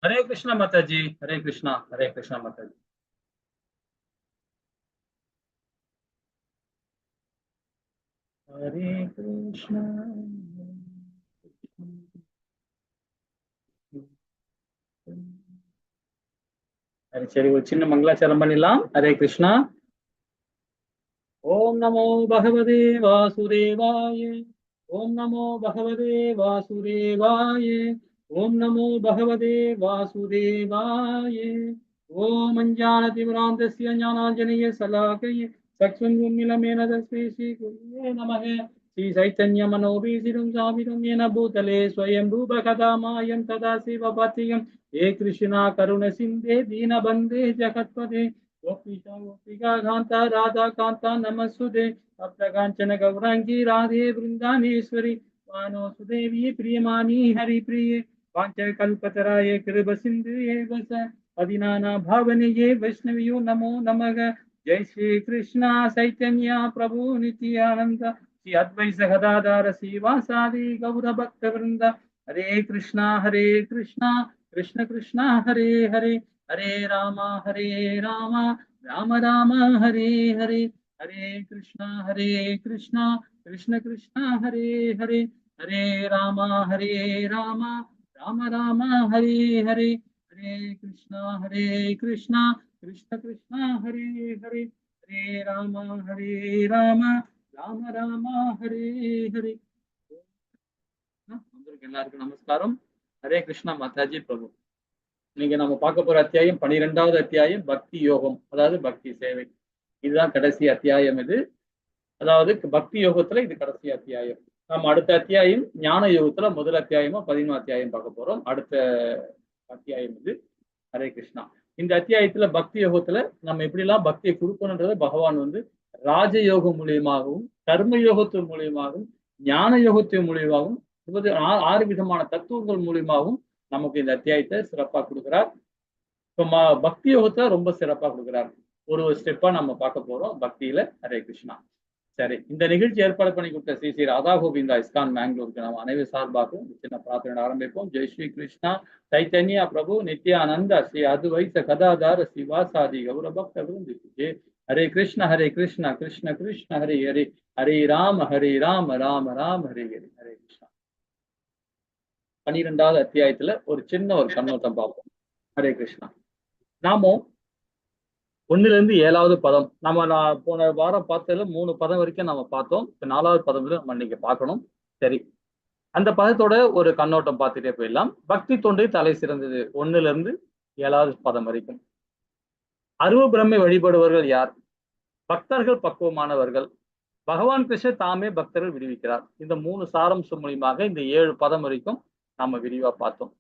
हरे कृष्णा माता जी, हरे कृष्णा माता जी। हरे कृष्णा। சரி, ஒரு சின்ன மங்களாச்சரம் பண்ணிடலாம். ஹரே கிருஷ்ணா. ஓம் நமோ பகவதே வாசுதேவாய. ஓம் நமோ பகவதே வாசுதேவாய. ஓம் நமோ பகவதே வாசுதேவாய. ஓம் அஞ்ஞானதிமிராந்தஸ்ய ஞானாஞ்சனேய சலாகய சக்ஷுன்மிலமேன தஸ்மை ஸ்ரீ குருவே நமः. श्री चैतन्य मनोभीषितं स्वामिनं येन भूतले स्वयं रूप कदा मायं तदा शिवपतियं हे कृष्णा करुण सिन्धे दीनबन्धे जगत्पते गोपीशा गोपिका कान्ता राधा कान्ता नमस्ते तप्त काञ्चन गौराङ्गी राधे वृन्दानेश्वरी वानोसुदेवी प्रियमानी हरिप्रिये वाञ्छकल्पतराय कृपसिन्धुये वस पदिनाना भावनिये वैष्णवियो नमो नमः। जय श्री कृष्णा चैतन्य प्रभु नित्यानंद श्री अद्वैत गदाधर श्रीवासादि गौर भक्त वृंद। हरे कृष्णा कृष्ण कृष्ण हरे हरे हरे राम राम राम हरे हरे हरे कृष्णा कृष्ण कृष्ण हरे हरे हरे राम राम राम हरे हरे हरे कृष्णा कृष्ण कृष्ण हरे हरे हरे राम राम राम हरे हरे। எல்லாருக்கும் நமஸ்காரம். ஹரே கிருஷ்ணா மாதாஜி பிரபு. நீங்க நம்ம பார்க்க போற அத்தியாயம் 12வது அத்தியாயம் பக்தி யோகம், அதாவது பக்தி சேவை. இதுதான் கடைசி அத்தியாயம். இது அதாவது பக்தி யோகத்துல இது கடைசி அத்தியாயம். நம்ம அடுத்த அத்தியாயம் ஞான யோகத்துல முதல் அத்தியாயமா 11 அத்தியாயம் பார்க்க போறோம். அடுத்த அத்தியாயம் இது. ஹரே கிருஷ்ணா. இந்த அத்தியாயத்துல பக்தி யோகத்துல நம்ம எப்படிலாம் பக்தியை கொடுக்கணுன்றத பகவான் ராஜயோகம் மூலியமாகவும் கர்ம யோகத்தின் மூலியமாகவும் ஞான யோகத்தின் மூலியமாகவும் 6 விதமான தத்துவங்கள் மூலியமாகவும் நமக்கு இந்த அத்தியாயத்தை சிறப்பா கொடுக்கிறார். இப்போ பக்தி யோகத்தை ரொம்ப சிறப்பா கொடுக்கிறார். ஒரு ஸ்டெப்பா நம்ம பார்க்க போறோம் பக்தியில. ஹரே கிருஷ்ணா. சரி, இந்த நிகழ்ச்சி ஏற்பாடு பண்ணி கொடுத்த ஸ்ரீ ஸ்ரீ ராதா கோவிந்தா இஸ்கான் பெங்களூருக்கு நம்ம அனைவரு சார்பாகவும் சின்ன பிரார்த்தனை ஆரம்பிப்போம். ஜெய் ஸ்ரீ கிருஷ்ணா சைத்தன்யா பிரபு நித்யானந்த ஸ்ரீ அத்வைத கதாதார ஸ்ரீவாசாதி கௌரபக்த விருந்தி. ஹரே கிருஷ்ண கிருஷ்ண கிருஷ்ண ஹரே ஹரே ஹரே ராம ராம ராம் ஹரே ஹரே. ஹரே கிருஷ்ணா. 12வது அத்தியாயத்துல ஒரு சின்ன ஒரு கண்ணோட்டம் பார்ப்போம். ஹரே கிருஷ்ணா. நாமும் 1ல இருந்து 7வது பதம் நம்ம போன வாரம் பார்த்ததுல 3 பதம் வரைக்கும் நம்ம பார்த்தோம். இப்ப 4வது பதம் நம்ம இன்னைக்கு பார்க்கணும். சரி, அந்த பதத்தோட ஒரு கண்ணோட்டம் பார்த்துட்டே போயிடலாம். பக்தி தொண்டை தலை சிறந்தது 1ல இருந்து 7வது பதம் வரைக்கும். அருவ பிரம்மை வழிபடுவர்கள் யார்? பக்தர்கள் பக்குவமானவர்கள். பகவான் கிருஷ்ணர் தாமே பக்தர்கள் விடுவிக்கிறார். இந்த 3 சாரம்சம் மூலியமாக இந்த 7 பதம் வரைக்கும் நாம விரிவா பார்த்தோம்.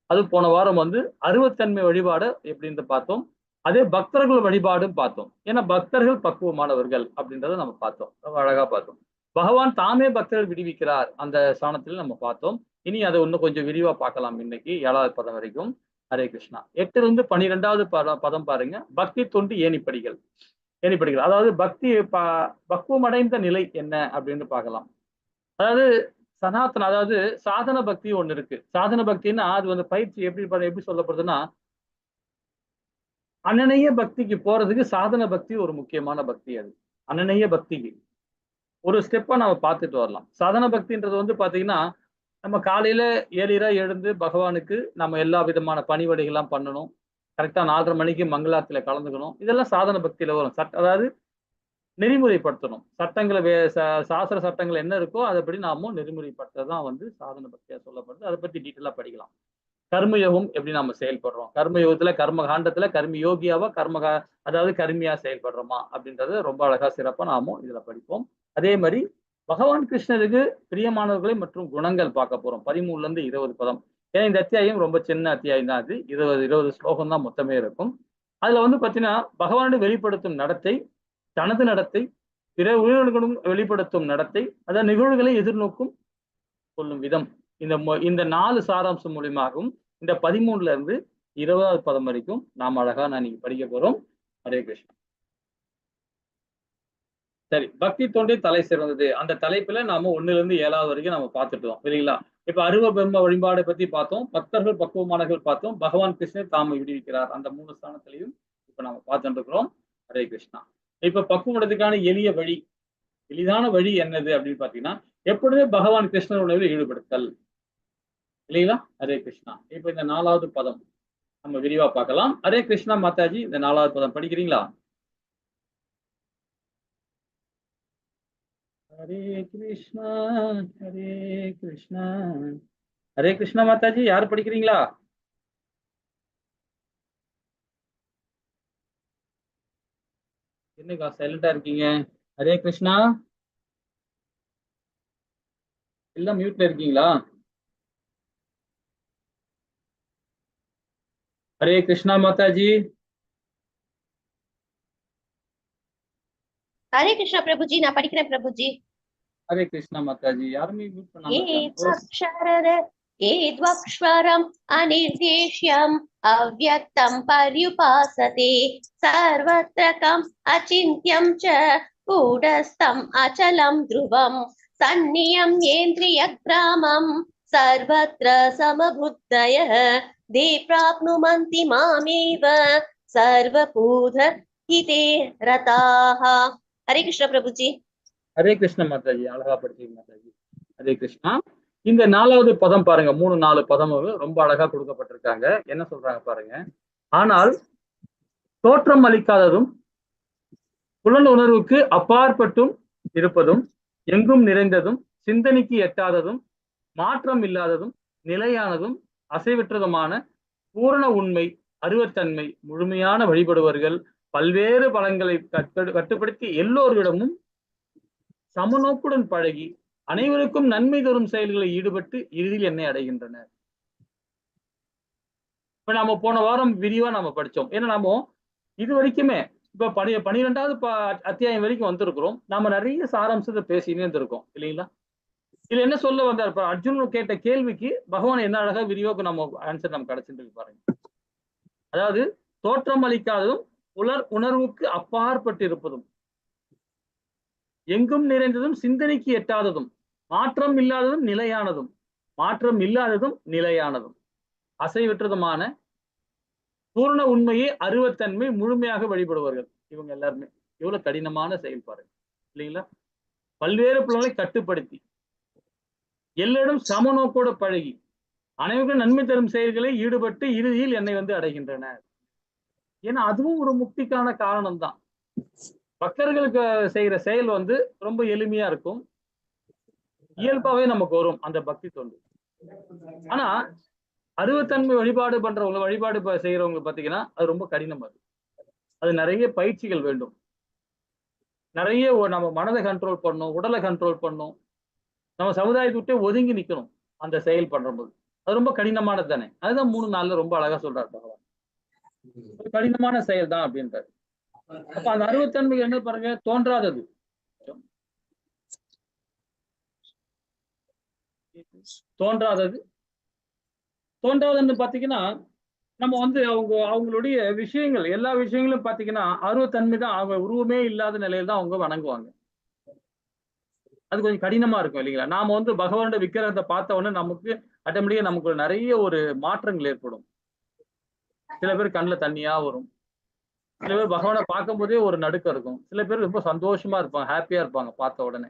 அது போன வாரம் அருவத்தன்மை வழிபாடு எப்படின்னு பார்த்தோம். அதே பக்தர்கள் வழிபாடும் பார்த்தோம். ஏன்னா பக்தர்கள் பக்குவமானவர்கள் அப்படின்றத நம்ம பார்த்தோம். ரொம்ப அழகா பார்த்தோம். பகவான் தாமே பக்தர்கள் விடுவிக்கிறார் அந்த ஸ்தானத்துல நம்ம பார்த்தோம். இனி அதை இன்னும் கொஞ்சம் விரிவா பார்க்கலாம் இன்னைக்கு 7வது பதம் வரைக்கும். ஹரே கிருஷ்ணா. 8ல இருந்து 12வது பதம் பாருங்க. பக்தி தொண்டு ஏணிப்படிகள். அதாவது பக்தி பக்குவம் அடைந்த நிலை என்ன அப்படின்னு பார்க்கலாம். அதாவது சனாதன, அதாவது சாதன பக்தி ஒண்ணு இருக்கு. சாதன பக்தின்னா அது பயிற்சி எப்படி சொல்லப்படுதுன்னா, அனநேய பக்திக்கு போறதுக்கு சாதன பக்தி ஒரு முக்கியமான பக்தி. அது அனநேய பக்திக்கு ஒரு ஸ்டெப்பா நம்ம பார்த்துட்டு வரலாம். சாதன பக்தின்றது பாத்தீங்கன்னா, நம்ம காலையில ஏழிரா எழுந்து பகவானுக்கு நம்ம எல்லா விதமான பணிவடைகள்லாம் பண்ணணும். கரெக்டா 4:30 மணிக்கு மங்களாத்துல கலந்துக்கணும். இதெல்லாம் சாதன பக்தியில வரும். அதாவது நெறிமுறைப்படுத்தணும். சட்டங்களை சாஸ்திர சட்டங்கள் என்ன இருக்கோ அதைப்படி நாமும் நெறிமுறைப்படுத்ததான் சாதன பக்தியா சொல்லப்படுது. அதை பத்தி டீட்டெயிலா படிக்கலாம். கர்மயோகம் எப்படி நம்ம செயல்படுறோம், கர்மயோகத்துல கர்ம காண்டத்துல கர்ம யோகியாவா அதாவது கர்மியா செயல்படுறோமா அப்படின்றத ரொம்ப அழகா சிறப்பா நாமும் இதுல படிப்போம். அதே மாதிரி பகவான் கிருஷ்ணருக்கு பிரியமானவர்களை மற்றும் குணங்கள் பார்க்க போறோம். 13ல இருந்து 20 பதம். ஏன்னா இந்த அத்தியாயம் ரொம்ப சின்ன அத்தியாயம் தான். அது 20 ஸ்லோகம் தான் மொத்தமே இருக்கும். அதுல பாத்தீங்கன்னா பகவானுடைய வெளிப்படுத்தும் நடத்தை, தனது நடத்தை, பிற உயிர்களும் வெளிப்படுத்தும் நடத்தை, அதாவது நிகழ்வுகளை எதிர்நோக்கும் கொள்ளும் விதம், இந்த 4 சாராம்சம் மூலியமாகவும் இந்த 13ல இருந்து 20வது பதம் வரைக்கும் நாம் அழகா இன்னைக்கு படிக்க போறோம். ஹரே கிருஷ்ணா. சரி, பக்தி தொண்டை தலை சிறந்தது அந்த தலைப்புல நாம 1ல இருந்து 7வது வரைக்கும் நம்ம பார்த்துட்டோம் இல்லைங்களா? இப்ப அருவ பிரம்ம வழிபாடை பத்தி பார்த்தோம், பக்தர்கள் பக்குவமானர்கள் பார்த்தோம், பகவான் கிருஷ்ணர் தாம் விடுவிக்கிறார். அந்த 3 ஸ்தானத்திலையும் இப்ப நம்ம பார்த்துட்டு இருக்கிறோம். ஹரே கிருஷ்ணா. இப்ப பக்குவத்துக்கான எளிய வழி, எளிதான வழி என்னது அப்படின்னு பாத்தீங்கன்னா, எப்பொழுதுமே பகவான் கிருஷ்ணர் உணவில் ஈடுபடுத்தல் இல்லைங்களா? ஹரே கிருஷ்ணா. இப்ப இந்த 4வது பதம் நம்ம விரிவா பார்க்கலாம். ஹரே கிருஷ்ணா மாதாஜி, இந்த 4வது பதம் படிக்கிறீங்களா? ஹரே கிருஷ்ணா, ஹரே கிருஷ்ணா, ஹரே கிருஷ்ணா மாதாஜி, யாரு படிக்கிறீங்களா? என்னக்கா சைலண்டா இருக்கீங்க? ஹரே கிருஷ்ணா, எல்லாம் மியூட்ல இருக்கீங்களா? ஹரே கிருஷ்ணா மாதாஜி. ஹரே கிருஷ்ணா பிரபுஜி, நான் படிக்கிறேன் பிரபுஜி. ஹரே கிருஷ்ணா மாதாஜி, யாருமே மியூட் பண்ணாம ஏத்வக்ஸ்வரம் அநிர்தேஷ்யம் அவ்யக்தம் பர்யுபாசதே சர்வத்ரகம் அசிந்த்யம் ச கூடஸ்தம் அச்சலம் த்ருவம் சந்நியம் ஏந்திரிய கிராமம் சர்வத்ர சமபுத்தயः தே பிராப்னுமந்தி மாமேவ சர்வபூத ஹிதே ரதாः. ஹரே கிருஷ்ணா பிரபுஜி. ஹரே கிருஷ்ண மாதாஜி, அழகா படிச்சீங்க மாதாஜி. ஹரே கிருஷ்ணா. இந்த 4வது பதம் பாருங்க, 3-4 பதம் ரொம்ப அழகா கொடுக்கப்பட்டிருக்காங்க. என்ன சொல்றாங்க பாருங்க. ஆனால் தோற்றம் அளிக்காததும் புலன் உணர்வுக்கு அப்பாற்பட்டும் இருப்பதும் எங்கும் நிறைந்ததும் சிந்தனைக்கு எட்டாததும் மாற்றம் இல்லாததும் நிலையானதும் அசைவற்றதுமான பூரண உண்மை அருவத்தன்மை முழுமையான வழிபடுவர்கள் பல்வேறு பலன்களை கட்டுப்படுத்தி எல்லோரிடமும் சமநோக்குடன் பழகி அனைவருக்கும் நன்மை தரும் செயல்களில் ஈடுபட்டு இறுதியில் என்னை அடைகின்றனர். இப்ப நம்ம போன வாரம் விரிவா நம்ம படிச்சோம். ஏன்னா நம்ம இது வரைக்குமே இப்ப 12வது அத்தியாயம் வரைக்கும் வந்திருக்கிறோம். நாம நிறைய சாராம்சத்தை பேசினே இருந்திருக்கோம் இல்லைங்களா? இதுல என்ன சொல்ல வந்தார்? அர்ஜுனன் கேட்ட கேள்விக்கு பகவான் என்ன அழகா விரிவாக நம்ம ஆன்சர் நம்ம கிடைச்சிட்டு பாருங்க. அதாவது தோற்றம் அளிக்காததும் உணர்வுக்கு அப்பாற்பட்டு இருப்பதும் எங்கும் நிறைந்ததும் சிந்தனைக்கு எட்டாததும் மாற்றம் இல்லாததும் நிலையானதும் அசைவற்றதுமான பூர்ண உண்மையை அருவத்தன்மை முழுமையாக வழிபடுவார்கள். இவங்க எல்லாருமே எவ்வளவு கடினமான செயல் பாருங்க இல்லைங்களா? பல்வேறு புலன்களை கட்டுப்படுத்தி எல்லோரும் சமநோக்கோடு பழகி அனைவருக்கும் நன்மை தரும் செயல்களை ஈடுபட்டு இறுதியில் என்னை அடைகின்றனர். ஏன்னா அதுவும் ஒரு முக்திக்கான காரணம் தான். பக்தர்களுக்கு செய்யற செயல் ரொம்ப எளிமையா இருக்கும், இயல்பாவே நமக்கு வரும் அந்த பக்தி தொண்டு. ஆனா அருவத்தன்மை வழிபாடு பண்றவங்க, வழிபாடு செய்யறவங்க பாத்தீங்கன்னா அது ரொம்ப கடினம். அது நிறைய பயிற்சிகள் வேண்டும், நிறைய நம்ம மனதை கண்ட்ரோல் பண்ணணும், உடலை கண்ட்ரோல் பண்ணணும், நம்ம சமுதாயத்தை விட்டு ஒதுங்கி நிக்கணும். அந்த செயல் பண்றபோது அது ரொம்ப கடினமானது தானே. அதுதான் 3 நாள்ல ரொம்ப அழகா சொல்றாரு பகவான். ஒரு கடினமான செயல் தான் அப்படின்றாரு. அப்ப அந்த அருவத்தன்மை என்ன பாருங்க, தோன்றாதது. தோன்றாததுன்னு பாத்தீங்கன்னா நம்ம அவங்களுடைய விஷயங்கள், எல்லா விஷயங்களும் பாத்தீங்கன்னா அருவத்தன்மை தான். அவங்க உருவமே இல்லாத நிலையில தான் அவங்க வணங்குவாங்க. அது கொஞ்சம் கடினமா இருக்கும் இல்லைங்களா? நாம பகவானுடைய விக்கிரகத்தை பார்த்த உடனே நமக்கு ஆட்டோமேட்டிக்கா நமக்கு நிறைய ஒரு மாற்றங்கள் ஏற்படும். சில பேர் கண்ணுல தண்ணியா வரும், சில பேர் பகவானை பார்க்கும் போதே ஒரு நடுக்கம் இருக்கும், சில பேர் ரொம்ப சந்தோஷமா இருப்பாங்க, ஹாப்பியா இருப்பாங்க பார்த்த உடனே.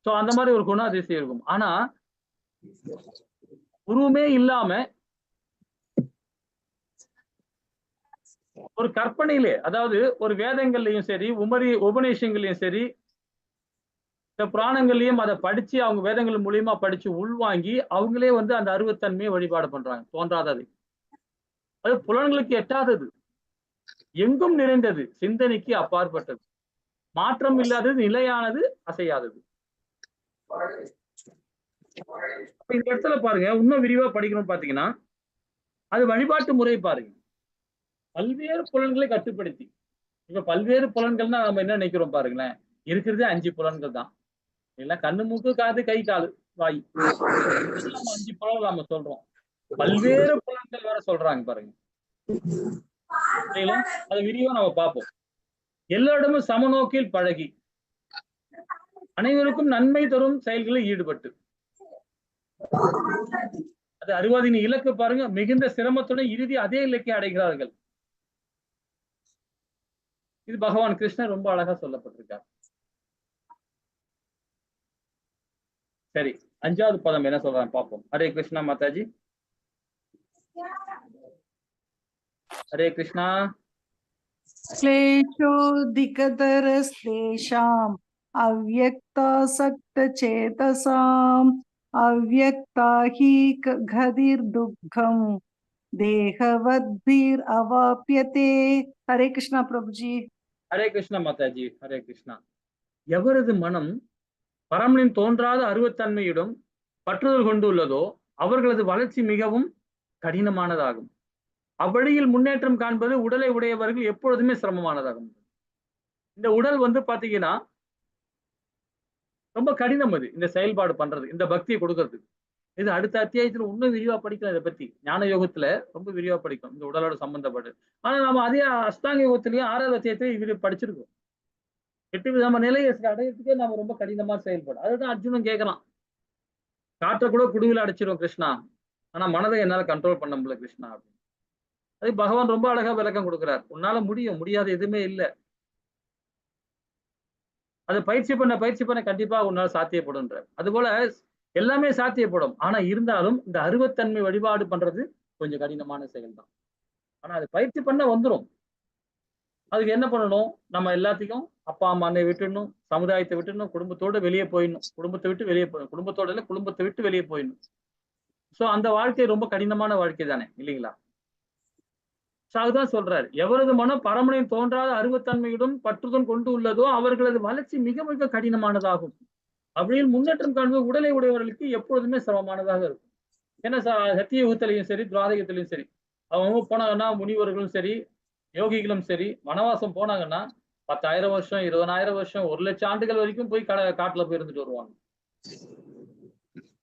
சோ அந்த மாதிரி ஒரு குணாதிசயம் இருக்கும். ஆனா உருவமே இல்லாம ஒரு கற்பனையிலே, அதாவது ஒரு வேதங்கள்லயும் சரி, உபநிஷங்கள்லயும் சரி, புராணங்கள்லயும் அதை படிச்சு அவங்க வேதங்கள் மூலியமா படிச்சு உள்வாங்கி அவங்களே அந்த அருவத்தன்மையை வழிபாடு பண்றாங்க. தோன்றாதது, அது புலன்களுக்கு எட்டாதது, எங்கும் நிறைந்தது, சிந்தனைக்கு அப்பாற்பட்டது, மாற்றம் இல்லாதது, நிலையானது, அசையாதது. இந்த இடத்துல பாருங்க, இன்னும் விரிவா படிக்கணும்னு பாத்தீங்கன்னா அது வழிபாட்டு முறை பாருங்க. பல்வேறு புலன்களை கட்டுப்படுத்தி, இப்ப பல்வேறு புலன்கள்னா நம்ம என்ன நினைக்கிறோம் பாருங்களேன், இருக்கிறதே 5 புலன்கள் தான் இல்ல, கண்ணு மூக்கு காது கை காலு வாய், 5 புலன்கள் நம்ம சொல்றோம். பல்வேறு புலன்கள் வேற சொல்றாங்க பாருங்க. அதை விரிவா நம்ம பார்ப்போம். எல்லோரிடமும் சமநோக்கில் பழகி அனைவருக்கும் நன்மை தரும் செயல்களில் ஈடுபட்டு அது அறுபதின் இலக்கு பாருங்க, மிகுந்த சிரமத்துடன் இறுதி அதே இலக்கை அடைகிறார்கள். இது பகவான் கிருஷ்ணர் ரொம்ப அழகா சொல்லப்பட்டிருக்கார். சரி, 5வது பதம் என்ன சொல்றாங்க பார்ப்போம். ஹரே கிருஷ்ணா மாதாஜி. ஹரே கிருஷ்ணா. क्लेशोऽधिकतरस्तेषाम् अव्यक्तासक्तचेतसाम् अव्यक्ता हि गतिर्दुःखम् देहवद्भिरवाप्यते. हरे कृष्णा प्रभु जी. ஹரே கிருஷ்ணா மாதாஜி. ஹரே கிருஷ்ணா. எவரது மனம் பரமனின் தோன்றாத அருவத்தன்மையிடம் பற்றுதல் கொண்டுள்ளதோ அவர்களது வளர்ச்சி மிகவும் கடினமானதாகும். அவ்வழியில் முன்னேற்றம் காண்பது உடலை உடையவர்கள் எப்பொழுதுமே சிரமமானதாகும். இந்த உடல் பாத்தீங்கன்னா ரொம்ப கடினம். அது இந்த செயல்பாடு பண்றது, இந்த பக்தியை கொடுக்கறது. இது அடுத்த அத்தியாயத்துல இன்னும் விரிவா படிக்கலாம். இதை பத்தி ஞான யோகத்துல ரொம்ப விரிவா படிக்கும், இந்த உடலோட சம்பந்தப்பட்டு. ஆனா நாம அதே அஷ்டாங்க யோகத்திலயும் 6வது அத்தியாயத்திலே இது படிச்சிருக்கோம். 8 விதமான நிலையை அடையறதுக்கே நாம ரொம்ப கடினமா செயல்படும். அதுதான் அர்ஜுனன் கேட்கலாம், காற்றை கூட குடுவில அடைச்சிரும் கிருஷ்ணா, ஆனா மனதை என்னால கண்ட்ரோல் பண்ண முடியல கிருஷ்ணா அப்படின்னு. அது பகவான் ரொம்ப அழகா விளக்கம் கொடுக்கிறார். உன்னால முடியும், முடியாத எதுவுமே இல்லை. அதை பயிற்சி பண்ண கண்டிப்பா உன்னால சாத்தியப்படும்ன்ற. அது போல எல்லாமே சாத்தியப்படும். ஆனா இருந்தாலும் இந்த அருவத்தன்மை வழிபாடு பண்றது கொஞ்சம் கடினமான செயல் தான். ஆனா அது பயிற்சி பண்ண வந்துடும். அதுக்கு என்ன பண்ணணும்? நம்ம எல்லாத்தையும் அப்பா அம்மா விட்டுடணும், சமுதாயத்தை விட்டுடணும், குடும்பத்தோட வெளியே போயிடணும். குடும்பத்தை விட்டு வெளியே போயிடணும். குடும்பத்தோட இல்ல, குடும்பத்தை விட்டு வெளியே போயிடணும். சோ அந்த வாழ்க்கை ரொம்ப கடினமான வாழ்க்கை தானே, இல்லைங்களா? அதுதான் சொல்றாரு, எவரது மனம் பரமனின் தோன்றாத அருவத்தன்மையுடன் பற்றுதல் கொண்டு உள்ளதோ அவர்களது வளர்ச்சி மிக மிக கடினமானதாகும். அப்படின்னு முன்னேற்றம் காண்பது உடலை உடையவர்களுக்கு எப்பொழுதுமே சிரமமானதாக இருக்கும். ஏன்னா சத்திய யுகத்திலையும் சரி, துவாதகத்திலையும் சரி, அவங்க போனாங்கன்னா முனிவர்களும் சரி, யோகிகளும் சரி, வனவாசம் போனாங்கன்னா 10,000 வருஷம், 20,000 வருஷம், 1,00,000 ஆண்டுகள் வரைக்கும் போய் காட்டுல போய் இருந்துட்டு வருவாங்க.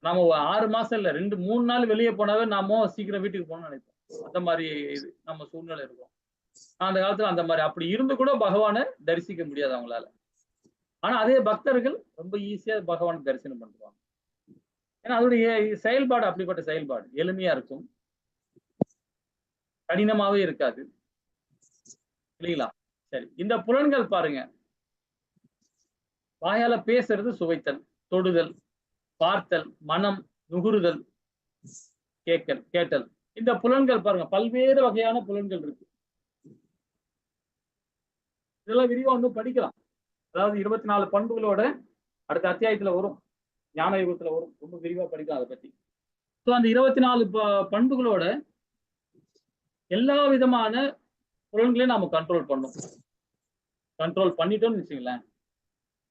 நாம 6 மாசம் இல்ல, 2-3 நாள் வெளியே போனாவே நாம சீக்கிரம் வீட்டுக்கு போகணும்னு நினைப்போம். அந்த மாதிரி இது நம்ம சூழ்நிலை இருக்கும். அந்த காலத்துல அந்த மாதிரி அப்படி இருந்து கூட பகவானை தரிசிக்க முடியாது அவங்களால. ஆனா அதே பக்தர்கள் ரொம்ப ஈஸியா பகவானை தரிசனம் பண்ணுவாங்க. ஏன்னா அதோடைய செயல்பாடு அப்படிப்பட்ட செயல்பாடு, எளிமையா இருக்கும், கடினமாவே இருக்காது, இல்லைங்களா? சரி, இந்த புலன்கள் பாருங்க, வாயால பேசுறது சுவைத்தல், தொடுதல், பார்த்தல், மனம், நுகருதல், கேட்டல். இந்த புலன்கள் பாருங்க, பல்வேறு வகையான புலன்கள் இருக்கு. இதெல்லாம் விரிவா படிக்கலாம். அதாவது 24 பண்புகளோட அடுத்த அத்தியாயத்துல வரும், ஞான யுகத்துல வரும், ரொம்ப விரிவா படிக்கலாம் அதை பத்தி. அந்த 24 பண்புகளோட எல்லா விதமான புலன்களையும் நாம கண்ட்ரோல் பண்ணும். கண்ட்ரோல் பண்ணிட்டோம்னு வச்சுங்களேன்,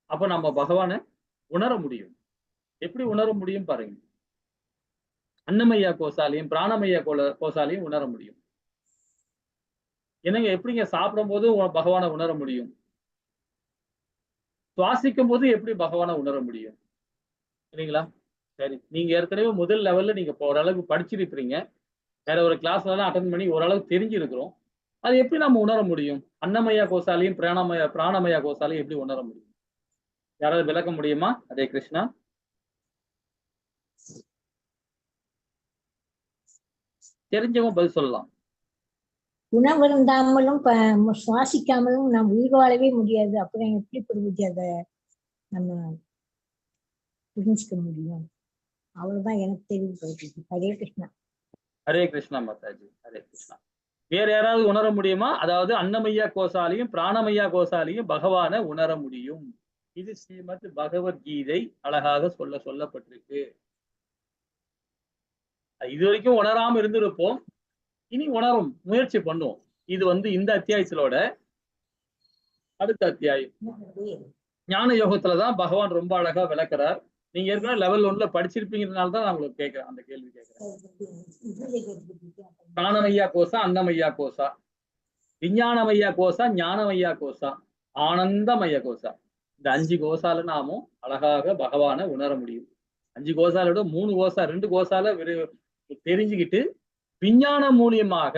அப்ப நம்ம பகவானை உணர முடியும். எப்படி உணர முடியும் பாருங்க, அன்னமய்யா கோசாலையும் பிராணமய்யா கோசாலையும் உணர முடியும். என்னங்க, எப்படிங்க சாப்பிடும் போது பகவானை உணர முடியும்? சுவாசிக்கும் போது எப்படி பகவானை உணர முடியும்? இல்லைங்களா? சரி, நீங்க ஏற்கனவே முதல் லெவல்ல நீங்க ஓரளவுக்கு படிச்சிருக்கிறீங்க, வேற ஒரு கிளாஸ்ல எல்லாம் அட்டன் பண்ணி ஓரளவுக்கு தெரிஞ்சிருக்கிறோம். அது எப்படி நம்ம உணர முடியும்? அன்னமய்யா கோசாலையும் பிராணமய்யா கோசாலையும் எப்படி உணர முடியும்? யாராவது விளக்க முடியுமா? ஹரே கிருஷ்ணா. தெரிஞ்சவங்க பதில் சொல்லலாம். உணவருந்தாமலும் சுவாசிக்காமலும் நாம் உயிர் வாழவே முடியாது. அப்புறம் எப்படி புரிஞ்சு அதை நம்ம புரிஞ்சுக்க முடியும்? அவ்வளவுதான் எனக்கு தெரிஞ்சு. ஹரே கிருஷ்ணா. ஹரே கிருஷ்ணா மாதாஜி. ஹரே கிருஷ்ணா. வேற யாராவது உணர முடியுமா? அதாவது அன்னமய்யா கோசாலையும் பிராணமய்யா கோசாலையும் பகவானை உணர முடியும். இது ஸ்ரீமத் பகவத்கீதை அழகாக சொல்லப்பட்டிருக்கு. இது வரைக்கும் உணராம இருந்திருப்போம், இனி உணரும் முயற்சி பண்ணுவோம். இது இந்த அத்தியாயத்திலோட அடுத்த அத்தியாயம். ஞான யோகத்துலதான் பகவான் ரொம்ப அழகா விளக்குறார். நீங்க ஏற்கனவே லெவல் 1ல படிச்சிருப்பீங்கனால்தான் நான் உங்களுக்கு கேட்கிறேன், அந்த கேள்வி கேட்கிறேன். பிராணமய்யா கோசா, அன்னமய்யா கோசா, விஞ்ஞானமய்யா கோசா, ஞானமய்யா கோசா, ஆனந்தமய்யா கோசா, இந்த 5 கோசால நாமும் அழகாக பகவானை உணர முடியும். 5 கோசாலோட 3 கோசா, 2 கோசால தெரிஞ்சுக்கிட்டு விஞ்ஞானம் மூலியமாக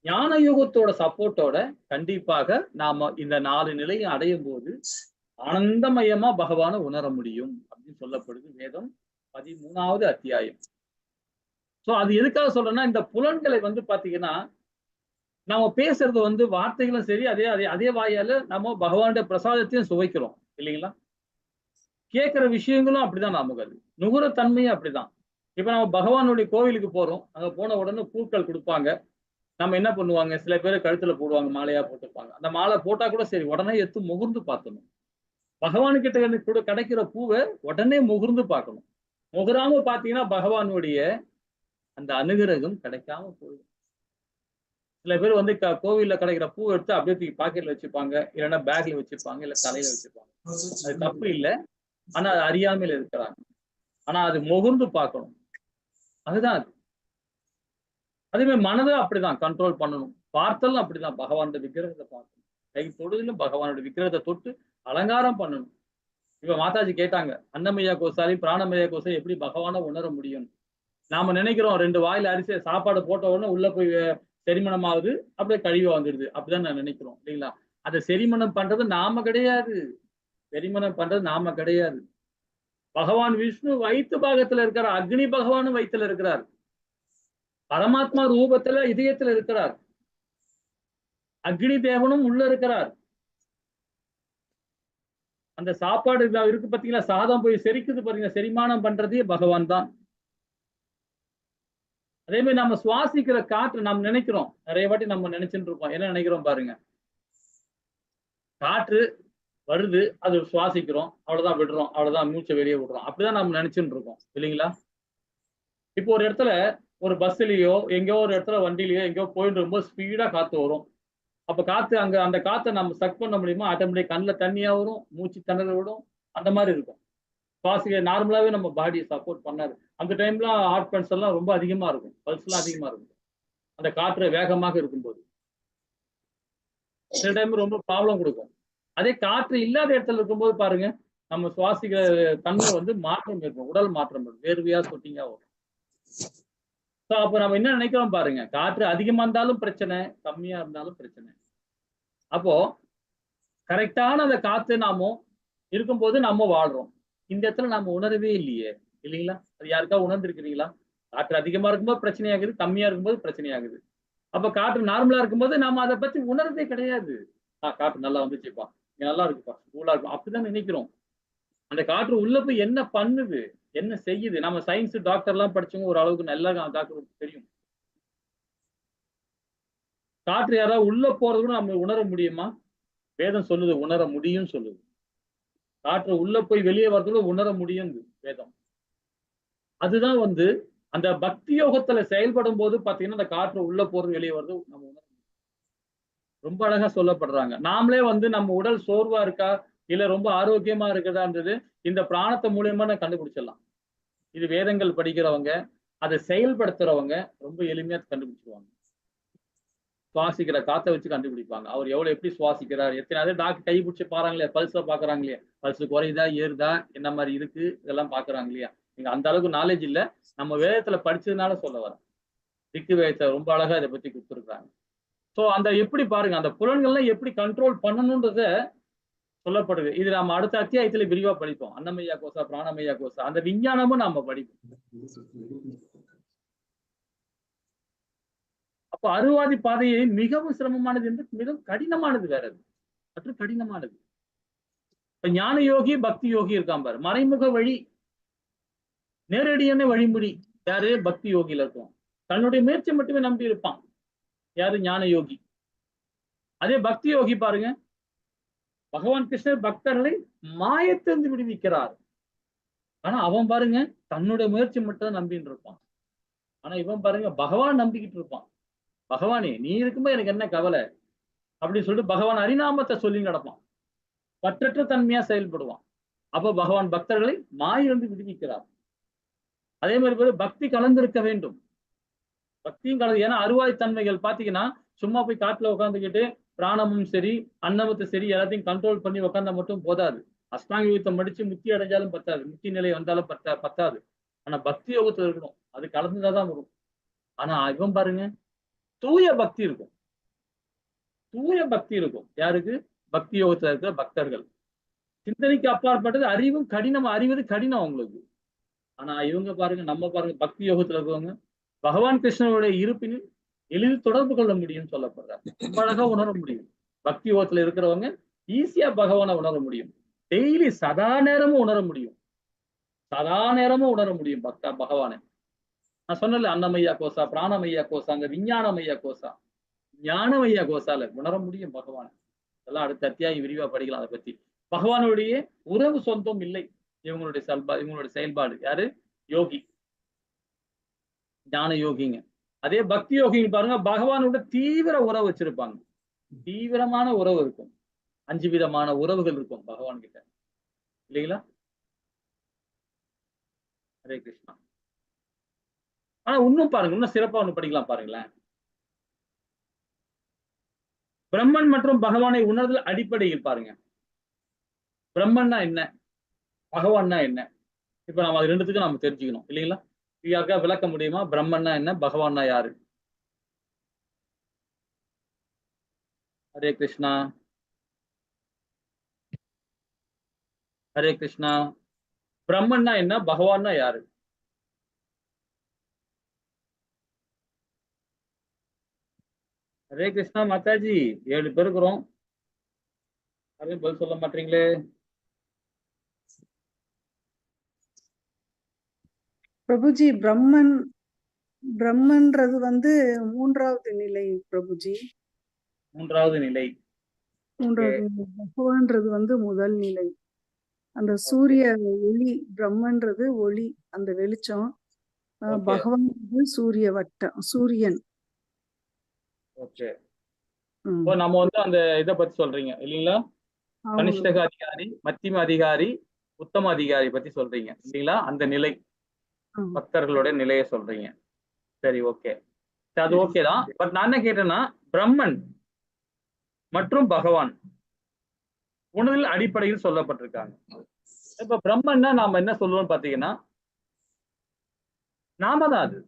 ஞான யோகத்தோட சப்போர்ட்டோட கண்டிப்பாக நாம இந்த 4 நிலையை அடையும் போது ஆனந்தமயமா பகவானை உணர முடியும் அப்படின்னு சொல்லப்படுது வேதம். 13வது அத்தியாயம். சோ அது எதுக்காக சொல்றேன்னா, இந்த புலன்களை வந்து பாத்தீங்கன்னா நம்ம பேசுறது வந்து வார்த்தைகளும் சரி, அதே அதே அதே வாயால நம்ம பகவானுடைய பிரசாதத்தையும் சுவைக்கிறோம் இல்லைங்களா? கேட்கிற விஷயங்களும் அப்படிதான் நமக்கு அது. நுகர தன்மையும் அப்படிதான். இப்ப நம்ம பகவானுடைய கோவிலுக்கு போறோம். அங்க போன உடனே பூக்கள் கொடுப்பாங்க. நம்ம என்ன பண்ணுவாங்க, சில பேர் கழுத்துல போடுவாங்க, மாலையா போட்டுப்பாங்க. அந்த மாலை போட்டா கூட சரி, உடனே எடுத்து முகர்ந்து பார்க்கணும். பகவான் கிட்ட இருந்து கூட கிடைக்கிற பூவை உடனே முகர்ந்து பார்க்கணும். முகராம பாத்தீங்கன்னா பகவானுடைய அந்த அனுகிரகம் கிடைக்காம போயிடும். சில பேர் வந்து கோவில்ல கிடைக்கிற பூ எடுத்து அப்படியே தூக்கி பாக்கெட்ல வச்சுப்பாங்க, இல்லைன்னா பேக்ல வச்சுப்பாங்க, இல்ல தலையில வச்சுப்பாங்க. அது தப்பு இல்லை, ஆனா அது அறியாமையில இருக்கிறாங்க. ஆனா அது முகர்ந்து பார்க்கணும். அதுதான் அது. அதே மாதிரி மனதை அப்படிதான் கண்ட்ரோல் பண்ணணும். பார்த்தலும் அப்படிதான், பகவானுடைய விக்கிரகத்தை பார்க்கணும். கை தொடுதிலும் பகவானுடைய விக்கிரகத்தை தொட்டு அலங்காரம் பண்ணணும். இப்ப மாதாஜி கேட்டாங்க, அன்னமய்யா கோசாரி பிராணமய்யா கோசாரி எப்படி பகவானை உணர முடியும்? நாம நினைக்கிறோம் 2 வாயில அரிசி சாப்பாடு போட்ட உடனே உள்ள போய் செரிமணம் ஆகுது, அப்படியே கழிவு வந்துடுது, அப்படிதான் நான் நினைக்கிறோம் இல்லைங்களா? அதை செரிமணம் பண்றது நாம கிடையாது. செரிமணம் பண்றது நாம கிடையாது. பகவான் விஷ்ணு வயிற்று பாகத்துல இருக்கிறார், அக்னி பகவானும் வயிற்றுல இருக்கிறார், பரமாத்மா ரூபத்துல இதயத்துல இருக்கிறார், அக்னி தேவனும் உள்ள இருக்கிறார். அந்த சாப்பாடு இருக்கு பாத்தீங்களா, சாதம் போய் செரிக்குது பாத்தீங்களா, செரிமானம் பண்றதே பகவான் தான். அதே மாதிரி நம்ம சுவாசிக்கிற காற்று நாம் நினைக்கிறோம், நிறைய வாட்டி நம்ம நினைச்சுட்டு இருக்கோம். என்ன நினைக்கிறோம் பாருங்க, காற்று வருது, அது சுவாசிக்கிறோம், அவ்வளவுதான் விடுறோம், அவ்வளவுதான் மூச்சை வெளியே விடுறோம், அப்படிதான் நம்ம நினைச்சுட்டு இருக்கோம் இல்லைங்களா? இப்போ ஒரு இடத்துல ஒரு பஸ்லயோ எங்கேயோ ஒரு இடத்துல வண்டியிலயோ எங்கேயோ போயிட்டு இருக்கும்போது ஸ்பீடா காத்து வரும். அப்ப காத்து அங்க அந்த காத்தை நம்ம சக் பண்ண முடியுமா? ஆட்டோமேட்டிக் கண்ணில் தண்ணியா வரும், மூச்சு திணற விடும், அந்த மாதிரி இருக்கும். சுவாசிக்க நார்மலாவே நம்ம பாடியை சப்போர்ட் பண்ணாது. அந்த டைம்ல ஹார்ட் பல்ஸ் எல்லாம் ரொம்ப அதிகமா இருக்கும், பல்ஸ் எல்லாம் அதிகமா இருக்கும் அந்த காற்று வேகமாக இருக்கும்போது. சில டைம் ரொம்ப ப்ராப்ளம் கொடுக்கும். அதே காற்று இல்லாத இடத்துல இருக்கும்போது பாருங்க, நம்ம சுவாசிக்கிற தன்மை வந்து மாற்றம் இருக்கும், உடல் மாற்றம் இருக்கும், வேர்வையா சொட்டிங்கா வரும். அப்ப நம்ம என்ன நினைக்கிறோம் பாருங்க, காற்று அதிகமா இருந்தாலும் பிரச்சனை, கம்மியா இருந்தாலும் பிரச்சனை. அப்போ கரெக்டான அந்த காத்து நாம இருக்கும்போது நம்ம வாழ்றோம். இந்த இடத்துல நாம உணரவே இல்லையே இல்லைங்களா? அது யாருக்கா உணர்ந்திருக்கிறீங்களா? காற்று அதிகமா இருக்கும்போது பிரச்சனையாகுது, கம்மியா இருக்கும்போது பிரச்சனையாகுது. அப்ப காற்று நார்மலா இருக்கும்போது நாம அதை பத்தி உணர்றதே கிடையாது. காற்று நல்லா வந்துச்சுப்பா, இங்க நல்லா இருக்குப்பா, கூலா இருக்கும், அப்படிதான் நினைக்கிறோம். அந்த காற்று உள்ள போய் என்ன பண்ணுது, என்ன செய்யுது? நம்ம சயின்ஸ் டாக்டர் எல்லாம் படிச்சவங்க ஒரு அளவுக்கு நல்லா டாக்டருக்கு தெரியும். காற்று யாராவது உள்ள போறது கூட நம்ம உணர முடியுமா? வேதம் சொல்லுது உணர முடியும் சொல்லுது. காற்று உள்ள போய் வெளியே வர்றதுல உணர முடியும் வேதம். அதுதான் வந்து அந்த பக்தி யோகத்துல செயல்படும் போது பாத்தீங்கன்னா, அந்த காற்று உள்ள போறது வெளியே வருது நம்ம உணர முடியும். ரொம்ப அழகா சொல்லப்படுறாங்க. நாமளே வந்து நம்ம உடல் சோர்வா இருக்கா, இல்ல ரொம்ப ஆரோக்கியமா இருக்குதான்றது இந்த பிராணத்தை மூலியமா நான் கண்டுபிடிச்சிடலாம். இது வேதங்கள் படிக்கிறவங்க, அதை செயல்படுத்துறவங்க ரொம்ப எளிமையா கண்டுபிடிச்சிருவாங்க. சுவாசிக்கிற காத்தை வச்சு கண்டுபிடிப்பாங்க. அவர் எவ்வளவு எப்படி சுவாசிக்கிறார், எத்தனை டாக்டர் கை பிடிச்சி பாருங்களே, பல்ஸை பாக்குறாங்க இல்லையா, பல்ஸ் குறையுதா ஏறுதா, என்ன மாதிரி இருக்கு, இதெல்லாம் பாக்குறாங்க இல்லையா? நீங்க அந்த அளவுக்கு நாலேஜ் இல்ல, நம்ம வேதத்துல படிச்சதுனால சொல்ல வரேன். திக்கு வேதத்தை ரொம்ப அழகா இதை பத்தி கொடுத்துருக்காங்க. சோ அந்த எப்படி பாருங்க, அந்த புலன்கள்லாம் எப்படி கண்ட்ரோல் பண்ணணும்ன்றத சொல்லப்படுது. இது நம்ம அடுத்த அத்தியாயத்துல விரிவா படிப்போம். அன்னமய்யா கோசா பிராணமய்யா கோசா அந்த விஞ்ஞானமும் நாம படிப்போம். அப்ப அறுவாதி பாதையை மிகவும் சிரமமானது என்று மிகவும் கடினமானது வேற, அது கடினமானது. இப்ப ஞான யோகி பக்தி யோகி இருக்கான் பாரு, மறைமுக வழி, நேரடியான வழிமுறை யாரு? பக்தி யோகியில இருக்கும். தன்னுடைய முயற்சி மட்டுமே நம்பி இருப்பான் யாரு? ஞான யோகி. அதே பக்தி யோகி பாருங்க, பகவான் கிருஷ்ணர் பக்தர்களை மாயத்திலிருந்து விடுவிக்கிறார். ஆனா அவன் பாருங்க தன்னுடைய முயற்சி மட்டும் நம்பின்னு இருப்பான். ஆனா இவன் பாருங்க பகவான் நம்பிக்கிட்டு இருப்பான். பகவானே நீ இருக்கும்போது எனக்கு என்ன கவலை அப்படின்னு சொல்லிட்டு பகவான் ஹரிநாமத்தை சொல்லி நடப்பான். பற்றற்ற தன்மையா செயல்படுவான். அப்ப பகவான் பக்தர்களை மாயிலிருந்து விடுவிக்கிறார். அதே மாதிரி பக்தி கலந்திருக்க வேண்டும். பக்தியும் கலந்து, ஏன்னா அறுவாய் தன்மைகள் பாத்தீங்கன்னா சும்மா போய் காட்டுல உட்காந்துக்கிட்டு பிராணமும் சரி அன்னமும் சரி எல்லாத்தையும் கண்ட்ரோல் பண்ணி உட்காந்தா மட்டும் போதாது. அஷ்டாங்க யோகத்தை முடிச்சு முக்தி அடைஞ்சாலும் பத்தாது, முக்தி நிலை வந்தாலும் பத்தாது. ஆனா பக்தி யோகத்துல இருக்கணும், அது கலந்துதான் வரும். ஆனா இவன் பாருங்க தூய பக்தி இருக்கும், தூய பக்தி இருக்கும். யாருக்கு? பக்தி யோகத்துல இருக்கிற பக்தர்கள். சிந்தனைக்கு அப்பாற்பட்டது அறிவும் கடினம், அறிவது கடினம் அவங்களுக்கு. ஆனா இவங்க பாருங்க, நம்ம பாருங்க, பக்தி யோகத்துல இருக்கவங்க பகவான் கிருஷ்ணனுடைய இருப்பினில் எளிதில் தொடர்பு கொள்ள முடியும்னு சொல்லப்படுறாங்க. ரொம்ப அழகா உணர முடியும். பக்தி யோகத்துல இருக்கிறவங்க ஈஸியா பகவானை உணர முடியும். டெய்லி சதா நேரமும் உணர முடியும். சதா நேரமும் உணர முடியும் பகவானை. நான் சொன்னல அன்னமய்யா கோசா, பிராணமய்யா கோசா, அங்க விஞ்ஞானமய்யா கோசா, ஞானமய்யா கோசால உணர முடியும் பகவான். இதெல்லாம் அடுத்த அத்தியாயம் விரிவா படிக்கலாம் அதை பத்தி. பகவானுடைய உறவு சொந்தம் இல்லை இவங்களுடைய செயல்பாடு. யாரு? யோகி, ஞான யோகிங்க. அதே பக்தி யோகிங்க பாருங்க, பகவானோட தீவிர உறவு வச்சிருப்பாங்க. தீவிரமான உறவு இருக்கும். 5 விதமான உறவுகள் இருக்கும் பகவான் கிட்ட, இல்லைங்களா? ஹரே கிருஷ்ணா. ஆனா இன்னும் பாருங்க, இன்னும் சிறப்பா ஒண்ணு படிக்கலாம் பாருங்களேன். பிரம்மன் மற்றும் பகவானை உணர்தல் அடிப்படையில் பாருங்க, பிரம்மன்னா என்ன, பகவான்னா என்ன? இப்ப நம்ம அது ரெண்டுத்துக்கும் நம்ம தெரிஞ்சுக்கணும், இல்லைங்களா? யாருக்கா விளக்க முடியுமா? பிரம்மன்னா என்ன, பகவான்னா யாரு? ஹரே கிருஷ்ணா. ஹரே கிருஷ்ணா. பிரம்மன்னா என்ன, பகவான்னா யாரு? ஹரே கிருஷ்ணா மாதாஜி. 7 பேர் இருக்கிறோம், யாரும் பதில் சொல்ல மாட்டீங்களே. பிரபுஜி, பிரம்மன்றது வந்து 3வது நிலை பிரபுஜி. 3வது நிலை. 3வது நிலை. பகவான்றது வந்து முதல் நிலை. அந்த சூரிய ஒளி, பிரம்மன்றது ஒளி, அந்த வெளிச்சம். பகவான் சூரிய வட்டம், சூரியன். ஓகே. இப்போ நம்ம வந்து அந்த இதை பத்தி சொல்றீங்க இல்லைங்களா? கனிஷ்டக அதிகாரி, மத்தியம அதிகாரி, உத்தம அதிகாரி பத்தி சொல்றீங்க இல்லைங்களா? அந்த நிலை, பக்தர்களுடைய நிலையை சொல்றீங்க. சரி, ஓகே, அது ஓகே தான். பட் நான் என்ன கேட்டேன்னா, பிரம்மன் மற்றும் பகவான் உணர்வில் அடிப்படையில் சொல்லப்பட்டிருக்காங்க. இப்ப பிரம்மன்னா நாம என்ன சொல்லுவோம் பாத்தீங்கன்னா, நாம தான் அது.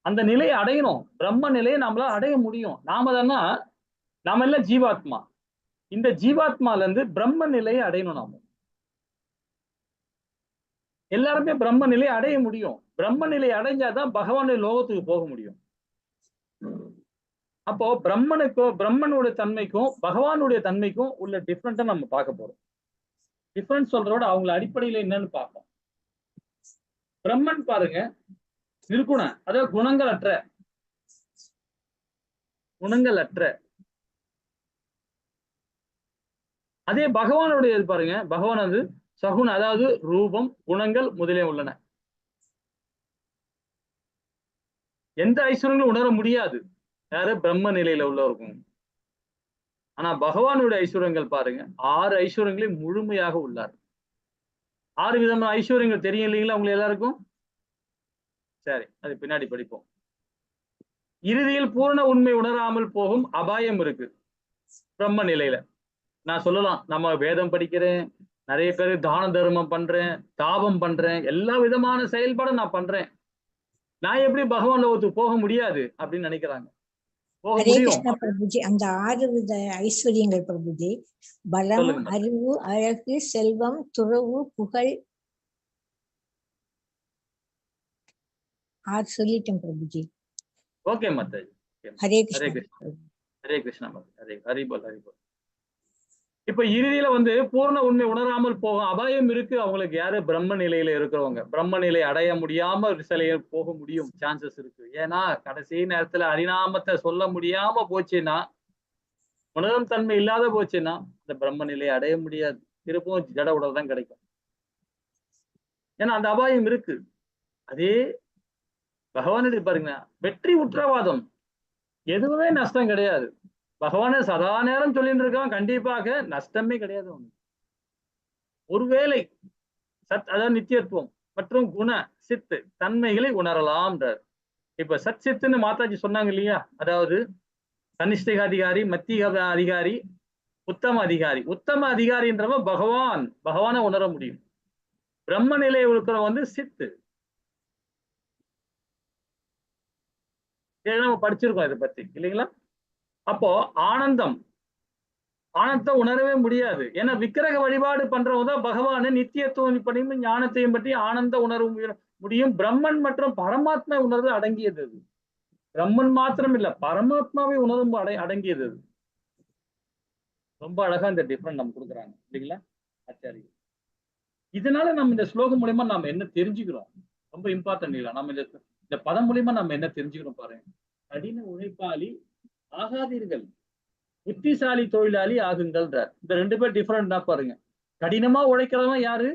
அந்த நிலையை அடையணும். பிரம்ம நிலையை நம்மளால அடைய முடியும். நாம தானா, நாம எல்லாம் ஜீவாத்மா. இந்த ஜீவாத்மால இருந்து பிரம்ம நிலையை அடையணும். நாம எல்லாருமே பிரம்ம நிலையை அடைய முடியும். பிரம்ம நிலையை அடைஞ்சாதான் பகவானுடைய லோகத்துக்கு போக முடியும். அப்போ பிரம்மனுடைய தன்மைக்கும் பகவானுடைய தன்மைக்கும் உள்ள டிஃபரெண்ட்டை நம்ம பார்க்க போறோம். டிஃபரன்ஸ் சொல்றதோட அவங்கள அடிப்படையில என்னன்னு பார்ப்போம். பிரம்மன் பாருங்க நிர்குண, அதாவது குணங்கள் அற்ற. அதே பகவானுடைய பாருங்க, பகவான் வந்து சகுன, அதாவது ரூபம், குணங்கள் முதலிய உள்ளன. எந்த ஐஸ்வர்யங்களும் உணர முடியாது யாரு? பிரம்ம நிலையில உள்ளவருக்கும். ஆனா பகவானுடைய ஐஸ்வர்யங்கள் பாருங்க, 6 ஐஸ்வர்யங்களையும் முழுமையாக உள்ளார். 6 விதமான ஐஸ்வர்யங்கள் தெரியும் இல்லைங்களா உங்களுக்கு எல்லாருக்கும்? சரி, அது பின்னாடி படிப்போம். இறுதியில் பூரண உண்மை உணராமல் போகும் அபாயம் இருக்கு பிரம்ம நிலையில. நான் சொல்லலாம், நம்ம வேதம் படிக்கிறேன், நிறைய பேர் தான தர்மம் பண்றேன், தாபம் பண்றேன், எல்லா விதமான செயல்பாடும் நான் பண்றேன், நான் எப்படி பகவான் லோகத்துக்கு போக முடியாது அப்படின்னு நினைக்கிறாங்க. ஹரே கிருஷ்ணா பிரபுஜி. அந்த 6 வித ஐஸ்வர்யங்கள் பிரபுஜி, பலம், அறிவு, அழகு, செல்வம், துறவு, புகழ், 6 சொல்லிட்டேன் பிரபுஜி. ஓகே மாதாஜி. ஹரே கிருஷ்ணா. ஹரே கிருஷ்ணா. ஹரிபோல் ஹரிபோல். இப்ப இறுதியில வந்து பூர்ண உண்மை உணராமல் போகும் அபாயம் இருக்கு அவங்களுக்கு. யாரு? பிரம்ம நிலையில இருக்கிறவங்க. பிரம்ம நிலை அடைய முடியாம சிலையை போக முடியும், சான்சஸ் இருக்கு. ஏன்னா கடைசி நேரத்துல ஹரிநாமத்தை சொல்ல முடியாம போச்சுன்னா, உணரும் தன்மை இல்லாத போச்சுன்னா அந்த பிரம்ம நிலையை அடைய முடியாது. திருப்பவும் ஜட உடல் தான் கிடைக்கும். ஏன்னா அந்த அபாயம் இருக்கு. அதே பகவானுடைய பாருங்க, வெற்றி உத்தரவாதம், எதுவுமே நஷ்டம் கிடையாது. பகவானை சதா நேரம் சொல்லிட்டு இருக்கான், கண்டிப்பாக நஷ்டமே கிடையாது. ஒருவேளை அதாவது நித்தியத்துவம் மற்றும் குண சித்து தன்மைகளை உணரலாம்ன்றார். இப்ப சத் சித்துன்னு மாதாஜி சொன்னாங்க இல்லையா? அதாவது கனிஷ்டிக அதிகாரி, மத்திய அதிகாரி, உத்தம அதிகாரி. உத்தம அதிகாரின்றவன் பகவானை உணர முடியும். பிரம்ம நிலையை இருக்கிறவன் வந்து சித்து. நம்ம படிச்சிருக்கோம் இதை பத்தி இல்லைங்களா? அப்போ ஆனந்தம், ஆனந்தத்தை உணரவே முடியாது. ஏன்னா விக்கிரக வழிபாடு பண்றவங்க தான் பகவானை நித்தியத்துவம் பண்ணியும் ஞானத்தையும் பற்றி ஆனந்த உணர்வு முடியும். பிரம்மன் மற்றும் பரமாத்மா உணர்வு அடங்கியது அது. பிரம்மன் மாத்திரம் இல்ல, பரமாத்மாவை உணர்வு அடங்கியது அது. ரொம்ப அழகா இந்த டிஃபரண்ட் நம்ம கொடுக்குறாங்க இல்லைங்களா ஆச்சாரிய. இதனால நம்ம இந்த ஸ்லோகம் மூலியமா நாம என்ன தெரிஞ்சுக்கிறோம், ரொம்ப இம்பார்ட்டன்ட் இல்ல. நம்ம இந்த பதம் மூலியமா நம்ம என்ன தெரிஞ்சுக்கிறோம் பாருங்க. கடின உழைப்பாளி ஆகாதீர்கள், புத்திசாலி தொழிலாளி ஆகுங்கள்ன்றார். இந்த 2 பேர் டிஃபரெண்ட் தான் பாருங்க. கடினமா உழைக்கிறவன் யாரு?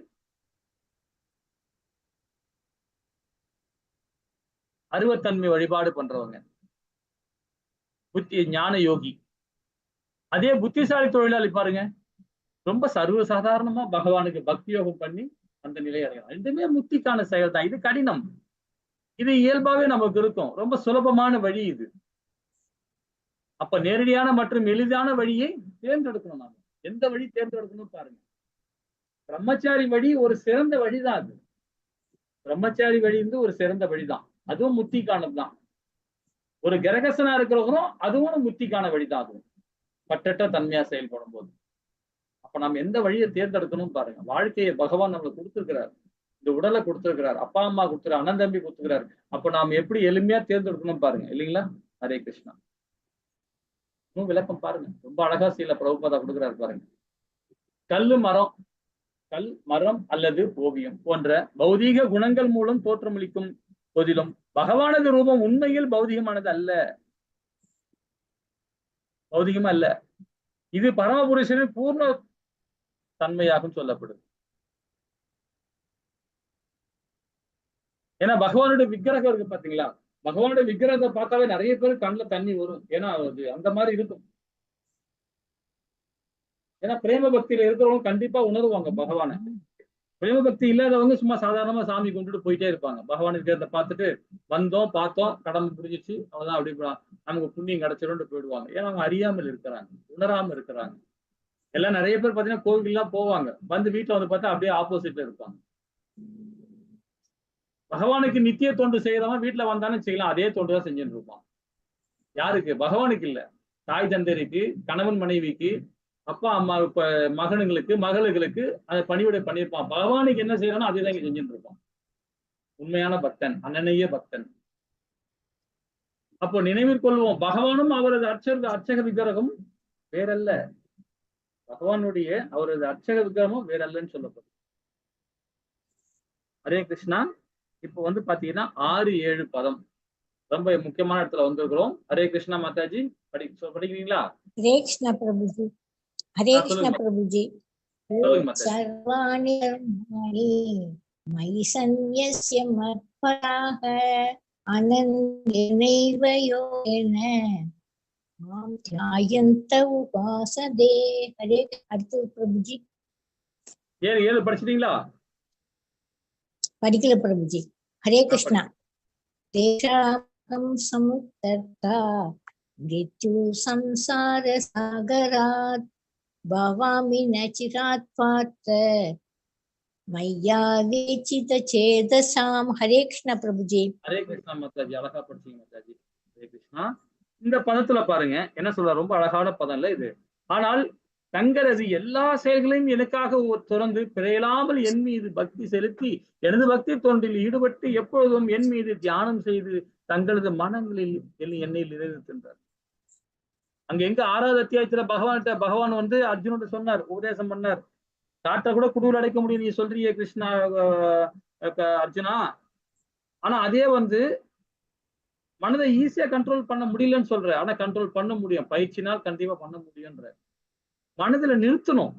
அருவத்தன்மை வழிபாடு பண்றவங்க, ஞான யோகி. அதே புத்திசாலி தொழிலாளி பாருங்க, ரொம்ப சர்வசாதாரணமா பகவானுக்கு பக்தி யோகம் பண்ணி அந்த நிலையை அடையலாம். 2மே முக்திக்கான செயல் தான். இது கடினம், இது இயல்பாவே நமக்கு இருக்கும். ரொம்ப சுலபமான வழி இது. அப்ப நேரடியான மற்றும் எளிதான வழியை தேர்ந்தெடுக்கணும். நாம எந்த வழி தேர்ந்தெடுக்கணும் பாருங்க. பிரம்மச்சாரி வழி ஒரு சிறந்த வழிதான். அது பிரம்மச்சாரி வழி ஒரு சிறந்த வழிதான், அதுவும் முக்திக்கானதுதான். ஒரு கிரகசனா இருக்கிறவங்களும் அதுவும் முக்திக்கான வழிதான். அதுவும் பற்றற்ற தன்மையா செயல்படும் போது. அப்ப நம்ம எந்த வழியை தேர்ந்தெடுக்கணும் பாருங்க. வாழ்க்கையை பகவான் நம்மளுக்கு கொடுத்திருக்கிறார், இந்த உடலை கொடுத்திருக்கிறார், அப்பா அம்மா கொடுத்துருக்காரு, அண்ணன் தம்பி கொடுத்துருக்காரு. அப்ப நாம எப்படி எளிமையா தேர்ந்தெடுக்கணும் பாருங்க இல்லைங்களா. ஹரே கிருஷ்ணா. இன்னும் விளக்கம் பாருங்க, ரொம்ப அழகா சீல பிரபுபாதா கொடுக்குறாரு பாருங்க. கல் மரம் அல்லது ஓவியம் போன்ற பௌதீக குணங்கள் மூலம் தோற்றமளிக்கும் போதிலும் பகவானது ரூபம் உண்மையில் பௌதிகமானது அல்ல, பௌதிகமா அல்ல. இது பரமபுருஷனின் பூர்ண தன்மையாகவும் சொல்லப்படுது. ஏன்னா பகவானுடைய விக்கிரகம் இருக்கு பாத்தீங்களா, பகவானுடைய விக்கிரகத்தை பார்த்தாவே நிறைய பேர் கண்ணுல தண்ணி வரும். ஏன்னா அது அந்த மாதிரி இருக்கும். ஏன்னா பிரேம பக்தியில இருக்கிறவங்க கண்டிப்பா உணர்வாங்க பகவானை. பிரேம பக்தி இல்லாதவங்க சும்மா சாதாரணமா சாமி கொண்டுட்டு போயிட்டே இருப்பாங்க. பகவான் இருக்கிறத பார்த்துட்டு வந்தோம் பார்த்தோம் கடமை புரிஞ்சிச்சு அவ்வளவுதான், அப்படி நமக்கு புண்ணியம் கிடைச்சிடும் போயிடுவாங்க. ஏன்னா அவங்க அறியாமல் இருக்கிறாங்க, உணராம இருக்கிறாங்க. எல்லாம் நிறைய பேர் பாத்தீங்கன்னா கோவில்லாம் போவாங்க, வந்து வீட்டுல வந்து பார்த்தா அப்படியே ஆப்போசிட்ல இருப்பாங்க. பகவானுக்கு நித்திய தொண்டு செய்யறவன் வீட்டுல வந்தாலும் செய்யலாம், அதே தொண்டு தான் செஞ்சுட்டு இருப்பான். யாருக்கு? பகவானுக்கு இல்ல, தாய் தந்தையருக்கு, கணவன் மனைவிக்கு, அப்பா அம்மா மகனுங்களுக்கு மகளுக்கு அதை பணிவிடை பண்ணியிருப்பான். பகவானுக்கு என்ன செய்யறானோ அதே தான் இங்க செஞ்சுட்டு இருப்பான். உண்மையான பக்தன், அண்ணனைய பக்தன். அப்போ நினைவில் கொள்வோம், பகவானும் அவரது அர்ச்சக விக்கிரகம் வேறல்ல. பகவானுடைய அவரது அர்ச்சக விக்கிரகமும் வேறல்லன்னு சொல்லப்படும். ஹரே கிருஷ்ணா. இப்போ வந்து பாத்தீங்கன்னா 6-7 பதம் ரொம்ப முக்கியமான இடத்துல வந்திருக்கிறோம். ஹரே கிருஷ்ணா மாதாஜி, படிக்கிறீங்களா? ஹரே கிருஷ்ணா பிரபுஜி. ஹரே கிருஷ்ணா பிரபுஜி. சர்வாணி கர்மாணி மயி சந்நியஸ்ய மத்பராக அனன்யநைவ யோகேன மாம் த்யாயந்த உபாசதே. ஹரே. அடுத்து பிரபுஜி 7 படிச்சிட்டீங்களா? படிக்கல பிரபுஜி. ஹரே கிருஷ்ணா. தேஷாகம் சமுத்தர்த்தா மிருத்யு சம்சார சாகராத் பவாமி நச்சிராத் பார்த்த மையா வேச்சித சேதசாம். ஹரே கிருஷ்ணா பிரபுஜி. ஹரே கிருஷ்ணா மாதாஜி, அழகா படிச்சீங்க மாதாஜி. ஹரே கிருஷ்ணா. இந்த பதத்துல பாருங்க என்ன சொல்ற, ரொம்ப அழகான பதம் இல்ல இது. ஆனால் தங்களது எல்லா செயல்களையும் எனக்காக துறந்து பிழையில்லாமல் என் மீது பக்தி செலுத்தி எனது பக்தி தொண்டில் ஈடுபட்டு எப்பொழுதும் என் மீது தியானம் செய்து தங்களது மனங்களில் என்னை நிறைவேற்றுகின்றார். அங்க எங்க 6வது அத்தியாயத்துல பகவான் வந்து அர்ஜுனோட சொன்னார், உபதேசம் பண்ணார். காற்றை கூட குடுவில் அடைக்க முடியும் நீ சொல்றீங்க கிருஷ்ணா அர்ஜுனா, ஆனா அதே வந்து மனதை ஈஸியா கண்ட்ரோல் பண்ண முடியலன்னு சொல்ற, ஆனா கண்ட்ரோல் பண்ண முடியும், பயிற்சினால் கண்டிப்பா பண்ண முடியும்ன்ற. மனதுல நிறுத்தணும்.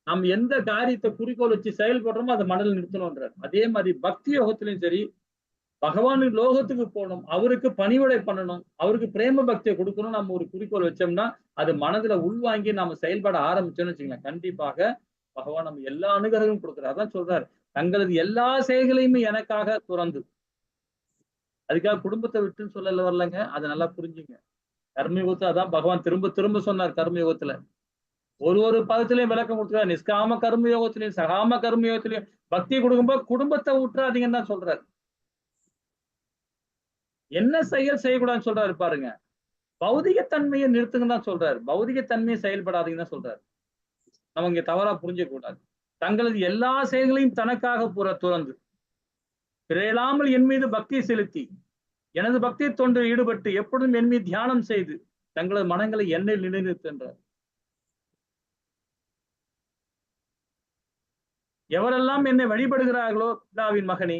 நம்ம எந்த காரியத்தை குறிக்கோள் வச்சு செயல்படுறோமோ அதை மனதில் நிறுத்தணும்ன்ற. அதே மாதிரி பக்தி யோகத்திலையும் சரி, பகவானு லோகத்துக்கு போகணும், அவருக்கு பணிவிடை பண்ணணும், அவருக்கு பிரேம பக்தியை கொடுக்கணும். நம்ம ஒரு குறிக்கோள் வச்சோம்னா அது மனதுல உள்வாங்கி நாம செயல்பட ஆரம்பிச்சோம்னு வச்சுக்கலாம், கண்டிப்பாக பகவான் நம்ம எல்லா அனுகிரகமும் கொடுக்குறாரு. அதான் சொல்றாரு, தங்களது எல்லா செயல்களையுமே எனக்காக துறந்து. அதுக்காக குடும்பத்தை விட்டுன்னு சொல்லல வரலங்க, அதை நல்லா புரிஞ்சுங்க. கர்மயுகத்தை அதான் பகவான் திரும்ப திரும்ப சொன்னார். கர்மயுகத்துல ஒரு பதத்திலையும் விளக்கம் கொடுத்துருக்காரு. நிஷ்காம கர்மயோகத்திலையும் சகாம கர்மயோகத்திலையும் பக்தி கொடுக்கும்போது குடும்பத்தை விட்டுறாதீங்கன்னு தான் சொல்றாரு. என்ன செயல் செய்யக்கூடாதுன்னு சொல்றாரு பாருங்க. பௌதிகத்தன்மையை நிறுத்துங்கன்னு தான் சொல்றாரு. பௌதிகத்தன்மையை செயல்படாதீங்கன்னு தான் சொல்றாரு. நம்ம இங்க தவறா புரிஞ்சுக்க கூடாது. தங்களது எல்லா செயல்களையும் தனக்காக துறந்து பிழையில்லாமல் என் மீது பக்தி செலுத்தி எனது பக்தி தொண்டு ஈடுபட்டு எப்பொழுதும் என் மீது தியானம் செய்து தங்களது மனங்களை என்னில் நிலைநிறுத்துகின்றார். எவரெல்லாம் என்னை வழிபடுகிறார்களோ பிதாவின் மகனே,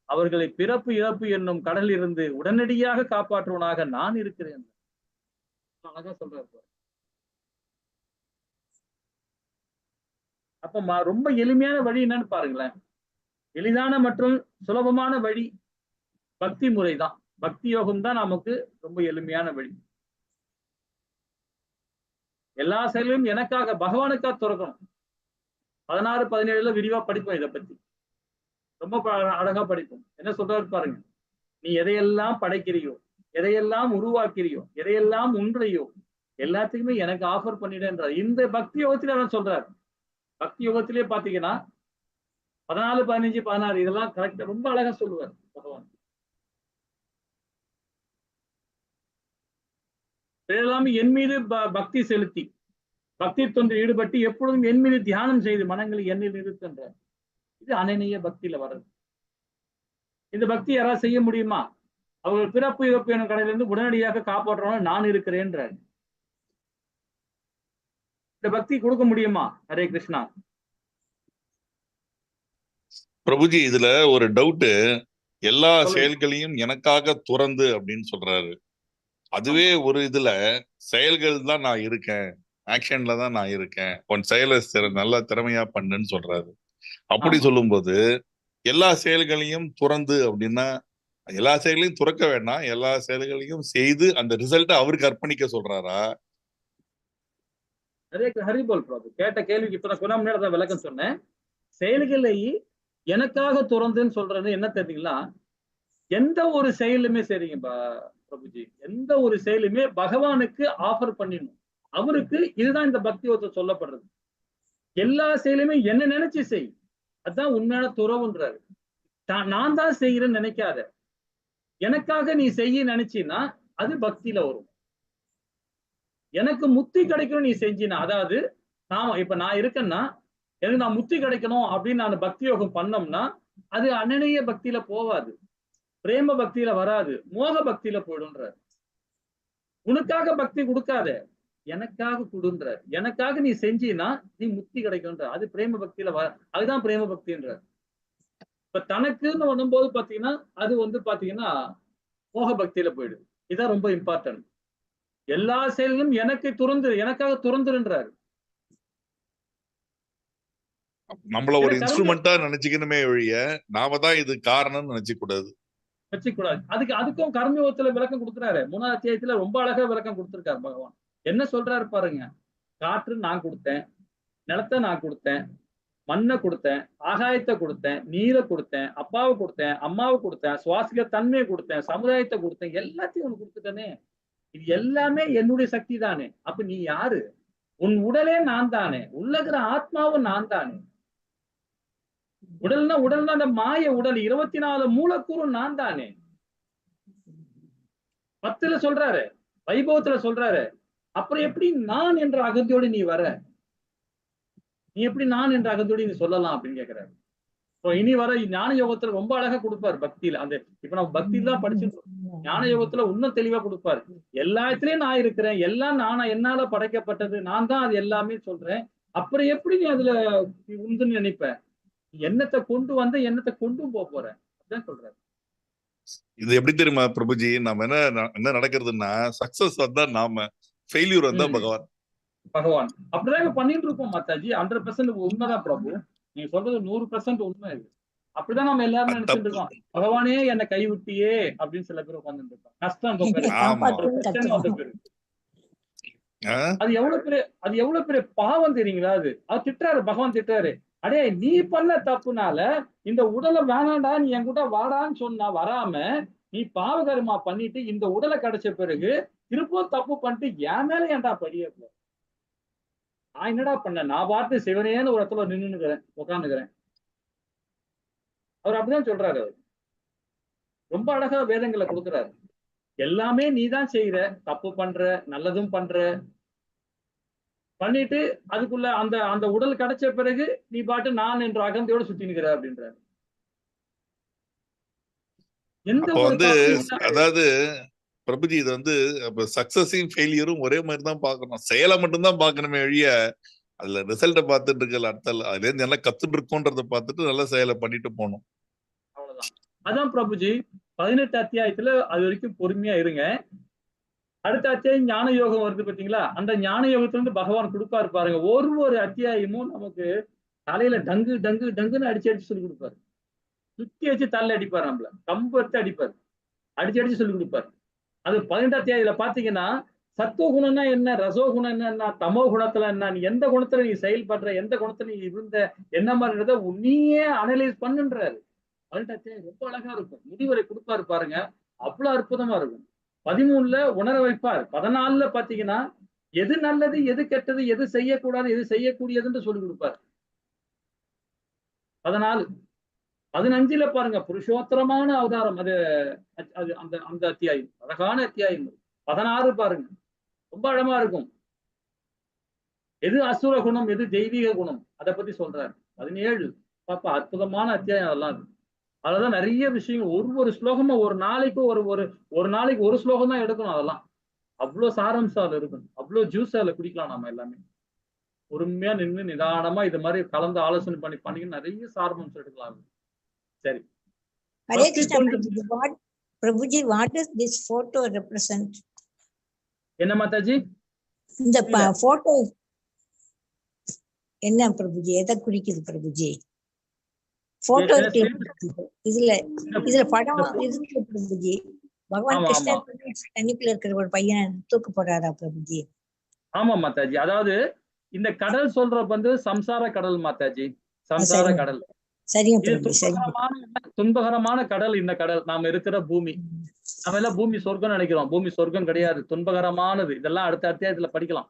அவர்களை பிறப்பு இறப்பு என்னும் கடலில் இருந்து உடனடியாக காப்பாற்றுவனாக நான் இருக்கிறேன். அழகா சொல்றாரு. அப்ப ரொம்ப எளிமையான வழி என்னன்னு பாருங்களேன். எளிதான மற்றும் சுலபமான வழி பக்தி முறைதான். பக்தி யோகம் தான் நமக்கு ரொம்ப எளிமையான வழி. எல்லா செயலையும் எனக்காக பகவானுக்காக துறக்கணும். 16, 17 விரிவா படிப்போம். இதை பத்தி ரொம்ப அழகா படிப்போம். என்ன சொல்றாரு பாருங்க. நீ எதையெல்லாம் படைக்கிறியோ, எதையெல்லாம் உருவாக்கிறியோ, எதையெல்லாம் உன்றையோ எல்லாத்துக்குமே எனக்கு ஆஃபர் பண்ணிடுன்றார். இந்த பக்தி யோகத்திலே அவன் சொல்றாரு. பக்தி யோகத்திலே பாத்தீங்கன்னா 14, 15, 16 இதெல்லாம் கரெக்டா ரொம்ப அழகா சொல்லுவார் பகவான். எல்லாமே என் மீது பக்தி செலுத்தி பக்தி தொண்டு ஈடுபட்டு எப்பொழுதும் என் மீது தியானம் செய்து மனங்களை என்னில் நிறுத்துன்றார். இது அனநிய பக்தியில வர்றது. இந்த பக்தி யாராவது செய்ய முடியுமா? அவர்கள் பிறப்பு இறப்பு எனும் கடையிலிருந்து உடனடியாக காப்பாற்றணும் நான் இருக்கிறேன்றார். இந்த பக்தி கொடுக்க முடியுமா? ஹரே கிருஷ்ணா. பிரபுஜி, இதுல ஒரு டவுட். எல்லா செயல்களையும் எனக்காக துறந்து அப்படின்னு சொல்றாரு. அதுவே ஒரு இதுல செயல்கள் தான் நான் இருக்கேன், ஆக்ஷன்ல தான் நான் இருக்கேன், உன் செயலை நல்லா திறமையா பண்ணுன்னு சொல்றாரு. அப்படி சொல்லும்போது எல்லா செயல்களையும் துறந்து அப்படின்னா எல்லா செயல்களையும் துறக்க வேண்டாம், எல்லா செயல்களையும் செய்து அந்த ரிசல்ட்டை அவருக்கு அர்ப்பணிக்க சொல்றாரா? ஹரிபோல் பிரபு கேட்ட கேள்விக்கு இப்ப கொஞ்ச நேரம் விளக்கம் சொன்னேன். செயல்களை எனக்காக துறந்துன்னு சொல்றது என்ன தெரியுங்களா? எந்த ஒரு செயலுமே சரிங்க பிரபுஜி, எந்த ஒரு செயலுமே பகவானுக்கு ஆஃபர் பண்ணிடணும். அவருக்கு இதுதான் இந்த பக்தி யோகத்தை சொல்லப்படுறது. எல்லா செயலுமே என்ன நினைச்சு செய், அதுதான் உண்மையான துறவுன்றாரு. நான் தான் செய்யறேன்னு நினைக்காத, எனக்காக நீ செய்ய நினைச்சின்னா அது பக்தியில வரும். எனக்கு முக்தி கிடைக்கணும் நீ செஞ்சினா, அதாவது இப்ப நான் இருக்கேன்னா எனக்கு நான் முக்தி கிடைக்கணும் அப்படின்னு நான் பக்தி யோகம் பண்ணோம்னா அது அனநிய பக்தியில போவாது, பிரேம பக்தியில வராது, மோக பக்தியில போயிடும்ன்றார். உனக்காக பக்தி கொடுக்காத, எனக்காக கொடுன்றார். எனக்காக நீ செஞ்சினா நீ முக்தி கிடைக்கும்ன்ற, அது பிரேம பக்தியில அதுதான் பிரேம பக்தின்றார். இப்ப தனக்குன்னு வரும்போது பாத்தீங்கன்னா அது பாத்தீங்கன்னா மோக பக்தியில போயிடுது. இதுதான் ரொம்ப இம்பார்ட்டன்ட். எல்லா செயல்களும் எனக்காக துறந்துருன்றாரு. நம்மள ஒரு இன்ஸ்ட்ருமெண்டா நினைச்சுக்கணுமே ஒழிய நாம தான் இது காரணம்னு நினைச்சுக்க கூடாது. அதுக்கும் கர்மயோகத்துல விளக்கம் கொடுக்குறாரு. 3ஆம் அத்தியாயத்துல ரொம்ப அழகா விளக்கம் கொடுத்திருக்காரு பகவான். என்ன சொல்றாரு பாருங்க. காற்று நான் கொடுத்தேன், நிலத்தை நான் கொடுத்தேன், மண்ணை கொடுத்தேன், ஆகாயத்தை கொடுத்தேன், நீரை கொடுத்தேன், அப்பாவை கொடுத்தேன், அம்மாவை கொடுத்தேன், சுவாசிக்க தன்மையை கொடுத்தேன், சமுதாயத்தை கொடுத்தேன், எல்லாத்தையும் உனக்கு கொடுத்துட்டேனே. இது எல்லாமே என்னுடைய சக்தி தானே. அப்ப நீ யாரு? உன் உடலே நான் தானே, உள்ளகிற ஆத்மாவும் நான் தானே. உடல்னா அந்த மாய உடல், 24 மூலக்கூறும் நான் தானே. 10ல சொல்றாரு, வைபவத்துல சொல்றாரு. அப்புறம் எப்படி நான் என்ற அகந்தியோடு நீ வர? நீ எப்படி நான் என்ற அகந்தியோடு நீ சொல்லலாம் அப்படின்னு கேட்கிறாரு. இனி வர ஞான யோகத்துல ரொம்ப அழகா கொடுப்பாரு பக்தியில. அந்த இப்ப நம்ம பக்தியில தான் படிச்சுட்டோம். ஞான யோகத்துல இன்னும் தெளிவா கொடுப்பாரு. எல்லாத்துலயும் நான் இருக்கிறேன், எல்லாம் என்னால படைக்கப்பட்டது, நான் தான் அது எல்லாமே சொல்றேன். அப்புறம் எப்படி நீ அதுல உண்டுன்னு நினைப்ப? எண்ணத்தை கொண்டு வந்த எண்ணத்தை கொண்டும் போற அப்படிதான் சொல்றாரு. இது எப்படி தெரியுமா பிரபுஜி? நம்ம என்ன நடக்கிறதுன்னா, சக்சஸ் வந்தா நாம, ஃபெயிலியர் வந்தா பகவான். அப்படிதான் பண்ணிட்டு இருப்போம் மாதாஜி. 100% உண்மைதான் பிரபு. நீங்க சொல்றது 100% உண்மை. இது அப்படிதான் நம்ம எல்லாரும் நினைச்சிட்டு இருக்கோம். பகவானே என்னை கைவிட்டியே அப்படின்னு சில பேர் உட்கார்ந்துட்டு இருக்கோம். கஷ்டம் பேரு. அது எவ்வளவு பெரிய பாவம் தெரியுங்களா? அது திட்டுறாரு, பகவான் திட்டுறாரு. அடே, நீ பண்ண தப்புனால இந்த உடலை வேணாண்டா, நீ என் கூட வாடான்னு சொன்னா வராம நீ பாவகரமா பண்ணிட்டு இந்த உடலை கிடைச்ச பிறகு திருப்பவும் தப்பு பண்ணிட்டு என் மேல ஏன்டா படிய? நான் என்னடா பண்ண? நான் பார்த்து சிவனேன்னு ஒரு இடத்துல நின்னுக்கிறேன், உட்காந்துக்கிறேன். அவர் அப்படிதான் சொல்றாரு. அவர் ரொம்ப அழகா வேதங்களை கொடுக்குறாரு. எல்லாமே நீ தான் செய்யற, தப்பு பண்ற, நல்லதும் பண்ற, பண்ணிட்டு அதுக்குள்ள அந்த அந்த உடல் கிடைச்ச பிறகு நீ பாட்டு நான் என்ற அகந்தையோட சுத்தி நிக்கிற அப்படின்றாரு. எந்த அப்ப ஒரு வந்து தப்பும் இல்ல. அதாவது பிரபுஜி இது வந்து அப்ப சக்சஸையும் ஃபெயிலியரும் ஒரே மாதிரி தான் பார்க்கணும். செயலை மட்டும்தான் பார்க்கணுமே ஒழிய அதுல ரிசல்ட்டை பார்த்துட்டு இருக்கல அர்த்தம் இல்ல. அதுல இருந்து நல்லா கத்துட்டு இருக்கோன்றத பார்த்துட்டு நல்ல செயலை பண்ணிட்டு போகணும். அவ்வளவுதான். அதான் பிரபுஜி 18 அத்தியாயத்துல அது வரைக்கும் பொறுமையா இருங்க. அடுத்த அத்தியாயம் ஞான யோகம் வருது பாத்தீங்களா? அந்த ஞான யோகத்துல இருந்து பகவான் கொடுப்பாரு பாருங்க. ஒரு அத்தியாயமும் நமக்கு தலையில டங்கு டங்கு டங்குன்னு அடிச்சு அடிச்சு சொல்லி கொடுப்பாரு. சுத்தி வச்சு தள்ள அடிப்பாரு, நம்மள கம்பு எடுத்து அடிப்பாரு, அடிச்சு அடிச்சு சொல்லி கொடுப்பாரு. அது 18 அத்தியாயத்துல பாத்தீங்கன்னா சத்துவ குணம்னா என்ன, ரசோ குணம் என்ன, தமோ குணத்துல என்ன, நீ எந்த குணத்துல நீ செயல்படுற, எந்த குணத்துல நீ இருந்த, என்ன மாதிரின்றத நீயே அனலைஸ் பண்ணுன்றாரு. 18 அத்தியாயம் ரொம்ப அழகா இருக்கும். முடிவுரை கொடுப்பாரு பாருங்க, அவ்வளவு அற்புதமா இருக்கும். 13ல உணர வைப்பார். 14ல பாத்தீங்கன்னா எது நல்லது, எது கெட்டது, எது செய்யக்கூடாது, எது செய்யக்கூடியதுன்னு சொல்லி கொடுப்பார். 14 15ல பாருங்க புருஷோத்தரமான அவதாரம். அது அது அந்த அந்த அத்தியாயம் அழகான அத்தியாயம். 16 பாருங்க ரொம்ப அழகா இருக்கும். எது அசுர குணம், எது தெய்வீக குணம், அதை பத்தி சொல்றாரு. 17 பாப்பா அற்புதமான அத்தியாயம் அதெல்லாம் இருக்கு. அதுலதான் நிறைய விஷயங்கள் ஒரு ஸ்லோகமா ஒரு நாளைக்கு ஒரு நாளைக்கு ஒரு ஸ்லோகம் தான் எடுக்கணும். அதெல்லாம் அவ்வளவு சாரம்சம் அதுல இருக்கும். அவ்வளவு ஜூஸ் அதுல குடிக்கலாம். நம்ம எல்லாமே பொறுமையா நின்று நிதானமா இது மாதிரி கலந்து ஆலோசனை பண்ணி நிறைய சாரம்சம் எடுக்கலாம். சரி, Hare பக்தி Krishna தொண்டு. Prabhuji, what does this photo represent? என்ன மாதாஜி? இந்த இல்ல. போட்டோ என்ன பிரபுஜி, எதை குறிக்குது பிரபுஜி? போட்டோ இதுல படம் இருக்கு பிரபுஜி. பகவான் ஆமா, கிருஷ்ணர் ஆமா. தண்ணிக்குள்ள இருக்கிற ஒரு பையன் தூக்கு போடுறாரா பிரபுஜி? ஆமா மாதாஜி, அதாவது இந்த கடல் சொல்ற வந்து சம்சார கடல் மாதாஜி, சம்சார சரிங்க. கடல். சரிங்க இது பிரபுஜி, சரிங்க. துன்பகரமான கடல். இந்த கடல் நாம இருக்கிற பூமி, நம்ம எல்லாம் பூமி சொர்க்கம் நினைக்கிறோம். பூமி சொர்க்கம் கிடையாது, துன்பகரமானது. இதெல்லாம் அடுத்த அத்தியாயத்துல படிக்கலாம்.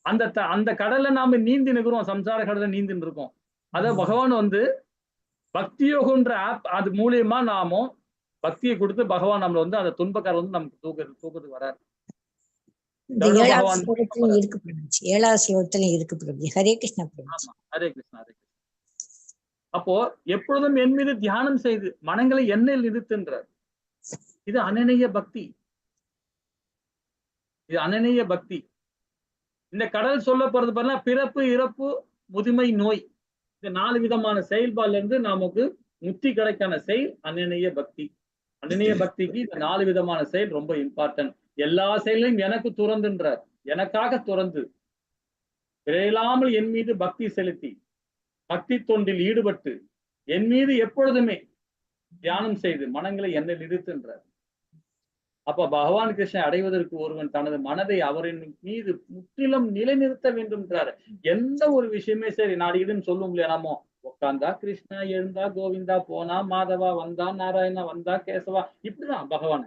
அந்த கடல்ல நாம நீந்தி நிற்கிறோம், சம்சார கடல்ல நீந்தின்னு இருக்கோம். அத பகவான் வந்து பக்தி யோகன்ற ஆப் அது மூலியமா நாம பக்தியை கொடுத்து பகவான் நம்மள வந்து அந்த துன்பக்காரர் வந்து நமக்கு தூக்கத்துக்கு வராரு. இந்த 7வது ஸ்லோகத்திலும் இருக்கு பிரபுஜி. 7வது ஸ்லோகத்திலும் இருக்கு பிரபுஜி. ஹரே கிருஷ்ணா பிரபுஜி. ஹரே கிருஷ்ணா, ஹரே கிருஷ்ணா. அப்போ எப்பொழுதும் என் மீது தியானம் செய்து மனங்களை எண்ணெயில் நிறுத்துன்றார். இது அனநேய பக்தி, இது அனநேய பக்தி. இந்த கடல் சொல்ல போறது பாருங்க, பிறப்பு, இறப்பு, முதுமை, நோய், இந்த 4 விதமான செயல்பாடுல இருந்து நமக்கு முக்தி கிடைக்கான செயல் அனநேய பக்தி. அனநேய பக்திக்கு இந்த 4 விதமான செயல் ரொம்ப இம்பார்ட்டன்ட். எல்லா செயலையும் எனக்கு துறந்துன்றார், எனக்காக துறந்து விரையில்லாமல் என் மீது பக்தி செலுத்தி பக்தி தொண்டில் ஈடுபட்டு என் மீது எப்பொழுதுமே தியானம் செய்து மனங்களை என்னை நிறுத்துன்றார். அப்ப பகவான் கிருஷ்ணன் அடைவதற்கு ஒருவன் தனது மனதை அவரின் மீது முற்றிலும் நிலைநிறுத்த வேண்டும்ன்றாரு. எந்த ஒரு விஷயமே சரி, நாடிக்குதுன்னு சொல்லும் இல்லையா, நம்ம உட்காந்தா கிருஷ்ணா, எழுந்தா கோவிந்தா, போனா மாதவா, வந்தா நாராயணா, வந்தா கேசவா, இப்படிதான் பகவான்.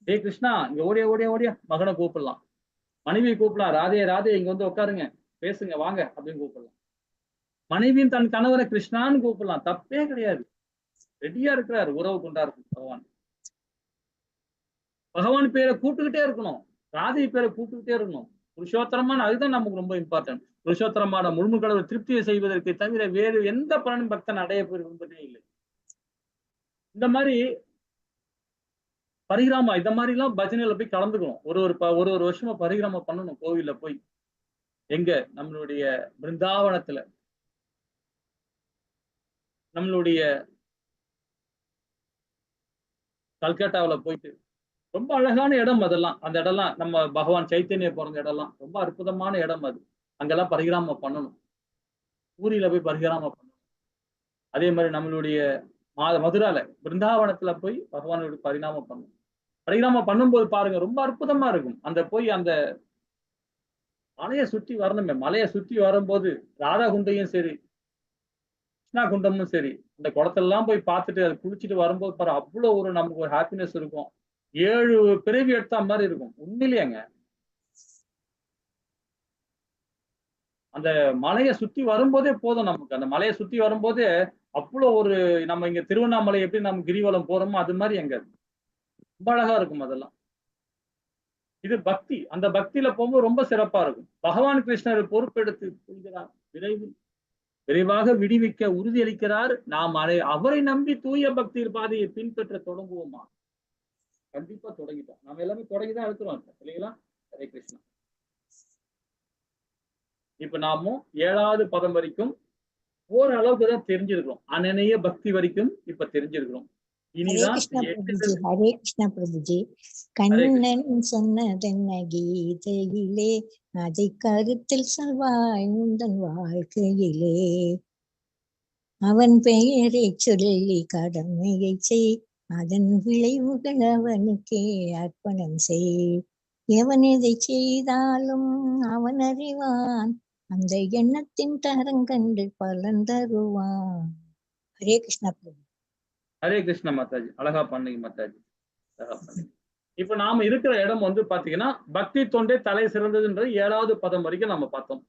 டே கிருஷ்ணா, இங்க ஓடியா ஓடியா ஓடியா, மகனை கூப்பிடலாம், மனைவியை கூப்பிடலாம், ராதே ராதே இங்க வந்து உட்காருங்க, பேசுங்க, வாங்க அப்படின்னு கூப்பிடலாம். மனைவியின் தன் கணவரை கிருஷ்ணான்னு கூப்பிடலாம், தப்பே கிடையாது. ரெடியா இருக்கிறார் உறவு கொண்டாடுறது பகவான். பகவான் பேரை கூப்பிட்டுக்கிட்டே இருக்கணும், ராதை பேரை கூப்பிட்டுக்கிட்டே இருக்கணும். புருஷோத்தரமான அதுதான் நமக்கு ரொம்ப இம்பார்ட்டன்ட். புருஷோத்தரமான முழுமுதல் திருப்தியை செய்வதற்கு தவிர வேறு எந்த பலனும் பக்தன் அடைய விரும்பவே இல்லை. இந்த மாதிரி பரிகிராமா இந்த மாதிரி எல்லாம் பஜனையில போய் கலந்துக்கணும். ஒரு வருஷமா பரிகிராமா பண்ணணும் கோவில்ல போய். எங்க நம்மளுடைய பிருந்தாவனத்துல, நம்மளுடைய கல்கட்டாவில போயிட்டு ரொம்ப அழகான இடம் அதெல்லாம். அந்த இடம்லாம் நம்ம பகவான் சைத்தன்ய பிறந்த இடம்லாம் ரொம்ப அற்புதமான இடம் அது. அங்கெல்லாம் பரிகிராம பண்ணணும். பூரியில போய் பரிகிராம பண்ணணும். அதே மாதிரி நம்மளுடைய மதுரால பிருந்தாவனத்துல போய் பகவானுடைய பரிணாமம் பண்ணணும். பரிகிராமம் பண்ணும்போது பாருங்க ரொம்ப அற்புதமா இருக்கும். அந்த மலையை சுற்றி வரணுமே, மலையை சுற்றி வரும்போது ராதா குண்டையும் சரி, கிருஷ்ணா குண்டமும் சரி, அந்த குளத்தெல்லாம் போய் பார்த்துட்டு அதை குளிச்சுட்டு வரும்போது பாரு, அவ்வளவு ஒரு நமக்கு ஒரு ஹாப்பினஸ் இருக்கும். 7 பிறவி எடுத்த மாதிரி இருக்கும். உண்மையிலேங்க அந்த மலையை சுத்தி வரும்போதே போதும் நமக்கு. அந்த மலையை சுத்தி வரும்போதே அவ்வளவு ஒரு, நம்ம இங்க திருவண்ணாமலை எப்படி நம்ம கிரிவலம் போறோமோ அது மாதிரி எங்க ரொம்ப அழகா இருக்கும் அதெல்லாம். இது பக்தி. அந்த பக்தியில போகும்போது ரொம்ப சிறப்பா இருக்கும். பகவான் கிருஷ்ணர் பொறுப்பெடுத்து கொள்கிறார். விரைவாக விடுவிக்க உறுதியளிக்கிறார். நாம் அவரை நம்பி தூய பக்தியில் பாதையை பின்பற்ற தொடங்குவோமா? கண்டிப்பா தொடங்கிட்டோம். நம்ம எல்லாமே தொடங்கிதான் இருக்கிறோம் இல்லைங்களா? ஹரே கிருஷ்ணா. இப்ப நாமும் 7வது பதம் வரைக்கும் ஓரளவுக்கு தான் தெரிஞ்சிருக்கிறோம். அனநேய பக்தி வரைக்கும் இப்ப தெரிஞ்சிருக்கிறோம். ஹரே இனிதான் கிருஷ்ணா பிரபுஜி, ஹரே கிருஷ்ணா பிரபுஜி. கண்ணன் சொன்னதென்ன கீதையிலே, அதை கருத்தில் சொல்வாய் உந்தன் வாழ்க்கையிலே. அவன் பெயரை சொல்லி கடமையை செய், அதன் விளைவுகள் அவனுக்கே அர்ப்பணம் செய். எவன் எதை செய்தாலும் அவன் அறிவான், அந்த எண்ணத்தின் தரங்கண்டு பலன் தருவான். ஹரே கிருஷ்ணா பிரபு. ஹரே கிருஷ்ண மாதாஜி. அழகா பண்ணீங்க மாதாஜி. இப்ப நாம இருக்கிற இடம் வந்து பாத்தீங்கன்னா பக்தி தொண்டே தலை சிறந்ததுன்றது 7வது பதம் வரைக்கும் நம்ம பார்த்தோம்.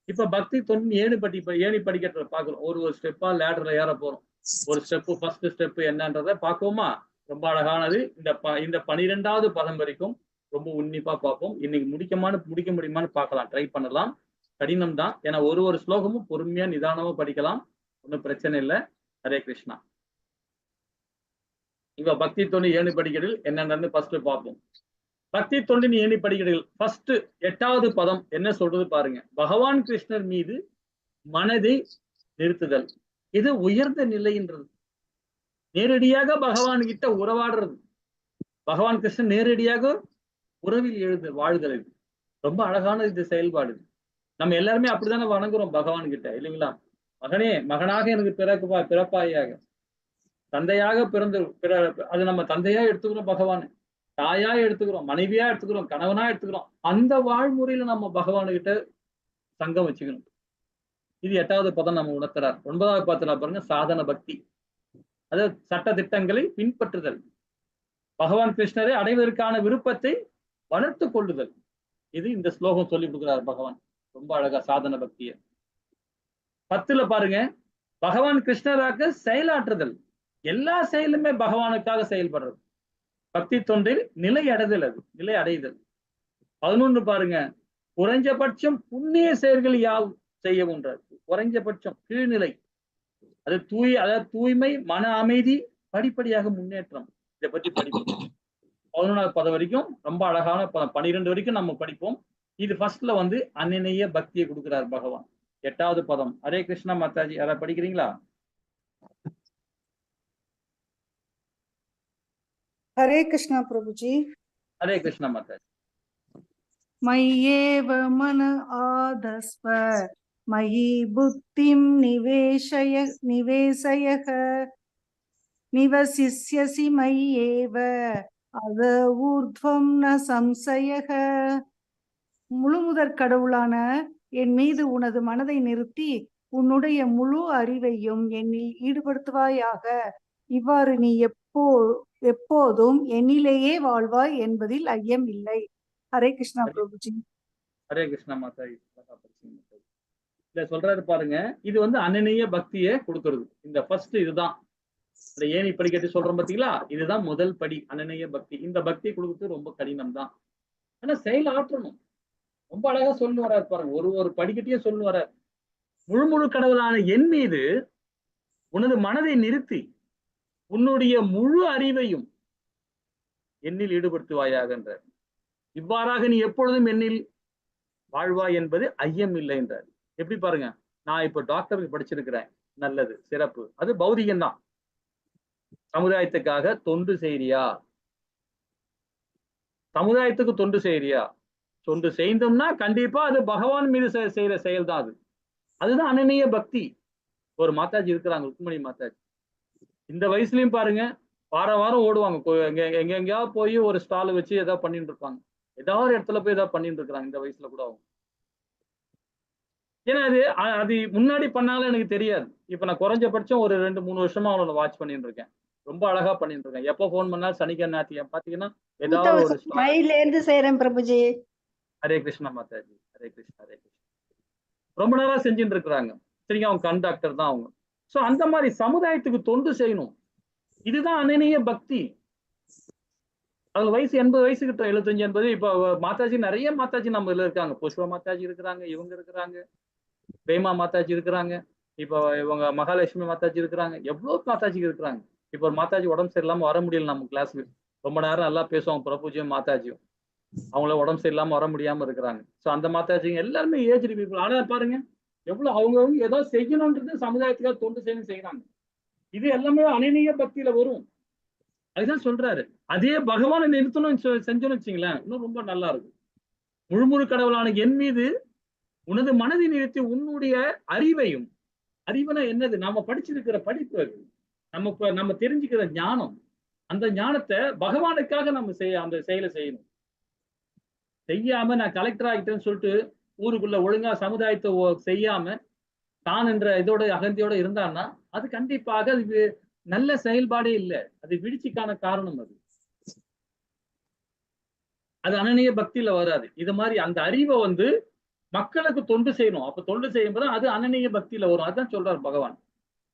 இப்ப பக்தி தொண்டு ஏணி படிக்கட்டுல பாக்குறோம். ஒரு ஸ்டெப்பா லேடர்ல ஏற போறோம். ஒரு ஸ்டெப், ஃபர்ஸ்ட் ஸ்டெப் என்னன்றதை பார்ப்போமா? ரொம்ப அழகானது. இந்த 12வது பதம் வரைக்கும் ரொம்ப உன்னிப்பா பார்ப்போம். இன்னைக்கு முடிக்க முடியுமான்னு பார்க்கலாம், ட்ரை பண்ணலாம். கடினம் தான். ஏன்னா ஒரு ஸ்லோகமும் பொறுமையா நிதானமா படிக்கலாம், ஒன்றும் பிரச்சனை இல்லை. ஹரே கிருஷ்ணா. இங்க பக்தி தொண்டு ஏணி படிக்கட்டில் என்னென்னு ஃபர்ஸ்ட் பார்ப்போம். பக்தி தொண்டின் ஏணி படிக்கட்டுகள் ஃபர்ஸ்ட் 8வது பதம் என்ன சொல்றது பாருங்க. பகவான் கிருஷ்ணர் மீது மனதை நிறுத்துதல். இது உயர்ந்த நிலைன்றது. நேரடியாக பகவான் கிட்ட உறவாடுறது. பகவான் கிருஷ்ணன் நேரடியாக உறவில் வாழ்தல். இது ரொம்ப அழகான இது செயல்பாடு. நம்ம எல்லாருமே அப்படித்தானே வணங்குறோம் பகவான் கிட்ட இல்லைங்களா? மகனே, மகனாக எனக்கு பிறப்பாயாக, தந்தையாக அது நம்ம தந்தையா எடுத்துக்கிறோம், பகவான் தாயா எடுத்துக்கிறோம், மனைவியா எடுத்துக்கிறோம், கணவனா எடுத்துக்கிறோம். அந்த வாழ்முறையில நம்ம பகவான் கிட்ட சங்கம் வச்சுக்கணும். இது 8வது பதம் நம்ம உணர்த்துறார். 9வது பதத்துல பாருங்க, சாதன பக்தி. அதாவது சட்ட திட்டங்களை பின்பற்றுதல். பகவான் கிருஷ்ணரை அடைவதற்கான விருப்பத்தை வளர்த்து கொள்ளுதல். இது இந்த ஸ்லோகம் சொல்லி கொடுக்கிறார் பகவான். ரொம்ப அழகா சாதன பக்திய. 10ல பாருங்க, பகவான் கிருஷ்ணராக செயலாற்றுதல். எல்லா செயலுமே பகவானுக்காக செயல்படுறது. பக்தி தொண்டில் நிலை அடைதல். 11 பாருங்க, குறைஞ்சபட்சம் புண்ணிய செயல்கள் யாவும் செய்யவுன்றார். குறைஞ்சபட்சம் கீழ்நிலை, அதாவது தூய்மை, மன அமைதி, படிப்படியாக முன்னேற்றம். இதை பற்றி படிப்போம். 11வது பதம் வரைக்கும் ரொம்ப அழகான 12 வரைக்கும் நம்ம படிப்போம். இது ஃபர்ஸ்ட்ல வந்து அனநேய பக்தியை கொடுக்கிறார் பகவான். 8வது பதம். ஹரே கிருஷ்ணா மாதாஜி, யாராவது படிக்கிறீங்களா? ஹரே கிருஷ்ணா பிரபுஜி. ஹரே கிருஷ்ணா மாதாஜி. மய்யேவ மன ஆதஸ்வ மயி புத்திம் நிவேசயக நிவசிஷ்யசி மய்யேவ அத ஊர்த்வம் ந சம்சயக. முழுமுதற் கடவுளான என் மீது உனது மனதை நிறுத்தி உன்னுடைய முழு அறிவையும் என்னில் ஈடுபடுத்துவாயாக. இவ்வாறு நீ எப்போதும் என்னிலேயே வாழ்வாய் என்பதில் ஐயம் இல்லை. ஹரே கிருஷ்ணா பிரபுஜி. ஹரே கிருஷ்ணா மாதாஜி. இத சொல்றாரு பாருங்க, இது வந்து அனநேய பக்தியை கொடுக்கறது. இந்த ஃபர்ஸ்ட் இதுதான். இந்த ஏணி படிக்கட்டு சொல்றோம் பாத்தீங்களா, இதுதான் முதல் படி, அனநேய பக்தி. இந்த பக்தி கொடுக்கிறது ரொம்ப கடினம் தான். ஆனா செயல் ஆற்றணும். ரொம்ப அழகா சொல்லு வர்றாரு பாருங்க. ஒரு படிக்கட்டையே சொல்லு வர்றாரு. முழு கடவுளான என் மீது உனது மனதை நிறுத்தி உன்னுடைய முழு அறிவையும் என்னில் ஈடுபடுத்துவாயாக என்றார். இவ்வாறாக நீ எப்பொழுதும் என்னில் வாழ்வாய் என்பது ஐயம் இல்லை என்றார். எப்படி பாருங்க, நான் இப்ப டாக்டருக்கு படிச்சிருக்கிறேன், நல்லது, சிறப்பு, அது பௌதிகம் தான். சமுதாயத்துக்காக தொண்டு செய்றியா? சமுதாயத்துக்கு தொண்டு செய்றியா? தொண்டு செய்தோம்னா கண்டிப்பா அது பகவான் மீது செய்யற செயல் தான். அதுதான் அனநேய பக்தி. ஒரு மாதாஜி இருக்கிறாங்க, ருக்மணி மாதாஜி. இந்த வயசுலயும் பாருங்க, வாரம் ஓடுவாங்க. எங்கெங்கயாவது போய் ஒரு ஸ்டால் வச்சு ஏதாவது பண்ணிட்டு இருப்பாங்க. ஏதாவது இடத்துல போய் ஏதாவது பண்ணிட்டு இருக்கிறாங்க இந்த வயசுல கூட அவங்க. ஏன்னா அது முன்னாடி பண்ணாலும் எனக்கு தெரியாது. இப்ப நான் குறைஞ்சபட்சம் ஒரு 2-3 வருஷமா அவனை வாட்ச் பண்ணிட்டு இருக்கேன். ரொம்ப அழகா பண்ணிட்டு இருக்கேன். எப்ப போன் பண்ணாலும் சனிக்கிழமை ஞாயிற்றுக்கிழமை பாத்தீங்கன்னா ஏதாவது ஒரு மயிலேந்து செய்யறேன் பிரபுஜி. ஹரே கிருஷ்ணா மாதாஜி. ஹரே கிருஷ்ணா. ஹரே கிருஷ்ணா. ரொம்ப நேரம் செஞ்சுட்டு இருக்கிறாங்க. சரிங்க, அவங்க கண்டக்டர் தான் அவங்க. சோ அந்த மாதிரி சமுதாயத்துக்கு தொண்டு செய்யணும். இதுதான் அனநேய பக்தி. அவங்க வயசு 80 வயசு கிட்ட 75 80. இப்போ மாதாஜி நிறைய மாதாஜி நம்ம இதுல இருக்காங்க. புஷ்பா மாதாஜி இருக்கிறாங்க, இவங்க இருக்கிறாங்க, பிரேமா மாதாஜி இருக்கிறாங்க, இப்போ இவங்க மகாலட்சுமி மாதாஜி இருக்கிறாங்க, எவ்வளவு மாதாஜி இருக்கிறாங்க. இப்போ ஒரு மாதாஜி உடம்பு சரியில்லாம வர முடியல நம்ம கிளாஸுக்கு. ரொம்ப நேரம் நல்லா பேசுவாங்க பிரபுஜியும் மாதாஜியும். அவங்கள உடம்பு சரியில்லாம வர முடியாம இருக்கிறாங்க. ஸோ அந்த மாதாஜிங்க எல்லாருமே ஏஜ் பீப்புள். ஆனா பாருங்க எவ்வளவு அவங்கவுங்க ஏதோ செய்யணும்ன்றது சமுதாயத்துக்காக தொண்டு செய்யணும் செய்யறாங்க. இது எல்லாமே அனநீய பக்தியில வரும். அதுதான் சொல்றாரு. அதே பகவானை நிறுத்தணும் செஞ்சோன்னு வச்சுங்களேன், இன்னும் ரொம்ப நல்லா இருக்கும். முழுமுழு கடவுளான என் மீது உனது மனதை நிறுத்தி உன்னுடைய அறிவையும், அறிவுனா என்னது? நாம படிச்சிருக்கிற படிப்பு அது. நம்ம தெரிஞ்சுக்கிற ஞானம், அந்த ஞானத்தை பகவானுக்காக நம்ம அந்த செயலை செய்யணும். செய்யாம நான் கலெக்டர் ஆகிட்டேன்னு சொல்லிட்டு ஊருக்குள்ள ஒழுங்கா சமுதாயத்தை செய்யாம தான் என்ற இதோட அகந்தியோட இருந்தான்னா அது கண்டிப்பாக அது நல்ல செயல்பாடே இல்லை. அது வீழ்ச்சிக்கான காரணம். அது அனநீய பக்தியில வராது. இது மாதிரி அந்த அறிவை மக்களுக்கு தொண்டு செய்யணும். அப்ப தொண்டு செய்யும் போது அது அனநீய பக்தியில வரும். அதான் சொல்றார் பகவான்.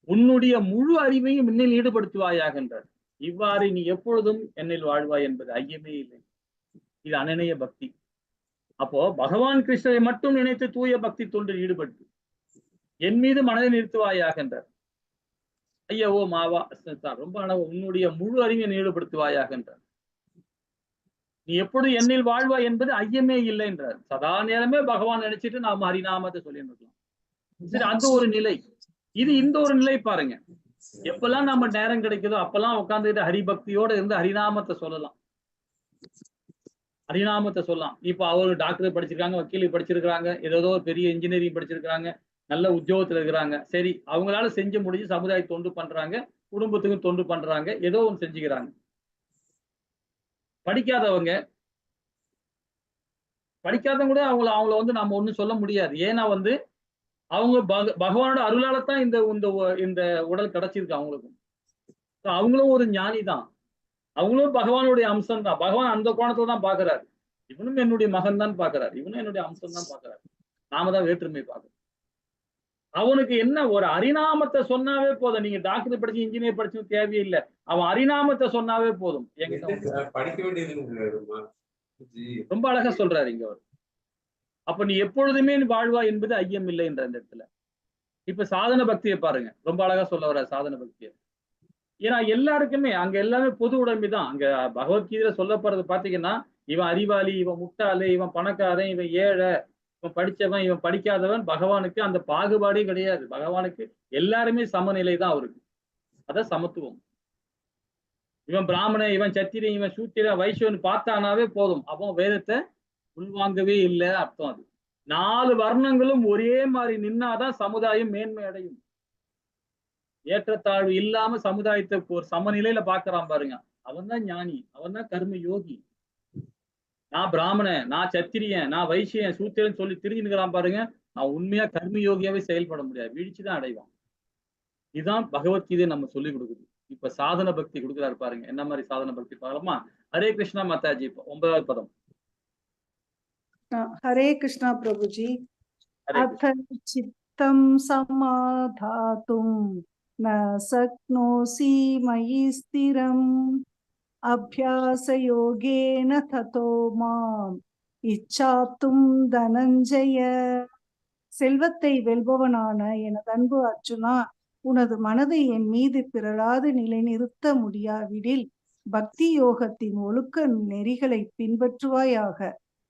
உன்னுடைய முழு அறிவையும் என்னில் ஈடுபடுத்துவாயாக என்றார். இவ்வாறு நீ எப்பொழுதும் என்னில் வாழ்வாய் என்பது ஐயமே இல்லை. இது அனநீய பக்தி. அப்போ பகவான் கிருஷ்ணரை மட்டும் நினைத்து தூய பக்தி தொண்டில் ஈடுபட்டு என் மீது மனதை நிறுத்துவாயாக என்றார். ஐயோ மாவா ரொம்ப உன்னுடைய முழு அறிவை ஈடுபடுத்துவாயாக என்றார். நீ எப்பொழுது என்னில் வாழ்வாய் என்பது ஐயமே இல்லை என்றார். சதா நேரமே பகவான் நினைச்சிட்டு நாம ஹரிநாமத்தை சொல்லிட்டு இருக்கலாம். சரி, அந்த ஒரு நிலை. இது இந்த ஒரு நிலை பாருங்க. எப்பெல்லாம் நம்ம நேரம் கிடைக்குதோ அப்பெல்லாம் உட்காந்துக்கிட்டு ஹரிபக்தியோட இருந்து ஹரிநாமத்தை சொல்லலாம். ஹரிநாமத்தை சொல்லலாம். இப்ப அவரு டாக்டர் படிச்சிருக்காங்க, வக்கீல் படிச்சிருக்காங்க, ஏதோ ஒரு பெரிய இன்ஜினியரிங் படிச்சிருக்காங்க, நல்ல உத்தியோகத்துல இருக்கிறாங்க. சரி, அவங்களால செஞ்சு முடிஞ்சு சமுதாய தொண்டு பண்றாங்க, குடும்பத்துக்கும் தொண்டு பண்றாங்க, ஏதோ ஒன்று செஞ்சுக்கிறாங்க. படிக்காதவங்க கூட அவங்கள நம்ம ஒண்ணும் சொல்ல முடியாது. ஏன்னா அவங்க பகவானோட அருளாலத்தான் இந்த உடல் கிடைச்சிருக்கு அவங்களுக்கும். அவங்களும் ஒரு ஞானி தான். அவங்களும் பகவானுடைய அம்சம் தான். பகவான் அந்த கோணத்துல தான் பாக்குறாரு. இவனும் என்னுடைய மகன் தான் பாக்குறாரு, இவனும் என்னுடைய அம்சம் தான் பாக்குறாரு. நாம தான் வேற்றுமை பார்க்கணும். அவனுக்கு என்ன ஒரு ஹரிநாமத்தை சொன்னாவே போதும். நீங்க டாக்டர் படிச்சு இன்ஜினியர் படிச்சும் தேவையில்லை. அவன் ஹரிநாமத்தை சொன்னாவே போதும். ரொம்ப அழகா சொல்றாரு இங்க அவர். அப்ப நீ எப்பொழுதுமே வாழ்வா என்பது ஐயம் இல்லை என்ற அந்த இடத்துல. இப்ப சாதன பக்தியை பாருங்க, ரொம்ப அழகா சொல்ல வர்ற சாதன பக்தியை. ஏன்னா எல்லாருக்குமே அங்க எல்லாமே பொது உடைமை தான். அங்க பகவத்கீதையில சொல்லப்படுறது பாத்தீங்கன்னா, இவன் அறிவாளி, இவன் முட்டாளு, இவன் பணக்காரன், இவன் ஏழை, இவன் படிச்சவன், இவன் படிக்காதவன், பகவானுக்கு அந்த பாகுபாடே கிடையாது. பகவானுக்கு எல்லாருமே சமநிலை தான் அவருக்கு. அதான் சமத்துவம். இவன் பிராமணன், இவன் சத்திரியன், இவன் சூத்திரன், வைஷ்யன் பார்த்தானாவே போதும். அப்போ வேதத்தை உள்வாங்கவே இல்லை அர்த்தம். அது 4 வர்ணங்களும் ஒரே மாதிரி நின்னாதான் சமுதாயம் மேன்மை அடையும். ஏற்றத்தாழ்வு இல்லாம சமுதாயத்தை ஒரு சமநிலையில பாக்குறான் பாருங்க, அவன் தான் ஞானி, அவன் தான் கர்ம யோகி. நான் பிராமணன், நான் சத்திரியன், நான் வைசியன், சூத்திரன் சொல்லி திரிஞ்சுக்கிறான் பாருங்க, நான் உண்மையா கர்ம யோகியாவே செயல்பட முடியாது, வீழ்ச்சிதான் அடைவான். இதுதான் பகவத்கீதை நம்ம சொல்லி கொடுக்குது. இப்ப சாதன பக்தி கொடுக்குறாரு பாருங்க. என்ன மாதிரி சாதன பக்தி பார்க்கலாமா? ஹரே கிருஷ்ணா மாதாஜி. 9வது பதம். ஹரே கிருஷ்ணா பிரபுஜி. அத சித்தம் சமாதாதும் ந சக்னோசி மயி ஸ்திரம் அபியாச யோகேன ததோ மாம் இச்சாத்தும் தனஞ்சய. செல்வத்தை வெல்பவனான எனது அன்பு அர்ஜுனா, உனது மனதை என் மீது பிறழாது நிலைநிறுத்த முடியாவிடில் பக்தி யோகத்தின் ஒழுக்க நெறிகளை பின்பற்றுவாயாக.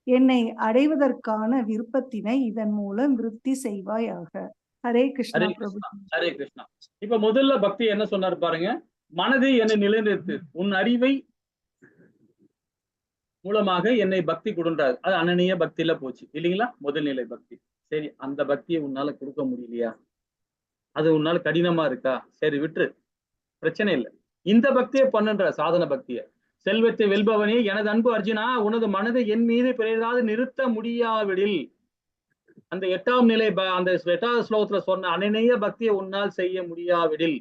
என்னை அடைவதற்கான விருப்பத்தினை இதன் மூலம் விருத்தி செய்வாயாக. ஹரே கிருஷ்ணா பிரபு. ஹரே கிருஷ்ணா. இப்ப முதல்ல பக்தி என்ன சொன்னார் பாருங்க, மனதை என்னை நிலைநிறுத்து, உன் அறிவை மூலமாக என்னை பக்தி கொடுன்றாரு. அது அனநீய பக்தியில போச்சு இல்லைங்களா? முதல் நிலை பக்தி. சரி, அந்த பக்தியை உன்னால கொடுக்க முடியலையா? அது உன்னால கடினமா இருக்கா? சரி விட்டுரு, பிரச்சனை இல்லை. இந்த பக்தியை பண்ணுன்ற சாதன பக்தியை. செல்வத்தை வெல்பவனே எனது அன்பு அர்ஜுனா, உனது மனதை என் மீது பிறராது நிறுத்த முடியாவிடில், அந்த 8ஆம் நிலை அந்த 8வது ஸ்லோகத்துல சொன்ன அனநீய பக்தியை உன்னால் செய்ய முடியாவிடில்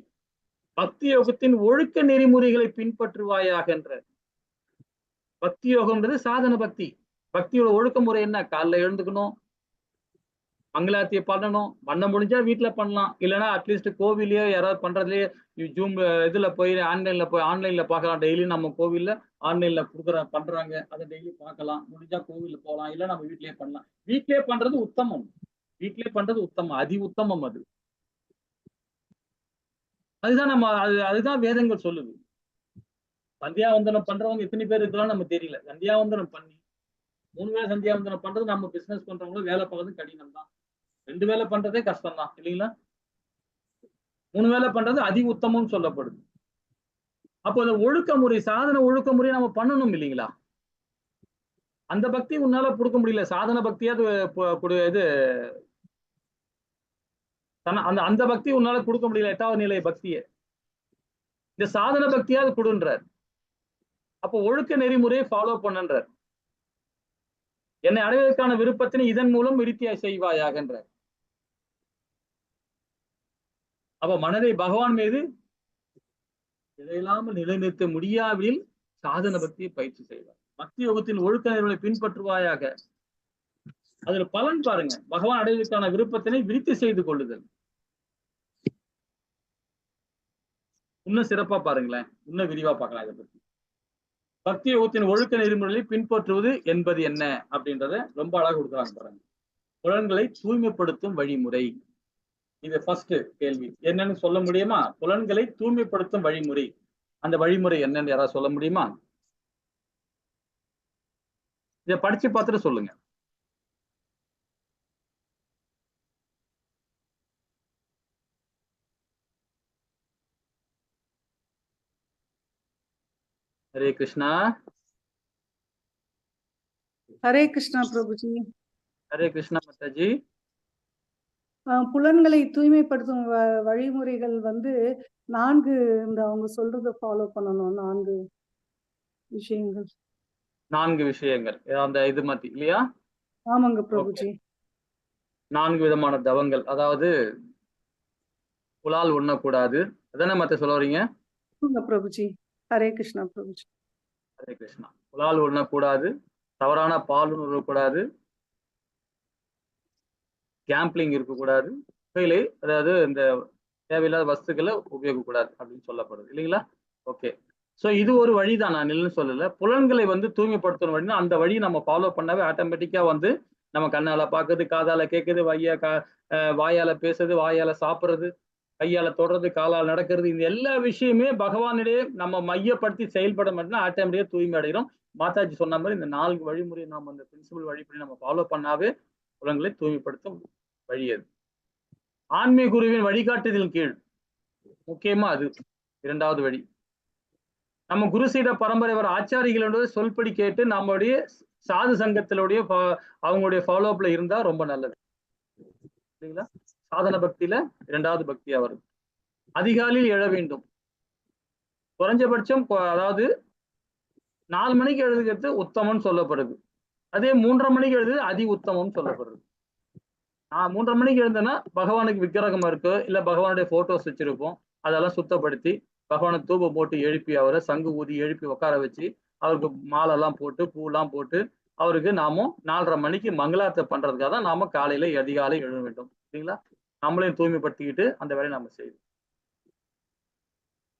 பக்தி யோகத்தின் ஒழுக்க நெறிமுறைகளை பின்பற்றுவாயாக என்ற. பக்தி யோகம்ன்றது சாதன பக்தி. பக்தியோட ஒழுக்க முறை என்ன? காலைல எழுந்துக்கணும், மங்களாரத்தியை பண்ணணும். பண்ண முடிஞ்சா வீட்டுல பண்ணலாம். இல்லைன்னா அட்லீஸ்ட் கோவிலையோ யாராவது பண்றதுலயே ஜூம் இதுல போய் ஆன்லைன்ல பார்க்கலாம். டெய்லி நம்ம கோவில்ல ஆன்லைன்ல பண்றாங்க. அதை டெய்லி பார்க்கலாம். முடிஞ்சா கோவில்ல போகலாம். இல்ல நம்ம வீட்லயே பண்ணலாம். வீட்லயே பண்றது உத்தமம். வீட்லயே பண்றது உத்தமம். அதி உத்தமம் அது. அதுதான் வேதங்கள் சொல்லுது. சந்தியாவந்தனம் பண்றவங்க எத்தனை பேர் இருக்கலாம் நம்ம தெரியல. சந்தியாவந்தனம் பண்ணி 3 வேளை சந்தியாவந்தனம் பண்றது நம்ம பிசினஸ் பண்றவங்களும் வேலை பார்க்கறது கடினம் தான். 2 வேளை பண்றதே கஷ்டம் தான் இல்லைங்களா? 3 வேளை பண்றது அதி உத்தமம் சொல்லப்படுது. அப்போ அந்த ஒழுக்க முறை, சாதன ஒழுக்க முறையை நம்ம பண்ணணும் இல்லைங்களா? அந்த பக்தி உன்னால கொடுக்க முடியல. சாதன பக்தியாவது இது அந்த பக்தி உன்னால கொடுக்க முடியல. 8வது நிலை பக்தியை இந்த சாதன பக்தியாவது கொடுன்றார். அப்போ ஒழுக்க நெறிமுறையை ஃபாலோ பண்ணுன்றார். என்னை அடைவதற்கான விருப்பத்தினை இதன் மூலம் விருத்தியா செய்வாயாகன்றார். அப்ப மனதை பகவான் மீது இதையில்லாமல் நிலைநிறுத்த முடியாவில் சாதன பக்தியை பயிற்சி செய்வார். பக்தி யோகத்தின் ஒழுக்க நெறிமுறை பின்பற்றுவாயாக. அதுல பலன் பாருங்க. பகவான் அடைவதற்கான விருப்பத்தினை விருத்தி செய்து கொள்ளுதல். இன்னும் சிறப்பா பாருங்களேன். இன்னும் விரிவா பார்க்கலாம் இதை பத்தி. பக்தி யோகத்தின் ஒழுக்க நெறிமுறைகளை பின்பற்றுவது என்பது என்ன அப்படின்றத ரொம்ப அழகா கொடுக்குறாங்க பாருங்க. புலன்களை தூய்மைப்படுத்தும் வழிமுறை. இது ஃபர்ஸ்ட் கேள்வி. என்னன்னு சொல்ல முடியுமா? புலன்களை தூய்மைப்படுத்தும் வழிமுறை. அந்த வழிமுறை என்னன்னு யாராவது சொல்ல முடியுமா? இதை படிச்சு பார்த்துட்டு சொல்லுங்க. ஹரே கிருஷ்ணா. ஹரே கிருஷ்ணா பிரபுஜி. ஹரே கிருஷ்ணா மாதாஜி. புலன்களை தூய்மைப்படுத்தும் வழிமுறைகள் 4 இந்த அவங்க சொல்றத ஃபாலோ பண்ணணும். 4 விஷயங்கள். 4 விஷயங்கள் அந்த இது மாதிரி இல்லையா? ஆமாங்க பிரபுஜி. 4 விதமான தவங்கள். அதாவது புலால் உண்ணக்கூடாது. அதானே மத்த சொல்ல வரீங்க? பிரபுஜி. ஹரே கிருஷ்ணா பிரபுஜி. ஹரே கிருஷ்ணா. புலால் உண்ணக்கூடாது, தவறான பால் உண்ணக்கூடாது, கேம்பிளிங் இருக்கக்கூடாது, புகையிலை அதாவது இந்த தேவையில்லாத வஸ்துக்களை உபயோகக்கூடாது அப்படின்னு சொல்லப்படுது இல்லைங்களா? ஓகே. ஸோ இது ஒரு வழிதான், நான் இல்லைன்னு சொல்லல. புலன்களை தூய்மைப்படுத்தணும் வழினா அந்த வழி நம்ம ஃபாலோ பண்ணாவே ஆட்டோமேட்டிக்கா நம்ம கண்ணால பார்க்கறது, காதால கேட்கறது, வாயால பேசுறது, வாயால சாப்பிட்றது, கையால தொடர்றது, காலால் நடக்கிறது, இந்த எல்லா விஷயமே பகவானிடையே நம்ம மையப்படுத்தி செயல்பட மாட்டோம்னா ஆட்டோமேட்டிக்கா தூய்மை அடைகிறோம். மாதாஜி சொன்ன மாதிரி இந்த 4 வழிமுறை நாம் அந்த பிரின்சிபல் வழிப்படி நம்ம ஃபாலோ பண்ணாவே புலன்களை தூய்மைப்படுத்தும் வழி அது. ஆன்மீக குருவின் வழிகாட்டுதலின் கீழ் முக்கியமா அது 2வது வழி. நம்ம குருசீட பரம்பரை வர ஆச்சாரிகளோட சொல்படி கேட்டு நம்மளுடைய சாது சங்கத்தினுடைய அவங்களுடைய ஃபாலோஅப்ல இருந்தா ரொம்ப நல்லது சரிங்களா? சாதன பக்தியில 2வது பக்தியா வரும். அதிகாலையில் எழ வேண்டும். குறைஞ்சபட்சம் அதாவது 4 மணிக்கு எழுதுகிறது உத்தமம் சொல்லப்படுது. அதே 3:30 மணிக்கு எழுது அதி உத்தமம் சொல்லப்படுது. 3:30 மணிக்கு எழுந்தேன்னா பகவானுக்கு விக்கிரகம் இருக்கு, இல்ல பகவானுடைய போட்டோஸ் வச்சிருப்போம், அதெல்லாம் சுத்தப்படுத்தி பகவானுக்கு தூபம் போட்டு எழுப்பி அவரை சங்கு ஊதி எழுப்பி உட்கார வச்சு அவருக்கு மாலைலாம் போட்டு பூலாம் போட்டு அவருக்கு நாமும் 4:30 மணிக்கு மங்களாரத்தை பண்றதுக்காக தான் நாம காலையில அதிகாலை எழுத வேண்டும் சரிங்களா? நம்மளையும் தூய்மைப்படுத்திக்கிட்டு அந்த வேலையை நம்ம செய்வோம்.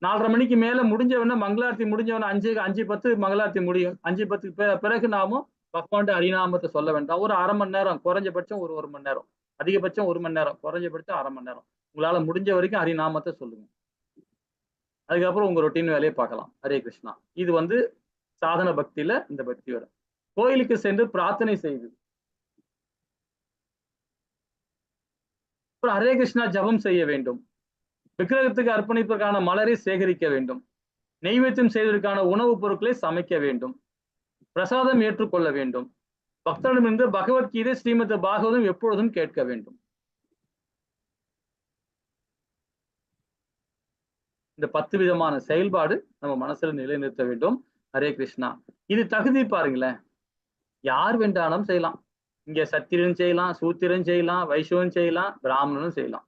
4:30 மணிக்கு மேல முடிஞ்சவன மங்களாரத்தி முடிஞ்சவன 5:10 மங்களாரத்தி முடியும். 5:10 பிறகு நாமும் பகவான் ஹரிநாமத்தை சொல்ல வேண்டாம். ஒரு 1/2 மணி நேரம், குறைஞ்சபட்சம் ஒரு 1 மணி நேரம், அதிகபட்சம் 1 மணி நேரம், குறைஞ்சபட்சம் 1/2 மணி நேரம் உங்களால முடிஞ்ச வரைக்கும் ஹரிநாமத்தை சொல்லுங்க. அதுக்கப்புறம் உங்க ரொட்டீன் வேலையை பார்க்கலாம். ஹரே கிருஷ்ணா. இது சாதன பக்தியில இந்த பக்தி வரும். கோயிலுக்கு சென்று பிரார்த்தனை செய்து ஹரே கிருஷ்ணா ஜபம் செய்ய வேண்டும். விக்கிரகத்துக்கு அர்ப்பணிப்பதற்கான மலரை சேகரிக்க வேண்டும். நெய்வேத்தியம் செய்வதற்கான உணவுப் பொருட்களை சமைக்க வேண்டும். பிரசாதம் ஏற்றுக்கொள்ள வேண்டும். பக்தரிடமிருந்து பகவத்கீதை ஸ்ரீமத் பாகவதம் எப்பொழுதும் கேட்க வேண்டும். இந்த 10 விதமான செயல்பாடு நம்ம மனசுல நிலைநிறுத்த வேண்டும். ஹரே கிருஷ்ணா. இது தகுதி பாருங்களேன். யார் வேண்டாலும் செய்யலாம். இங்க சத்திரன் செய்யலாம், சூத்திரன் செய்யலாம், வைஷ்ணவன் செய்யலாம், பிராமணனும் செய்யலாம்.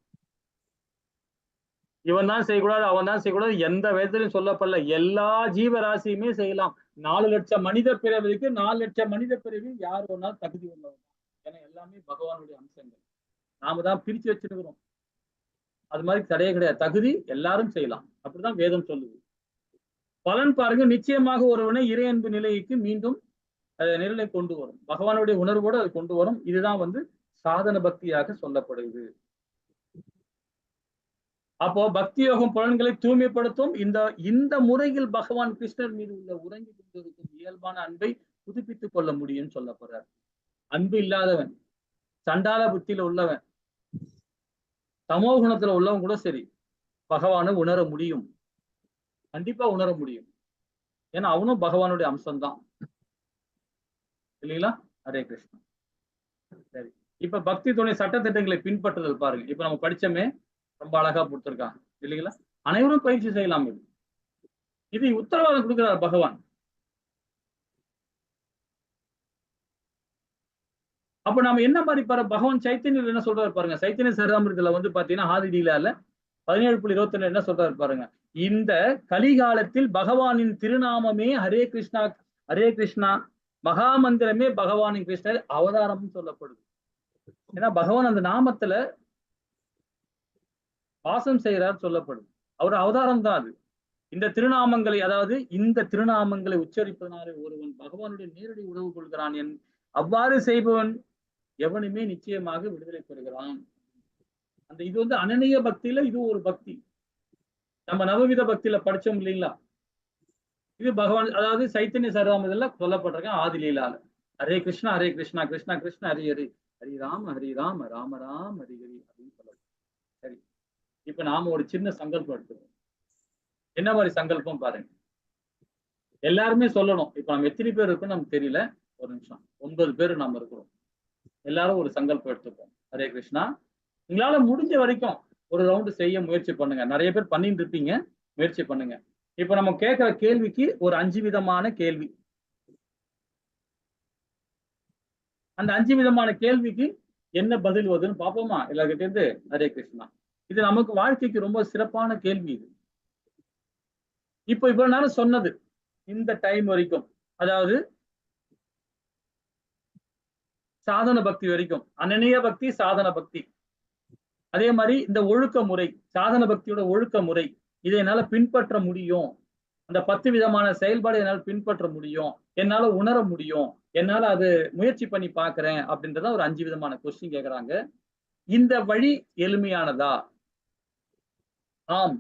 இவன் தான் செய்யக்கூடாது, அவன் தான் செய்யக்கூடாது, எந்த விதத்திலும் சொல்லப்படல. எல்லா ஜீவராசியுமே செய்யலாம். 4 லட்சம் மனித பிறவிக்கு 4 லட்சம் மனித பிறவி யார் வேணாலும் தகுதி உள்ளவங்க. ஏன்னா எல்லாமே பகவானுடைய அம்சங்கள். நாம தான் பிரிச்சு வச்சிருக்கிறோம். அது மாதிரி தடையே கிடையாது. தகுதி எல்லாரும் செய்யலாம். அப்படிதான் வேதம் சொல்லுது. பலன் பாருங்க, நிச்சயமாக ஒருவனை இறை அன்பு நிலைக்கு மீண்டும் நிரலை கொண்டு வரும். பகவானுடைய உணர்வோடு அது கொண்டு வரும். இதுதான் வந்து சாதன பக்தியாக சொல்லப்படுது. அப்போ பக்தி யோகம் புலன்களை தூய்மைப்படுத்தும். இந்த முறையில் பகவான் கிருஷ்ணர் மீது உள்ள உறங்கி கொண்டிருக்கும் இயல்பான அன்பை புதுப்பித்துக் கொள்ள முடியும் சொல்லப்படுறார். அன்பு இல்லாதவன், சண்டால புத்தியில உள்ளவன், தமோ குணத்துல உள்ளவன் கூட சரி பகவானை உணர முடியும். கண்டிப்பா உணர முடியும். ஏன்னா அவனும் பகவானுடைய அம்சம்தான் இல்லைங்களா? ஹரே கிருஷ்ணா. சரி, இப்ப பக்தி துணை சட்டத்திட்டங்களை பின்பற்றுதல் பாருங்க. இப்ப நம்ம படிச்சோமே, ரொம்ப அழகா கொடுத்திருக்காங்க இல்லைங்களா? அனைவரும் பயிற்சி செய்யலாம். இது உத்தரவாதம் கொடுக்கிறார் பகவான். அப்ப நாம என்ன மாதிரி பகவான் சைத்தன்யம் என்ன சொல்றாரு பாருங்க. சைத்தன்ய சரிதாமிரத்துல வந்து பாத்தீங்கன்னா ஆதிலீலால 17.22 என்ன சொல்றாரு பாருங்க. இந்த கலிகாலத்தில் பகவானின் திருநாமமே ஹரே கிருஷ்ணா ஹரே கிருஷ்ணா, மகாமந்திரமே பகவானின் கிருஷ்ணர் அவதாரம் சொல்லப்படுது. ஏன்னா பகவான் அந்த நாமத்துல வாசம் செய்யறார் சொல்லப்படுது. அவர் அவதாரம் தான் அது. இந்த திருநாமங்களை, அதாவது இந்த திருநாமங்களை உச்சரிப்பதனாலே ஒருவன் பகவானுடைய நேரடி உறவு கொள்கிறான். அவ்வாறு செய்பவன் எவனுமே நிச்சயமாக விடுதலை பெறுகிறான். அந்த இது வந்து அனநிய பக்தியில இது ஒரு பக்தி. நம்ம நவவித பக்தியில படிச்சோம் இல்லைங்களா? இது பகவான், அதாவது சைத்தன்ய சரிதாமிரத்துல சொல்லப்பட்டிருக்கேன் ஆதிலீலால. ஹரே கிருஷ்ணா ஹரே கிருஷ்ணா கிருஷ்ணா கிருஷ்ணா ஹரி ஹரி, ஹரி ராம ராம ராம ஹரி ஹரி அப்படின்னு சொல்ல. சரி, இப்ப நாம ஒரு சின்ன சங்கல்பம் எடுத்துக்கோம். என்ன மாதிரி சங்கல்பம் பாருங்க. எல்லாருமே சொல்லணும். இப்ப நம்ம எத்தனை பேர் இருக்குன்னு நமக்கு தெரியல. ஒரு நிமிஷம், 9 பேர் நாம இருக்கிறோம். எல்லாரும் ஒரு சங்கல்பம் எடுத்துப்போம். ஹரே கிருஷ்ணா. உங்களால முடிஞ்ச வரைக்கும் ஒரு ரவுண்டு செய்ய முயற்சி பண்ணுங்க. நிறைய பேர் பண்ணிட்டு இருப்பீங்க, முயற்சி பண்ணுங்க. இப்ப நம்ம கேட்கிற கேள்விக்கு ஒரு 5 விதமான கேள்வி. அந்த 5 விதமான கேள்விக்கு என்ன பதில் வருதுன்னு பார்ப்போமா எல்லார்கிட்ட இருந்து? ஹரே கிருஷ்ணா. இது நமக்கு வாழ்க்கைக்கு ரொம்ப சிறப்பான கேள்வி இது. இப்போ இவ்வளவு நேரம் சொன்னது இந்த டைம் வரைக்கும், அதாவது சாதன பக்தி வரைக்கும், அனநிய பக்தி, சாதன பக்தி, அதே மாதிரி இந்த ஒழுக்க முறை, சாதன பக்தியோட ஒழுக்க முறை, இதை என்னால பின்பற்ற முடியும். அந்த 10 விதமான செயல்பாடு என்னால் பின்பற்ற முடியும், என்னால உணர முடியும், என்னால அது முயற்சி பண்ணி பார்க்கிறேன் அப்படின்றத ஒரு 5 விதமான கொஸ்டின் கேட்கறாங்க. இந்த வழி எளிமையானதா? ஆம்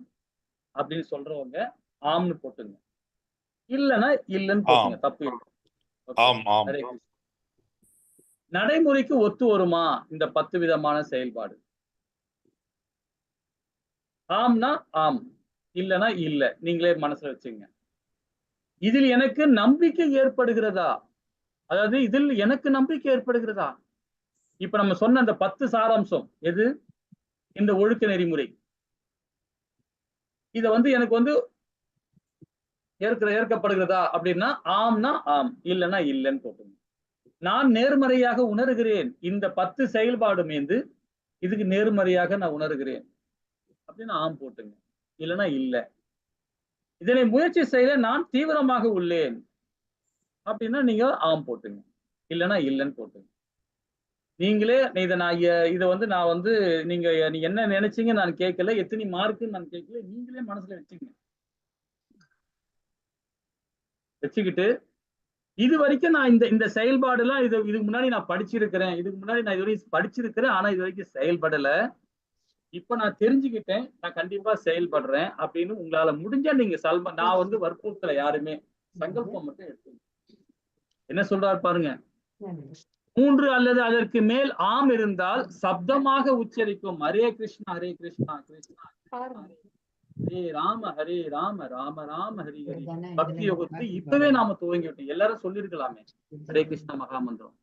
அப்படின்னு சொல்றவங்க ஆம்னு போட்டுங்க, இல்லைன்னா இல்லைன்னு போட்டுங்க, தப்பு இல்லை. நடைமுறைக்கு ஒத்து வருமா இந்த 10 விதமான செயல்பாடு? ஆம்னா ஆம், இல்லைன்னா இல்லை. நீங்களே மனசுல வச்சுங்க. இதில் எனக்கு நம்பிக்கை ஏற்படுகிறதா? அதாவது இதில் எனக்கு நம்பிக்கை ஏற்படுகிறதா? இப்ப நம்ம சொன்ன அந்த 10 சாராம்சம் எது? இந்த ஒழுக்க நெறிமுறை. இத வந்து எனக்கு வந்து ஏற்கப்படுகிறதா அப்படின்னா ஆம்னா ஆம், இல்லைன்னா இல்லைன்னு போட்டுங்க. நான் நேர்மறையாக உணர்கிறேன், இந்த 10 செயல்பாடும் இதுக்கு நேர்மறையாக நான் உணர்கிறேன் அப்படின்னு ஆம் போட்டுங்க, இல்லைன்னா இல்லை. இதனை முயற்சி செய்ய நான் தீவிரமாக உள்ளேன் அப்படின்னா நீங்க ஆம் போட்டுங்க, இல்லைன்னா இல்லைன்னு போட்டுங்க. நீங்களே இதை வந்து நான் வந்து நீங்க என்ன நினைச்சீங்க நான் கேட்கல, எத்தனை மார்க்குன்னு நான் கேட்கல, நீங்களே மனசுல வச்சுக்கிட்டு இது வரைக்கும் நான் இந்த செயல்பாடு எல்லாம் இதுக்கு முன்னாடி நான் படிச்சிருக்கிறேன், இதுக்கு முன்னாடி நான் இது வரைக்கும் படிச்சிருக்கிறேன், ஆனா இது வரைக்கும் செயல்படல. இப்ப நான் தெரிஞ்சுக்கிட்டேன், நான் கண்டிப்பா செயல்படுறேன் அப்படின்னு உங்களால முடிஞ்சா நீங்க நான் வந்து வற்புறுத்தல யாருமே, சங்கல்பம் மட்டும் எடுத்து என்ன சொல்றாரு பாருங்க. 3 அல்லது அதற்கு மேல் ஆம் இருந்தால் சப்தமாக உச்சரிக்கும் ஹரே கிருஷ்ணா ஹரே கிருஷ்ணா கிருஷ்ணா ஹரே ராம ராம ராம ஹரி ஹரி பக்தி யோகத்தை இப்பவே நாம துவங்கி விட்டோம். எல்லாரும் சொல்லிருக்கலாமே ஹரே கிருஷ்ணா மகாமந்திரம்.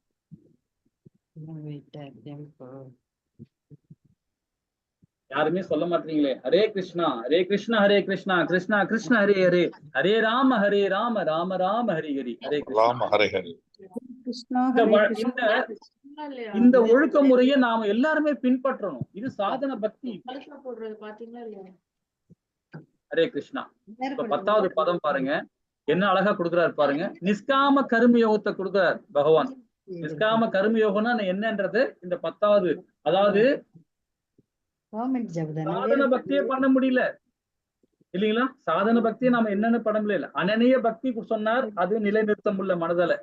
யாருமே சொல்ல மாட்டீங்களே. ஹரே கிருஷ்ணா ஹரே கிருஷ்ணா கிருஷ்ணா கிருஷ்ணா ஹரே ஹரே, ஹரே ராம ராம ராம ஹரி ஹரி, ஹரே கிருஷ்ணா. இந்த ஒழுக்க முறையை நாம எல்லாருமே பின்பற்றணும். இது சாதன பக்தி. ஹரே கிருஷ்ணா. இப்ப 10வது பதம் பாருங்க, என்ன அழகா கொடுக்குறாரு பாருங்க. நிஷ்காம கர்ம யோகத்தை கொடுக்கிறார் பகவான். நிஷ்காம கர்ம யோகம்னா என்னன்றது இந்த 10வது, அதாவது கவர்மெண்ட் ஜாப் தானே சாதன பக்தியே பண்ண முடியல இல்லைங்களா? சாதன பக்தியை நாம என்னன்னு பண்ண முடியல. அனநிய பக்தி சொன்னார், அது நிலைநிறுத்தம் உள்ள மனதல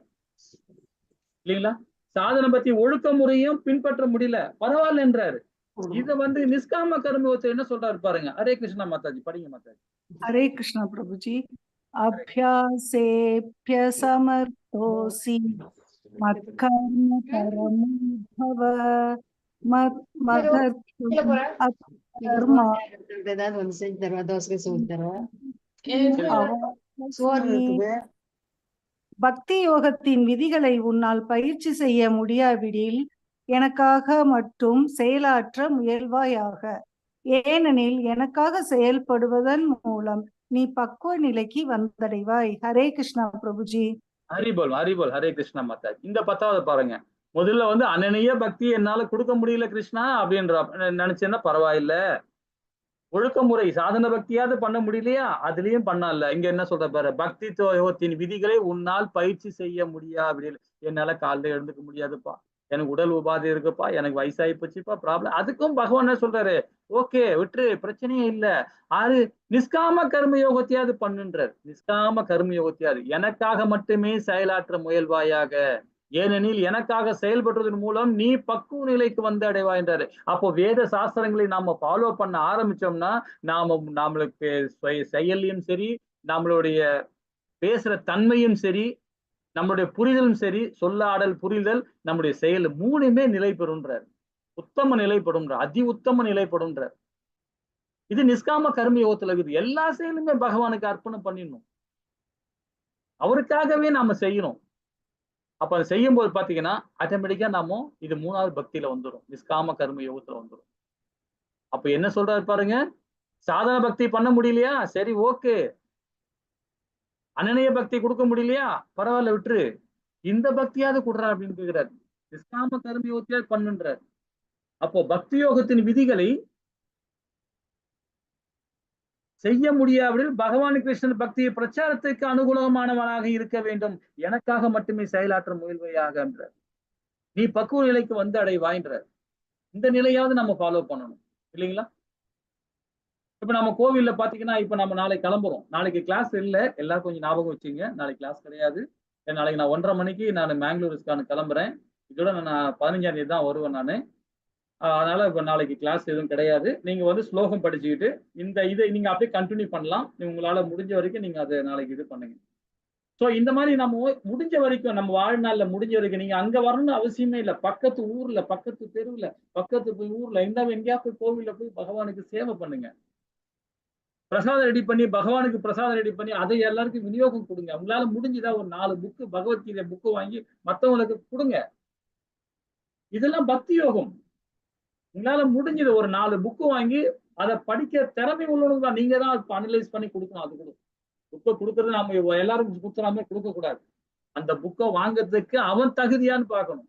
இல்லைங்களா? சாதன பக்தி ஒழுக்க முறையும் பின்பற்ற முடியல, பரவாயில்ல என்றாரு. இத நிஷ்காம கர்மயோகத்தை என்ன சொல்றாரு பாருங்க. ஹரே கிருஷ்ணா மாதாஜி, படிங்க மாதாஜி. हरे कृष्णा प्रभु जी। अभ्यासेभ्य समर्थोऽसि मत्कर्म परमो भव मदर्थम् अकर्मा ஏதாவது ஒண்ணு செஞ்சு தருவா, தோசை சுட்டு தருவா. சோறு அவ இருக்குது. பக்தி யோகத்தின் விதிகளை உன்னால் பயிற்சி செய்ய முடியாவிடில் எனக்காக மட்டும் செயலாற்ற முயல்வாயாக. ஏனெனில் எனக்காக செயல்படுவதன் மூலம் நீ பக்குவ நிலைக்கு வந்தடைவாய். ஹரே கிருஷ்ணா பிரபுஜி. ஹரிபோல் ஹரிபோல். ஹரே கிருஷ்ணா மாதாஜி. இந்த 10வது பாருங்க. முதல்ல அனநிய பக்தி என்னால கொடுக்க முடியல கிருஷ்ணா அப்படின்ற நினைச்சேன்னா பரவாயில்ல. ஒழுக்கமுறை சாதன பக்தியாவது பண்ண முடியலையா, அதுலயும் பண்ணல. இங்க என்ன சொல்ற பாரு, பக்தி யோகத்தின் விதிகளை உன்னால் பயிற்சி செய்ய முடியாது. என்னால காலைல எழுந்துக்க முடியாதுப்பா, எனக்கு உடல் உபாதை இருக்குப்பா, எனக்கு வயசாகி போச்சுப்பா, ப்ராப்ளம். அதுக்கும் பகவான் என்ன சொல்றாரு, ஓகே விட்டுரு, பிரச்சனையே இல்ல. அது நிஷ்காம கர்ம யோகத்தையாவது பண்ணுன்றார். நிஷ்காம கர்ம யோகத்தையாவது எனக்காக மட்டுமே செயலாற்ற முயல்வாயாக. ஏனெனில் எனக்காக செயல்படுறதன் மூலம் நீ பக்குவ நிலைக்கு வந்து அடைவாய் என்றாரு. அப்போ வேத சாஸ்திரங்களை நாம ஃபாலோ பண்ண ஆரம்பிச்சோம்னா நம்மளுக்கு செயலையும் சரி, நம்மளுடைய பேசுற தன்மையும் சரி, நம்மளுடைய புரிதலும் சரி, சொல்லாடல் புரிதல், நம்முடைய செயல் மூணுமே நிலை பெறும்ன்றார். உத்தம நிலைப்படும்ன்றார், அதி உத்தம நிலைப்படும்ன்றார். இது நிஷ்காம கர்ம யோகத்துல இருக்குது. எல்லா செயலுமே பகவானுக்கு அர்ப்பணம் பண்ணிடணும், அவருக்காகவே நாம செய்யணும். அப்ப அதை செய்யும் போது பாத்தீங்கன்னா ஆட்டோமேட்டிக்கா நாம இது 3வது பக்தியில வந்துடும், நிஷ்காம கர்ம யோகத்துல வந்துடும். அப்ப என்ன சொல்றாரு பாருங்க, சாதன பக்தி பண்ண முடியலையா, சரி ஓகே. அனநிய பக்தி கொடுக்க முடியலையா, பரவாயில்ல விட்டுரு. இந்த பக்தியாவது கொடுறா அப்படின்னு கேட்கிறார். நிஷ்காம கர்ம யோகத்தையாவது பண்ணுன்றார். அப்போ பக்தி யோகத்தின் விதிகளை செய்ய முடியாவிடில் பகவான் கிருஷ்ணன் பக்தியை பிரச்சாரத்துக்கு அனுகூலமானவனாக இருக்க வேண்டும், எனக்காக மட்டுமே செயலாற்ற முயல்வையாக என்றார். நீ பக்குவ நிலைக்கு வந்து அடைவாய்ன்றார். இந்த நிலையாவது நம்ம ஃபாலோ பண்ணணும் இல்லைங்களா? இப்ப நம்ம கோவில்ல பாத்தீங்கன்னா, இப்ப நம்ம நாளைக்கு கிளம்புறோம், நாளைக்கு கிளாஸ் இல்ல, எல்லாரும் கொஞ்சம் ஞாபகம் வச்சுங்க, நாளைக்கு கிளாஸ் கிடையாது. நாளைக்கு நான் 1:30 மணிக்கு நான் மேங்களூர் இஸ்கான் கிளம்புறேன். இதோட நான் 15ஆம் தேதி தான் வருவேன் நானு. அதனால இப்ப நாளைக்கு கிளாஸ் எதுவும் கிடையாது. நீங்க ஸ்லோகம் படிச்சுக்கிட்டு இதை நீங்க அப்படியே கண்டினியூ பண்ணலாம். உங்களால முடிஞ்ச வரைக்கும் நீங்க அதை நாளைக்கு இது பண்ணுங்க. சோ இந்த மாதிரி நம்ம முடிஞ்ச வரைக்கும், நம்ம வாழ்நாள்ல முடிஞ்ச வரைக்கும் நீங்க அங்க வரணும்னு அவசியமே இல்லை. பக்கத்து ஊர்ல, பக்கத்து தெருவுல, பக்கத்து ஊர்ல எங்கேயா போய் கோவில்ல போய் பகவானுக்கு சேவை பண்ணுங்க. பிரசாதம் ரெடி பண்ணி, பகவானுக்கு பிரசாதம் ரெடி பண்ணி அதை எல்லாருக்கும் விநியோகம் கொடுங்க. உங்களால முடிஞ்சதா ஒரு 4 புக்கு, பகவத்கீதை புக்கு வாங்கி மத்தவங்களுக்கு கொடுங்க. இதெல்லாம் பக்தி யோகம். உங்களால முடிஞ்சது ஒரு 4 புக்கு வாங்கி அதை படிக்க திறமை உள்ளவங்க தான், நீங்க தான் அனலைஸ் பண்ணி கொடுக்கணும். அது கூட புக்கை கொடுக்கறது நம்ம எல்லாருக்கும் கொடுக்கறாமே கொடுக்க கூடாது. அந்த புக்கை வாங்குறதுக்கு அவன் தகுதியான்னு பார்க்கணும்.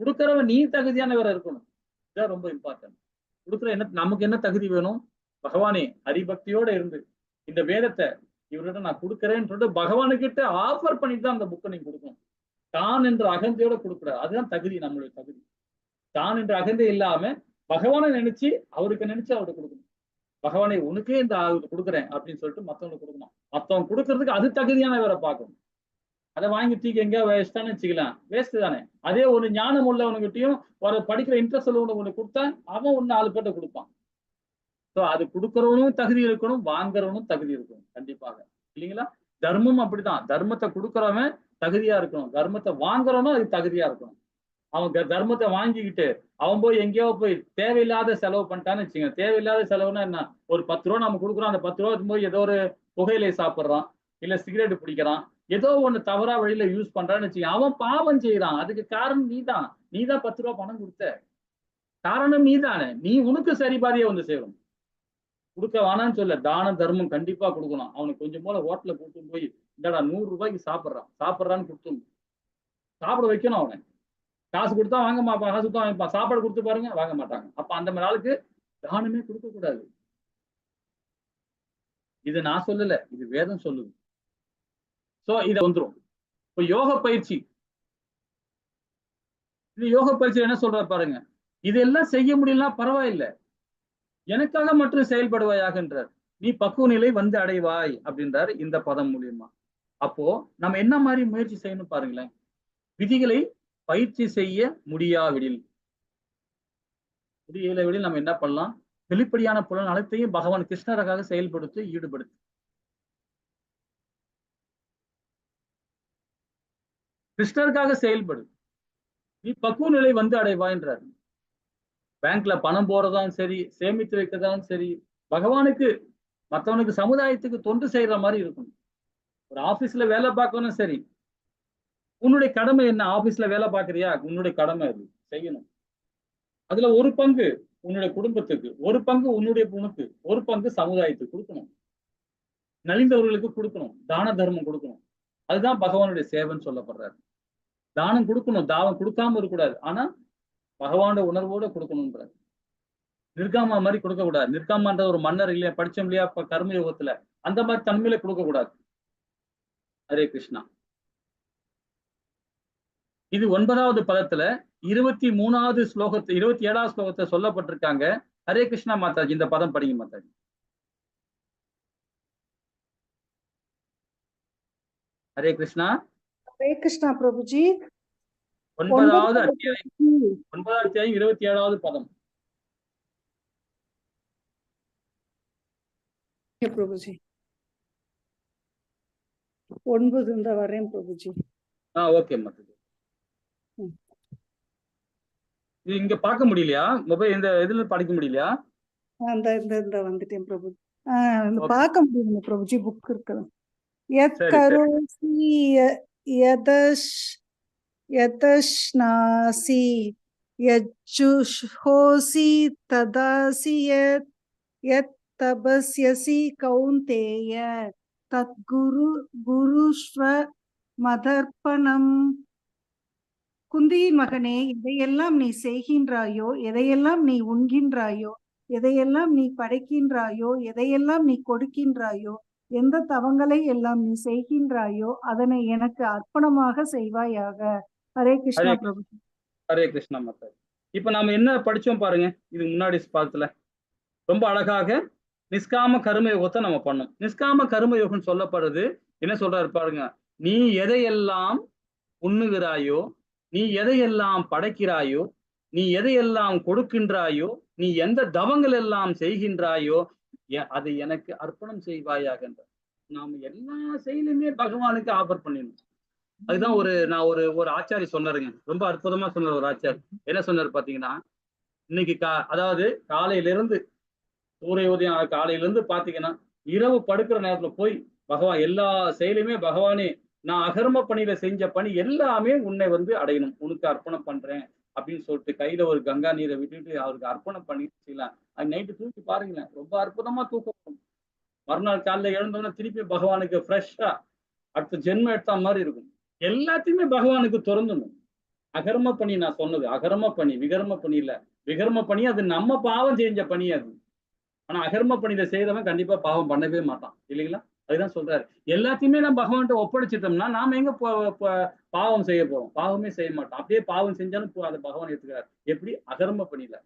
கொடுக்கறவன் நீ தகுதியானவரை இருக்கணும். இதுதான் ரொம்ப இம்பார்ட்டன்ட். கொடுக்குற நமக்கு என்ன தகுதி வேணும், பகவானே ஹரிபக்தியோட இருந்து இந்த வேதத்தை இவர்கிட்ட நான் கொடுக்குறேன்னு சொல்லிட்டு பகவானுக்கிட்ட ஆஃபர் பண்ணிட்டு தான் அந்த புக்கை நீங்க கொடுக்கணும். தான் என்ற அகந்தையோட கொடுக்குறாரு, அதுதான் தகுதி, நம்மளுடைய தகுதி. தான் என்ற அகந்தை இல்லாம பகவானை நினைச்சு அவருக்கு அவருக்கு கொடுக்கணும். பகவானை உனக்கே இந்த கொடுக்குறேன் அப்படின்னு சொல்லிட்டு மத்தவங்களுக்கு கொடுக்கணும். மத்தவங்க கொடுக்கறதுக்கு அது தகுதியானவரை பார்க்கணும். அதை வாங்கி தூக்கி எங்கேயா வேஸ்டானு வச்சுக்கலாம், வேஸ்ட் தானே. அதே ஒரு ஞானம் உள்ளவனுக்கிட்டையும் ஒரு படிக்கிற இன்ட்ரெஸ்ட் உள்ளவனுக்கு ஒண்ணு கொடுத்தா அவன் 4 பேர்ட்ட கொடுப்பான். ஸோ அது கொடுக்கறவனும் தகுதி இருக்கணும், வாங்குறவனும் தகுதி இருக்கணும் கண்டிப்பாக, இல்லைங்களா? தர்மம் அப்படிதான். தர்மத்தை கொடுக்கறவன் தகுதியா இருக்கணும், தர்மத்தை வாங்குறவனும் அது தகுதியா இருக்கணும். அவன் தர்மத்தை வாங்கிக்கிட்டு அவன் போய் எங்கேயோ போய் தேவையில்லாத செலவு பண்ணிட்டான்னு வச்சுங்க. தேவையில்லாத செலவுன்னா என்ன, ஒரு 10 ரூபா நம்ம கொடுக்குறோம், அந்த 10 ரூபா போய் ஏதோ ஒரு புகையிலை சாப்பிட்றான், இல்ல சிகரெட் பிடிக்கிறான், ஏதோ ஒண்ணு தவறா வழியில யூஸ் பண்றான்னு வச்சுக்க, அவன் பாவம் செய்யறான். அதுக்கு காரணம் நீதான். 10 ரூபா பணம் கொடுத்த காரணம் நீதானே. நீ உனக்கு சரிபாதியா செய்யணும். கொடுக்க வேணான்னு சொல்ல, தானம் தர்மம் கண்டிப்பா கொடுக்கணும். அவனுக்கு கொஞ்சம் போல ஹோட்டல கூட்டு போய் இந்தடா 100 ரூபாய்க்கு சாப்பிட்றான்னு கொடுத்து சாப்பிட வைக்கணும். அவனை காசு கொடுத்தா வாங்க மாட்டான், காசு கொடுத்தா வாங்கிப்பான். சாப்பாடு கொடுத்து பாருங்க, வாங்க மாட்டாங்க. அப்ப அந்த மாதிரி ஆளுக்கு தானமே கொடுக்க கூடாது. இது நான் சொல்லல, இது வேதம் சொல்லுது. சோ இத வந்துரும். இப்ப யோக பயிற்சி, இது யோக பயிற்சி என்ன சொல்ற பாருங்க, இதெல்லாம் செய்ய முடியலன்னா பரவாயில்ல, எனக்காக மட்டும் செயல்படுவாயாகன்றார். நீ பக்குவ நிலை வந்து அடைவாய் அப்படின்றார் இந்த பதம் மூலியமா. அப்போ நம்ம என்ன மாதிரி முயற்சி செய்யணும் பாருங்களேன். விதிகளை பயிற்சி செய்ய முடியாவிடில் நம்ம என்ன பண்ணலாம்? வெளிப்படையான புலன் அனைத்தையும் பகவான் கிருஷ்ணருக்காக செயல்படுத்தி ஈடுபடுத்து. கிருஷ்ணருக்காக செயல்படு. நீ பக்குவ நிலை வந்து அடைவாய்ன்றார். பேங்க்ல பணம் போறதாலும் சரி, சேமித்து வைக்கிறதாலும் சரி, பகவானுக்கு மற்றவனுக்கு சமுதாயத்துக்கு தொண்டு செய்யற மாதிரி இருக்கும். ஒரு ஆபீஸ்ல வேலை பார்க்கணும் சரி, உன்னுடைய கடமை என்ன? ஆபீஸ்ல வேலை பார்க்கறியா? உன்னுடைய கடமை அது செய்யணும். அதுல ஒரு பங்கு உன்னுடைய குடும்பத்துக்கு, ஒரு பங்கு உன்னுடைய உனக்கு, ஒரு பங்கு சமுதாயத்துக்கு கொடுக்கணும். நலிந்தவர்களுக்கு கொடுக்கணும், தான தர்மம் கொடுக்கணும். அதுதான் பகவானுடைய சேவைன்னு சொல்லப்படுறாரு. தானம் கொடுக்கணும், தானம் கொடுக்காம இருக்கக்கூடாது. ஆனா பகவானோட உணர்வோட கொடுக்கணும்ன்றாரு. நிர்காமா மாதிரி கொடுக்க கூடாது. நிர்காமான்ற ஒரு மன்னர் இல்லையா, படிச்சோம் இல்லையா கர்ம யோகத்துல, அந்த மாதிரி தன்மையில கொடுக்க கூடாது. ஹரே கிருஷ்ணா. இது 9வது பதத்துல 23வது ஸ்லோகத்தை 27வது ஸ்லோகத்தை சொல்லப்பட்டிருக்காங்க. ஹரே கிருஷ்ணா மாதாஜி, இந்த பதம் படிங்க மாதாஜி. ஹரே கிருஷ்ணா. ஹரே கிருஷ்ணா பிரபுஜி. 9வது அத்தியாயம் 27வது பதம். பிரபுஜி 9 இந்த வரேன் பிரபுஜி. ஓகே மாதாஜி. இது இங்க பார்க்க முடியலையா? மொபைல் இந்த இதுல படிக்க முடியலையா? இந்த வந்துட்டேன் பிரபு. பார்க்க முடியும் பிரபுஜி, புக் இருக்குது. யத் சரி, சரி. கரோசி யதஷ்நாசி யஜ்ஜுஹோசி ததாசி யத் தபஸ்யசி கௌந்தேய தத் குருஷ்வ மதர்ப்பணம். குந்தியின் மகனே, எதையெல்லாம் நீ செய்கின்றாயோ, எதையெல்லாம் நீ உண்கின்றாயோ, எதையெல்லாம் நீ படைக்கின்றாயோ, எதையெல்லாம் நீ கொடுக்கின்றாயோ, எந்த தவங்களை எல்லாம் நீ செய்கின்றாயோ அதனை எனக்கு அர்ப்பணமாக செய்வாயாக. ஹரே கிருஷ்ணா பிரபு. ஹரே கிருஷ்ணா மாதாஜி. இப்ப நாம என்ன படிச்சோம் பாருங்க. இது முன்னாடி பாதத்துல ரொம்ப அழகாக நிஷ்காம கர்ம யோகத்தை நம்ம பண்ணோம். நிஷ்காம கர்ம யோகம் சொல்லப்படுறது என்ன சொல்றாரு பாருங்க. நீ எதையெல்லாம் உண்ணுகிறாயோ, நீ எதையெல்லாம் படைக்கிறாயோ, நீ எதையெல்லாம் கொடுக்கின்றாயோ, நீ எந்த தவங்கள் எல்லாம் செய்கின்றாயோ, அதை எனக்கு அர்ப்பணம் செய்வாயாக. நாம எல்லா செயலுமே பகவானுக்கு ஆஃபர் பண்ணிடணும். அதுதான் நான் ஒரு ஆச்சாரி சொன்னாருங்க. ரொம்ப அற்புதமா சொன்னார் ஒரு ஆச்சாரி. என்ன சொன்னாரு பாத்தீங்கன்னா, இன்னைக்கு அதாவது காலையிலிருந்து சூரிய உதயம் காலையிலிருந்து பாத்தீங்கன்னா இரவு படுக்கிற நேரத்துல போய் பகவான் எல்லா செயலுமே பகவானே, நான் அகர்ம பணியில செஞ்ச பணி எல்லாமே உன்னை வந்து அடையணும், உனக்கு அர்ப்பணம் பண்றேன் அப்படின்னு சொல்லிட்டு கையில ஒரு கங்கா நீரை விட்டுட்டு அவருக்கு அர்ப்பணம் பண்ணி செய்யலாம். அது நைட்டு தூக்கி பாருங்களேன், ரொம்ப அற்புதமா தூக்கம். மறுநாள் காலைல எழுந்தோன்னா திருப்பி பகவானுக்கு ஃப்ரெஷ்ஷா அடுத்த ஜென்மம் எடுத்த மாதிரி இருக்கும். எல்லாத்தையுமே பகவானுக்கு திறந்துடணும். அகர்ம பணி நான் சொன்னது அகர்ம பணி, விகர்ம பணி இல்ல. விகர்ம பணி அது நம்ம பாவம் செஞ்ச பணி அது. ஆனா அகர்ம பணியில செய்தவன் கண்டிப்பா பாவம் பண்ணவே மாட்டான் இல்லைங்களா? அதுதான் சொல்றாரு. எல்லாத்தையுமே நம்ம பகவான்கிட்ட ஒப்படைச்சிட்டோம்னா நாம எங்க பாவம் செய்ய போறோம்? பாவமே செய்ய மாட்டோம். அப்படியே பாவம் செஞ்சாலும் அதை பகவான் எடுத்துக்கிறார். எப்படி? அகர்ம பணியில.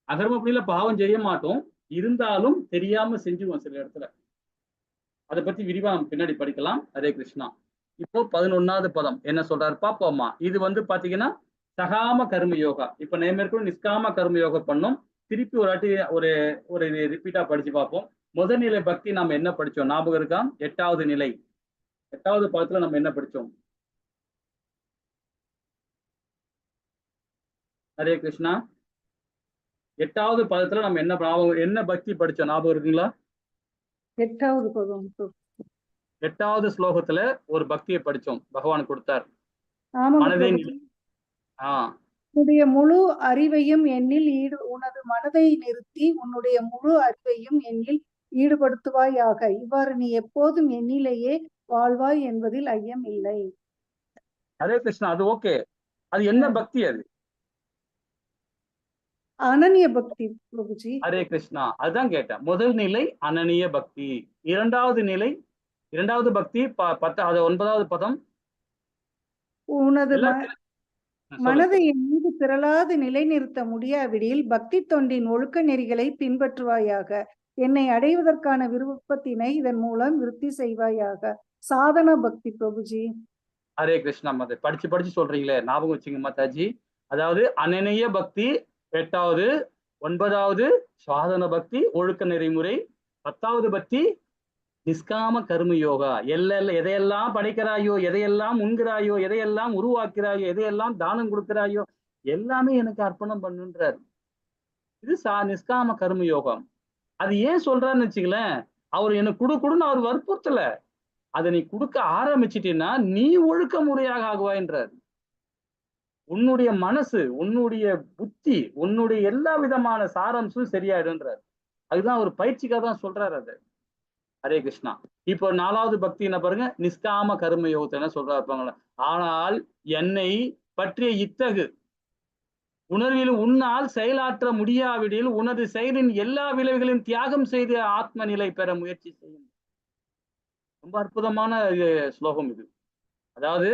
அகர்ம பணியில பாவம் செய்ய மாட்டோம், இருந்தாலும் தெரியாம செஞ்சுவோம் சில இடத்துல. அதை பத்தி விரிவா பின்னாடி படிக்கலாம். ஹரே கிருஷ்ணா. இப்போ 11வது பதம் என்ன சொல்றாரு பாப்போமா. இது வந்து பாத்தீங்கன்னா சகாம கர்ம யோகா. இப்ப நேமேற்கொண்டு நிஷ்காம கர்ம யோகா பண்ணோம். திருப்பி ஒரு வாட்டி ஒரு ரிப்பீட்டா படிச்சு பார்ப்போம். முதல் நிலை பக்தி நாம என்ன படிச்சோம் ஞாபகம் இருக்கா? 8வது நிலை 8வது பதத்துல நம்ம என்ன படிச்சோம்? ஹரே கிருஷ்ணா. 8வது பதத்துல நம்ம என்ன பக்தி படிச்சோம் ஞாபகம் இருக்குங்களா? 8வது பதம் 8வது ஸ்லோகத்துல ஒரு பக்தியை படிச்சோம். பகவான் கொடுத்தார். மனதே உன்னுடைய முழு அறிவையும் என்னில் உனது மனதை நிறுத்தி உன்னுடைய முழு அறிவையும் என்னில் ஈடுபடுத்துவாயாக. இவ்வாறு நீ எப்போதும் என்னிலேயே வாழ்வாய் என்பதில் ஐயம் இல்லை. ஹரே கிருஷ்ணா. அது ஓகே. அது என்ன பக்தி? அது அனன்ய பக்தி பிரபுஜி. ஹரே கிருஷ்ணா. அதுதான் கேட்டேன். முதல் நிலை அனன்ய பக்தி. இரண்டாவது நிலை, இரண்டாவது பக்தி 9வது பதம் உனது மனதை என் மீது பிறளாது நிலைநிறுத்த முடியாவிடில் பக்தி தொண்டின் ஒழுக்க நெறிகளை பின்பற்றுவாயாக. என்னை அடைவதற்கான விருப்பத்தினை இதன் மூலம் விருத்தி செய்வாயாக. சாதன பக்தி பிரபுஜி. ஹரே கிருஷ்ணா மாதா. படிச்சு சொல்றீங்களே, ஞாபகம் வச்சுங்க மாதாஜி. அதாவது அனநிய பக்தி 8வது, 9வது சாதன பக்தி ஒழுக்க நெறிமுறை, 10வது பக்தி நிஷ்காம கர்ம யோகா. எதையெல்லாம் படைக்கிறாயோ, எதையெல்லாம் உண்கிறாயோ, எதையெல்லாம் உருவாக்குறாயோ, எதையெல்லாம் தானம் கொடுக்கிறாயோ எல்லாமே எனக்கு அர்ப்பணம் பண்ணுன்றார். இது நிஷ்காம கர்ம யோகம். அது ஏன் சொல்றாருன்னு வச்சுக்கலேன், அவர் எனக்கு கொடுன்னு அவர் வற்புறுத்தல. அதை நீ கொடுக்க ஆரம்பிச்சிட்டீன்னா நீ ஒழுக்க முறையாக ஆகுவாயின்றார். உன்னுடைய மனசு, உன்னுடைய புத்தி, உன்னுடைய எல்லா விதமான சாரம்சும் சரியாயிடுன்றார். அதுதான் ஒரு பயிற்சிக்காக தான் சொல்றாரு அது. ஹரே கிருஷ்ணா. இப்போ 4வது பக்தி என்ன பாருங்க, நிஷ்காம கர்ம யோகத்தை என்ன சொல்றாரு பாருங்க. ஆனால் என்னை பற்றிய இத்தகு உணர்வில் உன்னால் செயலாற்ற முடியாவிடில் உனது செயலின் எல்லா விளைவுகளையும் தியாகம் செய்து ஆத்ம நிலை பெற முயற்சி செய்யும். ரொம்ப அற்புதமான ஸ்லோகம் இது. அதாவது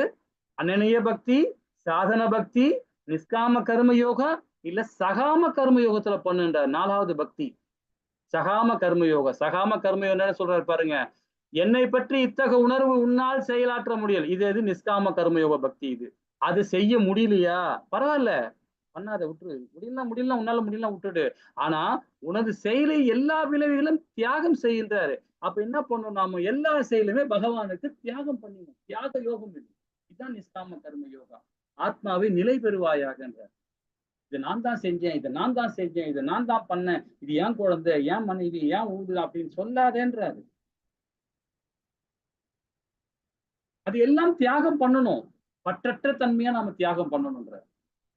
அனநிய பக்தி, சாதன பக்தி, நிஷ்காம கர்ம யோகா இல்ல சகாம கர்ம யோகத்துல பண்ணுன்ற 4வது பக்தி சகாம கர்ம யோகா. சகாம கர்ம யோகம் என்ன சொல்றாரு பாருங்க, என்னை பற்றி இத்தகைய உணர்வு உன்னால் செயலாற்ற முடியல. இது நிஷ்காம கர்ம யோக பக்தி. இது அது செய்ய முடியலையா, பரவாயில்ல, பண்ணாத, விட்டுரு. முடியல உன்னால முடியல விட்டுடு. ஆனா உனது செயலை எல்லா விளைவுகளும் தியாகம் செய்கின்றாரு. அப்ப என்ன பண்ணணும், நாம எல்லா செயலுமே பகவானுக்கு தியாகம் பண்ணணும். தியாக யோகம் இது. இதுதான் நிஷ்காம கர்ம யோகா. ஆத்மாவை நிலை பெறுவாயாகன்றார். இது நான் தான் செஞ்சேன், இதை நான் தான் செஞ்சேன், இதை நான் தான் பண்ணேன், இது ஏன் குழந்தை, ஏன் மனைவி, ஏன் ஊது அப்படின்னு சொல்லாதேன்றாரு. அது எல்லாம் தியாகம் பண்ணணும். பற்றற்ற தன்மையா நாம தியாகம் பண்ணணும்ன்ற.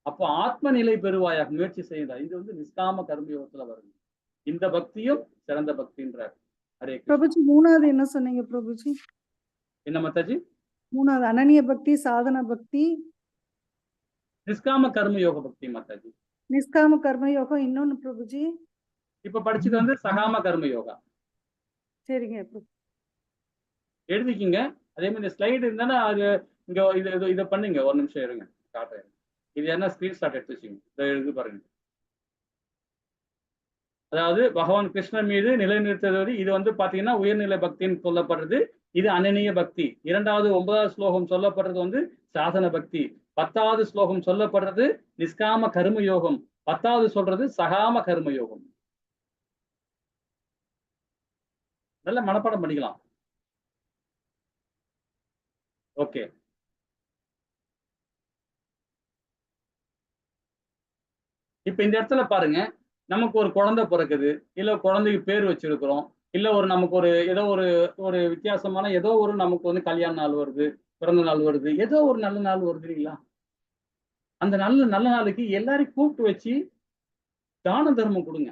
அப்போ ஆத்ம நிலை பெறுவாயாக முயற்சி செய்தார். இது நிஷ்காம கர்மயோகத்துல வருது. இந்த பக்தியும் சிறந்த பக்தின்றார். ஹரே பிரபுஜி 3வது என்ன சொன்னீங்க பிரபுஜி? என்ன மாதாஜி? 3வது அனநிய பக்தி, சாதன பக்தி, நிஷ்காம கர்ம யோக பக்தி மாதாஜி. நிஷ்காம கர்ம யோகம். இன்னொன்னு பிரபுஜி இப்ப படிச்சது சகாம கர்ம யோகா. சரிங்க. எழுதிக்கிங்க. அதே மாதிரி ஸ்லைடு இருந்தா அது இங்க இதை பண்ணுங்க. ஒரு நிமிஷம் இருங்க, காட்டுறேன். இது என்ன ஸ்கிரீன்ஷாட் எடுத்து வச்சுங்க. இதை எழுதி பாருங்க. அதாவது பகவான் கிருஷ்ணன் மீது நிலைநிறுத்துவது. இது பாத்தீங்கன்னா உயர்நிலை பக்தின்னு சொல்லப்படுறது. இது அனநிய பக்தி. 2வது 9வது ஸ்லோகம் சொல்லப்படுறது சாதன பக்தி. 10வது ஸ்லோகம் சொல்லப்படுறது நிஷ்காம கர்ம யோகம். 10வது சொல்றது சகாம கர்ம யோகம். நல்ல மனப்பாடம் பண்ணிக்கலாம். ஓகே. இப்ப இந்த இடத்துல பாருங்க, நமக்கு ஒரு குழந்தை பிறக்குது, இல்ல குழந்தைக்கு பேர் வச்சிருக்கிறோம், இல்ல நமக்கு ஏதோ ஒரு வித்தியாசமான ஏதோ நமக்கு கல்யாண நாள் வருது, பிறந்த நாள் வருது, ஏதோ ஒரு நல்ல நாள் வருது இல்லைங்களா? அந்த நல்ல நாளுக்கு எல்லாரையும் கூப்பிட்டு வச்சு தான தர்மம் கொடுங்க.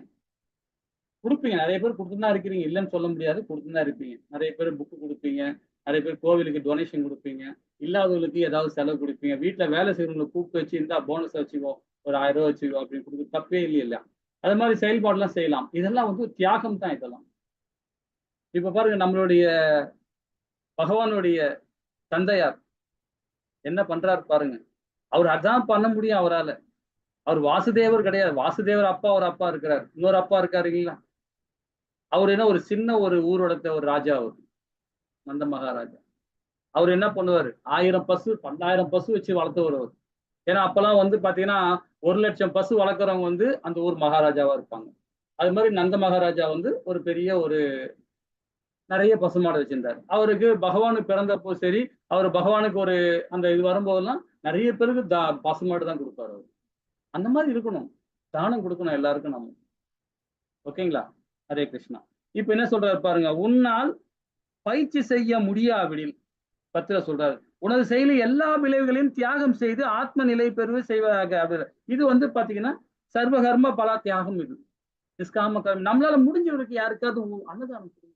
கொடுப்பீங்க. நிறைய பேர் கொடுத்துதான் இருக்கிறீங்க, இல்லைன்னு சொல்ல முடியாது, கொடுத்துதான் இருப்பீங்க. நிறைய பேர் புக்கு கொடுப்பீங்க, நிறைய பேர் கோவிலுக்கு டொனேஷன் கொடுப்பீங்க, இல்லாதவங்களுக்கு ஏதாவது செலவு கொடுப்பீங்க, வீட்டுல வேலை செய்யறவங்களை கூப்பிட்டு வச்சு இந்த போனஸ் வச்சுக்கோ, ஒரு 1000 ரூபாய் வச்சுக்கோ அப்படின்னு கொடுத்து தப்பே இல்லையா? அது மாதிரி செயல்பாடுலாம் செய்யலாம். இதெல்லாம் தியாகம் தான். இதெல்லாம் இப்ப பாருங்க, நம்மளுடைய பகவானுடைய தந்தையார் என்ன பண்றாரு பாருங்க. அவர் அதான் பண்ண முடியும் அவரால். அவர் வாசுதேவர் கிடையாது. வாசுதேவர் அப்பா ஒரு அப்பா இருக்கிறார், இன்னொரு அப்பா இருக்காரு இல்லைங்களா? அவர் என்ன ஒரு சின்ன ஊரோட ஒரு ராஜா. அவர் நந்த மகாராஜா. அவர் என்ன பண்ணுவாரு, 1000 பசு 12000 பசு வச்சு வளர்த்து வருவார். ஏன்னா அப்பெல்லாம் பாத்தீங்கன்னா 1,00,000 பசு வளர்க்குறவங்க அந்த ஊர் மகாராஜாவா இருப்பாங்க. அது மாதிரி நந்த மகாராஜா ஒரு பெரிய நிறைய பசுமாடு வச்சிருந்தார். அவருக்கு பகவானுக்கு பிறந்தப்போ சரி, அவர் பகவானுக்கு அந்த இது வரும்போதெல்லாம் நிறைய பேருக்கு பசுமாடு தான் கொடுப்பாரு அவர். அந்த மாதிரி இருக்கணும், தானம் கொடுக்கணும் எல்லாருக்கும் நம்ம. ஓகேங்களா? ஹரே கிருஷ்ணா. இப்ப என்ன சொல்றாரு பாருங்க, உன்னால் பயிற்சி செய்ய முடியாவிடில் 10ல சொல்றாரு, உனது செயலில் எல்லா விளைவுகளையும் தியாகம் செய்து ஆத்ம நிலை பெறுவது செய்வதாக. இது பாத்தீங்கன்னா சர்வகர்ம பலா தியாகம். இது நிஷ்காம கர்மம். நம்மளால முடிஞ்சவருக்கு யாருக்காவது அன்னதானம் கொடுங்க.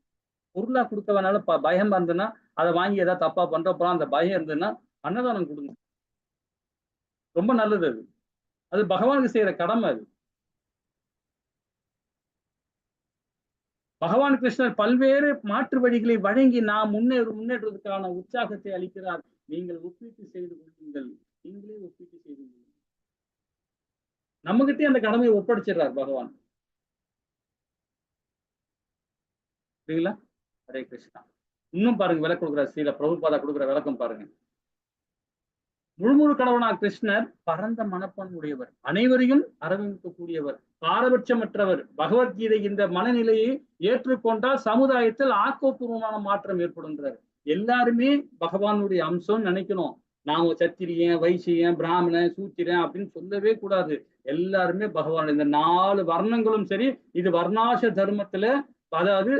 பொருளா கொடுக்க வேணாலும் பயம் இருந்ததுன்னா அதை வாங்கி ஏதாவது தப்பா பண்றப்போ அந்த பயம் இருந்ததுன்னா அன்னதானம் கொடுங்க. ரொம்ப நல்லது. அது பகவானுக்கு செய்யற கடமை. அது பகவான் கிருஷ்ணர் பல்வேறு மாற்று வழிகளை வழங்கி நாம் முன்னேற்றுவதற்கான உற்சாகத்தை அளிக்கிறார். நீங்கள் ஒப்பீட்டு செய்து கொள்ளுங்கள். நீங்களே ஒப்பீட்டு செய்து நம்மகிட்டே அந்த கடமையை ஒப்படைச்சிடுறார் பகவான். சரிங்களா? ஹரே கிருஷ்ணா. இன்னும் பாருங்க விளக்கு கொடுக்குற ஸ்ரீல பிரபுபாதா கொடுக்குற விளக்கம் பாருங்க. முழுமுழு கடவுளான கிருஷ்ணர் பரந்த மனப்பான் உடையவர், அனைவரையும் அரவணைக்கக்கூடியவர், பாரபட்சமற்றவர். பகவத்கீதை இந்த மனநிலையை ஏற்றுக்கொண்டால் சமுதாயத்தில் ஆக்கப்பூர்வமான மாற்றம் ஏற்படுன்றார். எல்லாருமே பகவானுடைய அம்சம் நினைக்கணும். நாம சத்திரியன், வைசியன், பிராமணன், சூத்திரன் அப்படின்னு சொல்லவே கூடாது. எல்லாருமே பகவான். இந்த 4 வர்ணங்களும் சரி, இது வர்ணாச தர்மத்துல, அதாவது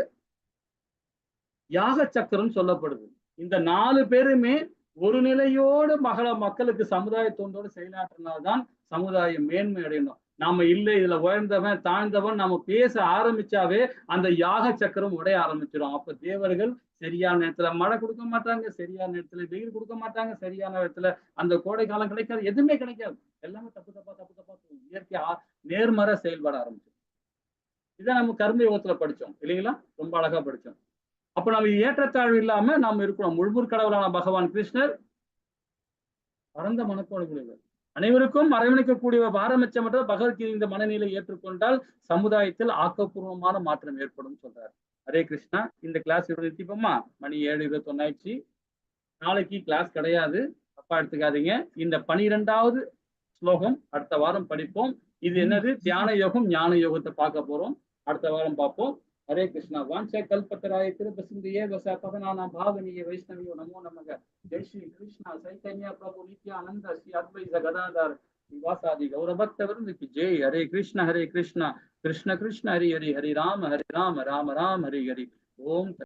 யாக சக்கரம் சொல்லப்படுது. இந்த 4 பேருமே ஒரு நிலையோடு மக்களுக்கு சமுதாய தொண்டோடு செயலாற்றினால்தான் சமுதாயம் மேன்மை அடையணும். நாம இல்லை இதுல உயர்ந்தவன் தாழ்ந்தவன் நாம பேச ஆரம்பிச்சாவே அந்த யாக சக்கரம் உடைய ஆரம்பிச்சிடும். அப்ப தேவர்கள் சரியான நேரத்துல மழை கொடுக்க மாட்டாங்க, சரியான நேரத்துல வெயில் கொடுக்க மாட்டாங்க, சரியான நேரத்துல அந்த கோடை காலம் கிடைக்காது, எதுவுமே கிடைக்காது. எல்லாமே தப்பு தப்பா இயற்கையா நேர்மறை செயல்பட ஆரம்பிச்சோம். இதை நம்ம கர்ம யோகத்துல படிச்சோம் இல்லைங்களா? ரொம்ப அழகா படிச்சோம். அப்ப நம்ம ஏற்றத்தாழ்வு இல்லாம நாம் இருக்கணும். முழுமுற் கடவுளான பகவான் கிருஷ்ணர் பரந்த மனப்பாடுடையவர், அனைவருக்கும் அரவணைக்கக்கூடியவர், பாரபட்சமற்ற பகவத்கீதை இந்த மனநிலை ஏற்றுக்கொண்டால் சமுதாயத்தில் ஆக்கப்பூர்வமான மாற்றம் ஏற்படும் சொல்றாரு. ஹரே கிருஷ்ணா. இந்த கிளாஸ் நிறுத்திப்போமா? மணி 7:21 ஆயிடுச்சு. நாளைக்கு கிளாஸ் கிடையாது, தப்பா எடுத்துக்காதீங்க. இந்த 12வது ஸ்லோகம் அடுத்த வாரம் படிப்போம். இது என்னது? தியான யோகம், ஞான யோகத்தை பார்க்க போறோம். அடுத்த வாரம் பார்ப்போம். हरे कृष्णा। वांछा कल्पतराय कृपा सिंधुये वसा पवनानां भावनीय वैष्णवियो नमो नमः। जय श्री कृष्ण चैतन्य प्रभु नित्यानंद श्री अद्वैत गदाधर श्रीवासादि गौरभक्त वृंद की जय। हरे कृष्ण कृष्ण कृष्ण हरे हरे, हरे राम राम राम हरे हरे। ओम